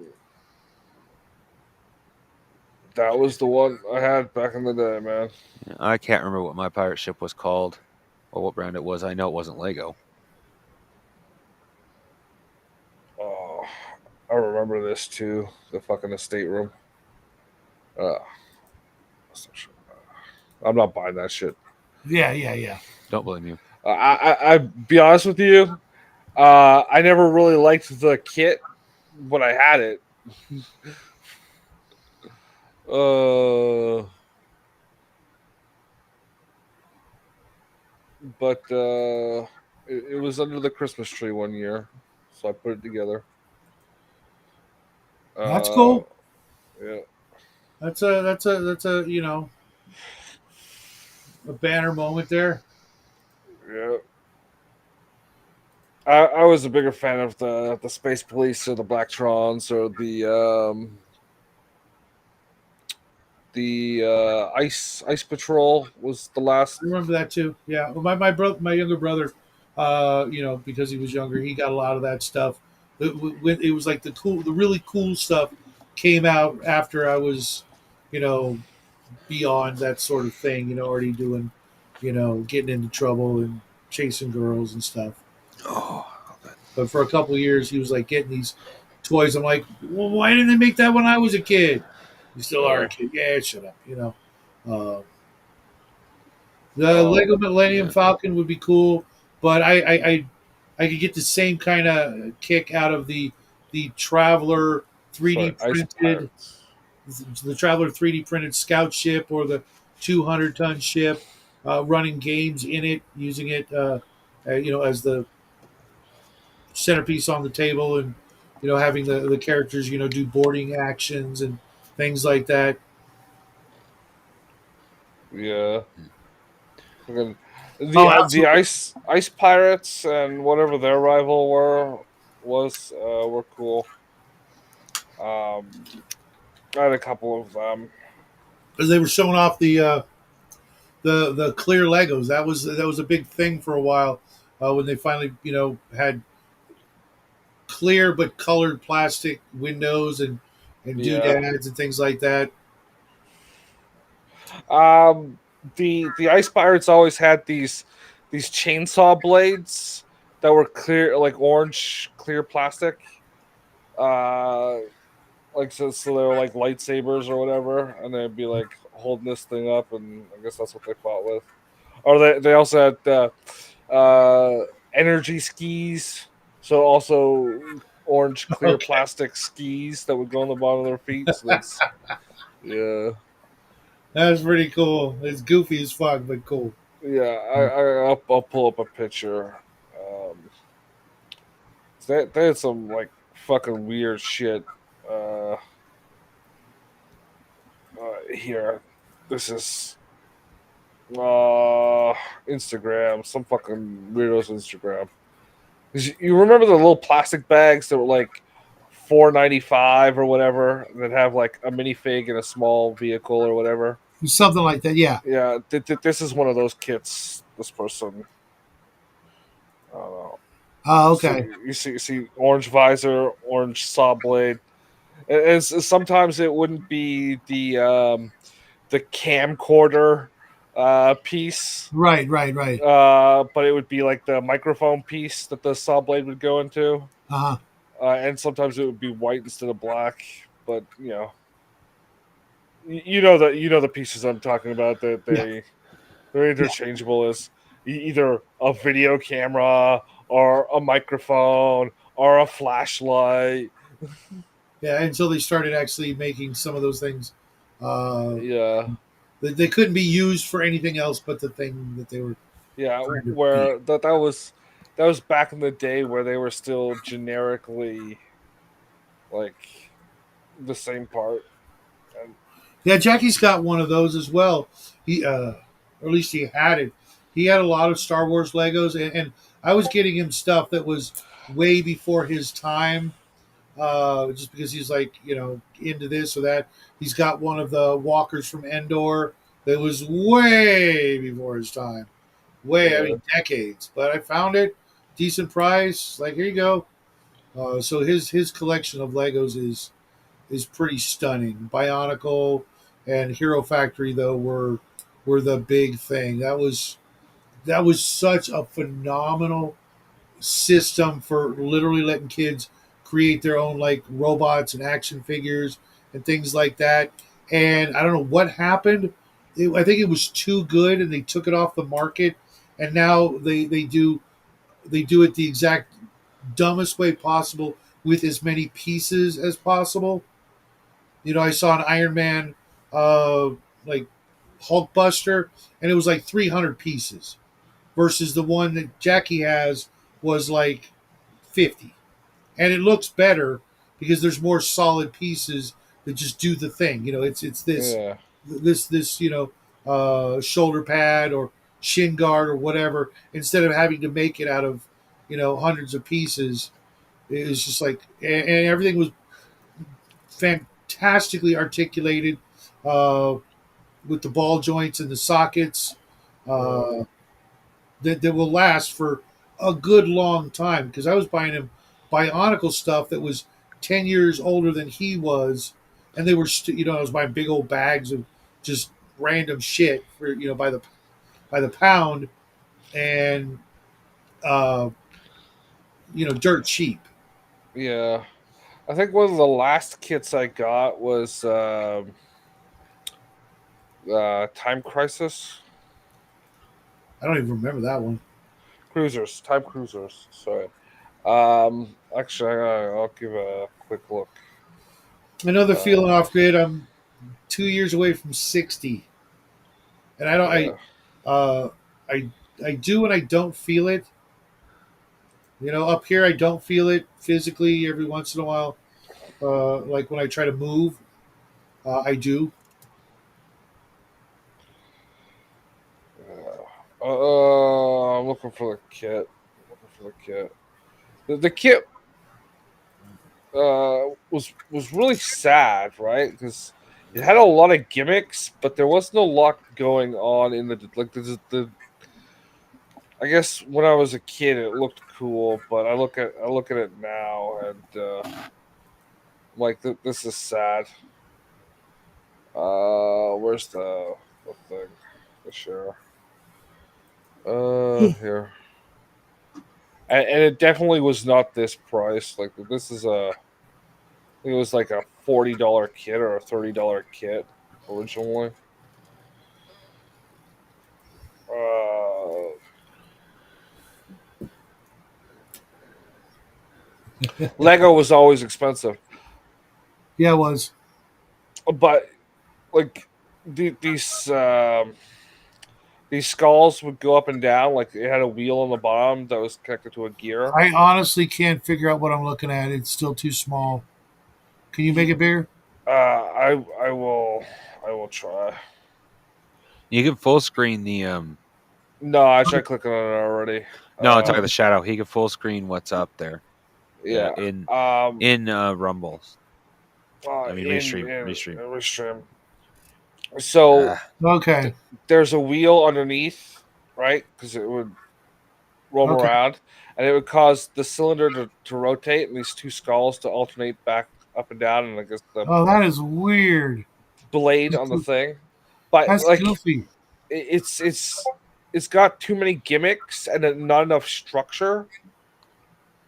That was the one I had back in the day, man. I can't remember what my pirate ship was called or what brand it was. I know it wasn't Lego. Oh, I remember this too. The fucking estate room. I'm not buying that shit. Yeah, yeah, yeah. Don't blame you. I be honest with you. I never really liked the kit when I had it. But it was under the Christmas tree one year, so I put it together. That's cool. Yeah, That's a a banner moment there. yeah. I was a bigger fan of the Space Police or the Blacktron or the Ice Patrol was the last. I remember that too. Yeah, well, my younger brother, because he was younger, he got a lot of that stuff. It was like the really cool stuff came out after I was, beyond that sort of thing. Already doing, getting into trouble and chasing girls and stuff. Oh, But for a couple of years, he was like getting these toys. I'm like, well, why didn't they make that when I was a kid? You still are a kid. Yeah, shut up. The Lego Millennium Falcon would be cool, but I could get the same kind of kick out of the Traveler 3D printed the Traveler 3D printed scout ship or the 200-ton ship, running games in it, using it as the centerpiece on the table, and having the characters do boarding actions and things like that. Yeah. The Oh, ice pirates and whatever their rival were cool. I had a couple of them. As they were showing off the clear Legos. That was a big thing for a while, when they finally had clear but colored plastic windows and doodads and things like that. The ice pirates always had these chainsaw blades that were clear, like orange clear plastic. Like so they were like lightsabers or whatever, and they'd be like holding this thing up, and I guess that's what they fought with. Or they also had energy skis, so also orange clear plastic skis that would go on the bottom of their feet. So that's, yeah. That's pretty cool. It's goofy as fuck, but cool. Yeah, I'll pull up a picture. They had some like fucking weird shit. Here, this is Instagram. Some fucking weirdos Instagram. You remember the little plastic bags that were like $4.95 or whatever that have like a minifig in a small vehicle or whatever? Something like that, yeah. Yeah, this is one of those kits. This person. I don't know. Oh, So okay. you see orange visor, orange saw blade. And sometimes it wouldn't be the camcorder piece, Right, right, right. but it would be like the microphone piece that the saw blade would go into. Uh-huh. And sometimes it would be white instead of black. But you know the pieces I'm talking about, that Yeah. they're interchangeable as either a video camera or a microphone or a flashlight. Yeah, until they started actually making some of those things. Uh, Yeah, they couldn't be used for anything else but the thing that they were yeah. trying to be. Where that was back in the day where they were still generically like the same part. And Yeah, Jackie's got one of those as well. Or at least he had it. He had a lot of Star Wars Legos, and I was getting him stuff that was way before his time. Just because he's like into this or that. He's got one of the walkers from Endor that was way before his time. Way, I yeah, mean decades. But I found it, decent price. Like here you go. So his collection of Legos is pretty stunning. Bionicle and Hero Factory though were the big thing. That was such a phenomenal system for literally letting kids create their own like robots and action figures and things like that. And I don't know what happened. I think it was too good, and they took it off the market. And now they do it the exact dumbest way possible with as many pieces as possible. I saw an Iron Man, like Hulkbuster, and it was like 300 pieces versus the one that Jackie has was like 50, and it looks better because there's more solid pieces that just do the thing. It's this yeah, this this shoulder pad or shin guard or whatever, instead of having to make it out of hundreds of pieces. It was just like, and everything was fantastically articulated, uh, with the ball joints and the sockets. yeah, Uh, that will last for a good long time, because I was buying him Bionicle stuff that was 10 years older than he was, and they were I was buying big old bags of just random shit for by the pound, and uh, dirt cheap. yeah. I think one of the last kits I got was Time Crisis I don't even remember that one. Cruisers. Time Cruisers. Sorry. Actually, I'll give a quick look. Another feeling Uh, off grid. I'm 2 years away from 60, and I don't. yeah, Uh, I I do and I don't feel it. Up here I don't feel it physically. Every once in a while, like when I try to move, I do. I'm looking for the kit. Looking for the kit. The kit was really sad, right? Because it had a lot of gimmicks, but there wasn't a lot going on in the. I guess when I was a kid, it looked cool, but I look at it now, and like this is sad. Where's the thing? The share. Here. And it definitely was not this price. Like this is it was like a $40 kit or a $30 kit originally. Uh, Lego was always expensive, Yeah, it was. but like these these skulls would go up and down. Like it had a wheel on the bottom that was connected to a gear. I honestly can't figure out what I'm looking at. It's still too small. Can you make it bigger? I will try. You can full screen the No, I tried clicking on it already. no, I'm talking Uh, the shadow. He can full screen what's up there. yeah. In Um. Rumbles. I mean In restream. Restream. So Ah, Okay. there's a wheel underneath, right? Because it would roam Okay. around, and it would cause the cylinder to rotate and these two skulls to alternate back up and down, and I guess the Oh, that is weird. blade on the thing. But That's like goofy. it's got too many gimmicks and not enough structure.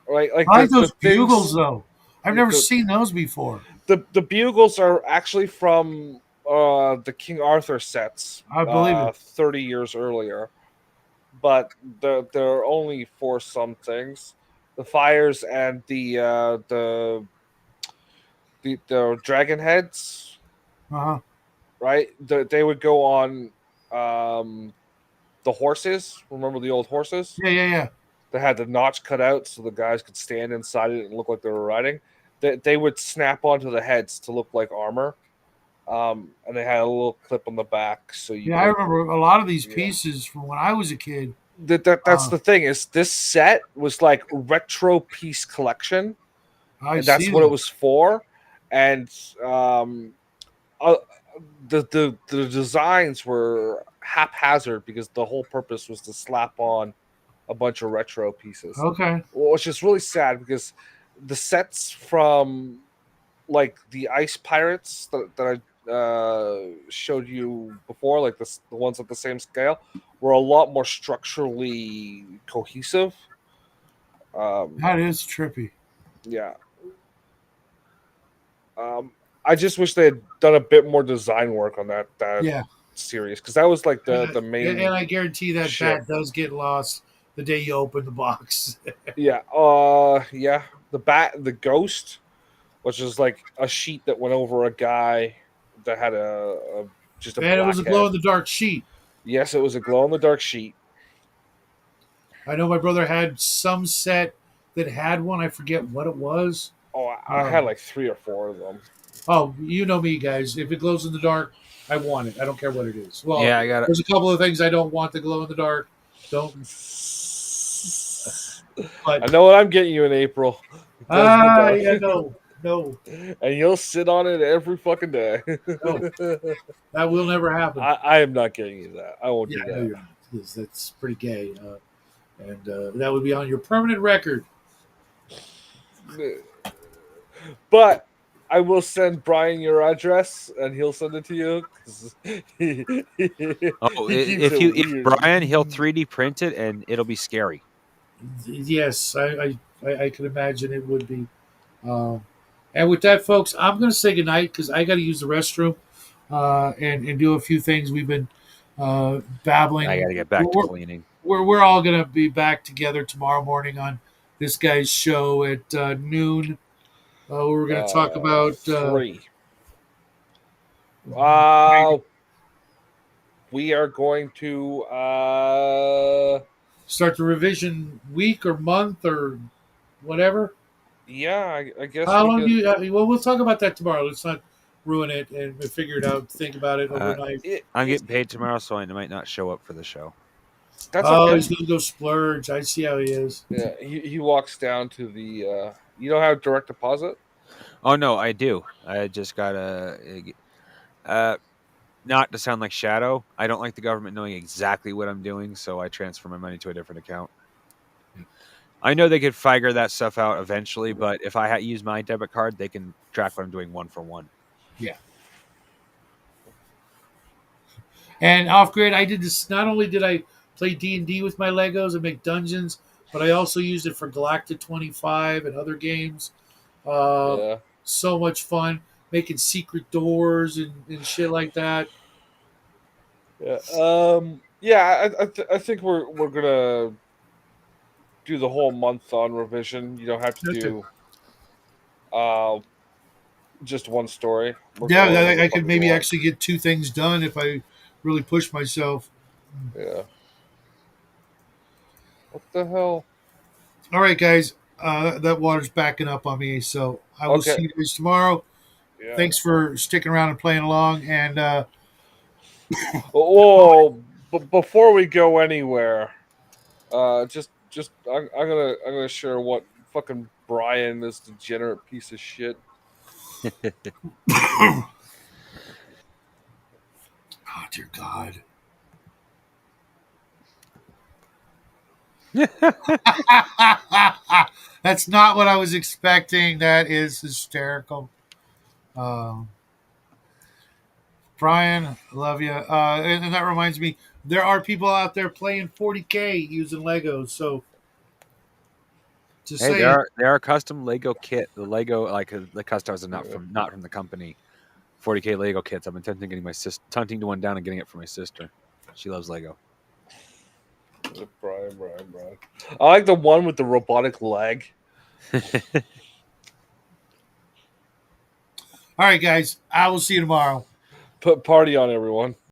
Right, like I like those the bugles things. though. I've never seen those before. The bugles are actually from the King Arthur sets I believe it. 30 years earlier, but they're only for some things. The fires and the dragon heads, Uh-huh. right? They would go on um, the horses. Remember the old horses? Yeah. They had the notch cut out so the guys could stand inside it and look like they were riding. They would snap onto the heads to look like armor. And they had a little clip on the back, so you Yeah, I could. remember a lot of these Yeah. pieces from when I was a kid. That's the thing is this set was like retro piece collection, I and that's see what it that. was for. And uh, the designs were haphazard because the whole purpose was to slap on a bunch of retro pieces, Okay. which is really sad because the sets from like the Ice Pirates that I showed you before, like the ones at the same scale, were a lot more structurally cohesive. That is trippy. Yeah. I just wish they had done a bit more design work on that Yeah. series because that was like the And main I guarantee that ship. bat does get lost the day you open the box. Yeah. Yeah. The ghost, which is like a sheet that went over a guy that had just a And it was black a glow head. in the dark sheet. Yes, it was a glow in the dark sheet. I know my brother had some set that had one. I forget what it was. Oh, I had like 3 or 4 of them. Oh, you know me, guys. If it glows in the dark, I want it. I don't care what it is. Well, Yeah, I got it. there's a couple of things I don't want to glow in the dark. Don't. I But know what I'm getting you in April. yeah, no, And you'll sit on it every fucking day. no. That will never happen. I am not getting you that. I won't Yeah, do I know that. you're not. Because that's pretty gay. And that would be on your permanent record. But I will send Brian your address, and he'll send it to you. 'Cause Oh, he keeps it if weird. Brian, he'll 3D print it and it'll be scary. Yes, I can imagine it would be. And with that, folks, I'm going to say goodnight because I got to use the restroom and do a few things. We've been babbling. I got to get back to cleaning. We're all going to be back together tomorrow morning on this guy's show at noon. We're going to talk about 3. We are going to start the revision week or month or whatever. yeah, I guess How we long could, do you? Well, we'll talk about that tomorrow. Let's not ruin it and figure it out. Think about it overnight. I'm getting paid tomorrow, so I might not show up for the show. That's Oh, okay. he's gonna go splurge. I see how he is. Yeah, he walks down to the you don't have direct deposit? Oh no, I do. I just gotta. Not to sound like Shadow, I don't like the government knowing exactly what I'm doing, so I transfer my money to a different account. I know they could figure that stuff out eventually, but if I use my debit card, they can track what I'm doing one for one. Yeah. And off grid, I did this. Not only did I play D&D with my Legos and make dungeons, but I also used it for Galactic 25 and other games. Yeah. So much fun making secret doors and shit like that. Yeah. Yeah, I think we're gonna do the whole month on revision. You don't have to Okay. do just one story. Yeah, I could maybe actually get 2 things done if I really push myself. Yeah. What the hell? All right, guys. That water's backing up on me, so I will see you guys tomorrow. Yeah. Thanks for sticking around and playing along. And whoa! Before we go anywhere, just I'm gonna share what fucking Brian, this degenerate piece of shit. oh dear God. That's not what I was expecting. That is hysterical. Brian, love you. And that reminds me, there are people out there playing 40K using Legos. So just Hey, saying. there are custom Lego kit. The Lego the customers are not from the company. 40K Lego kits. I've been hunting to one down and getting it for my sister. She loves Lego. Brian. I like the one with the robotic leg. All right, guys. I will see you tomorrow. Put party on, everyone.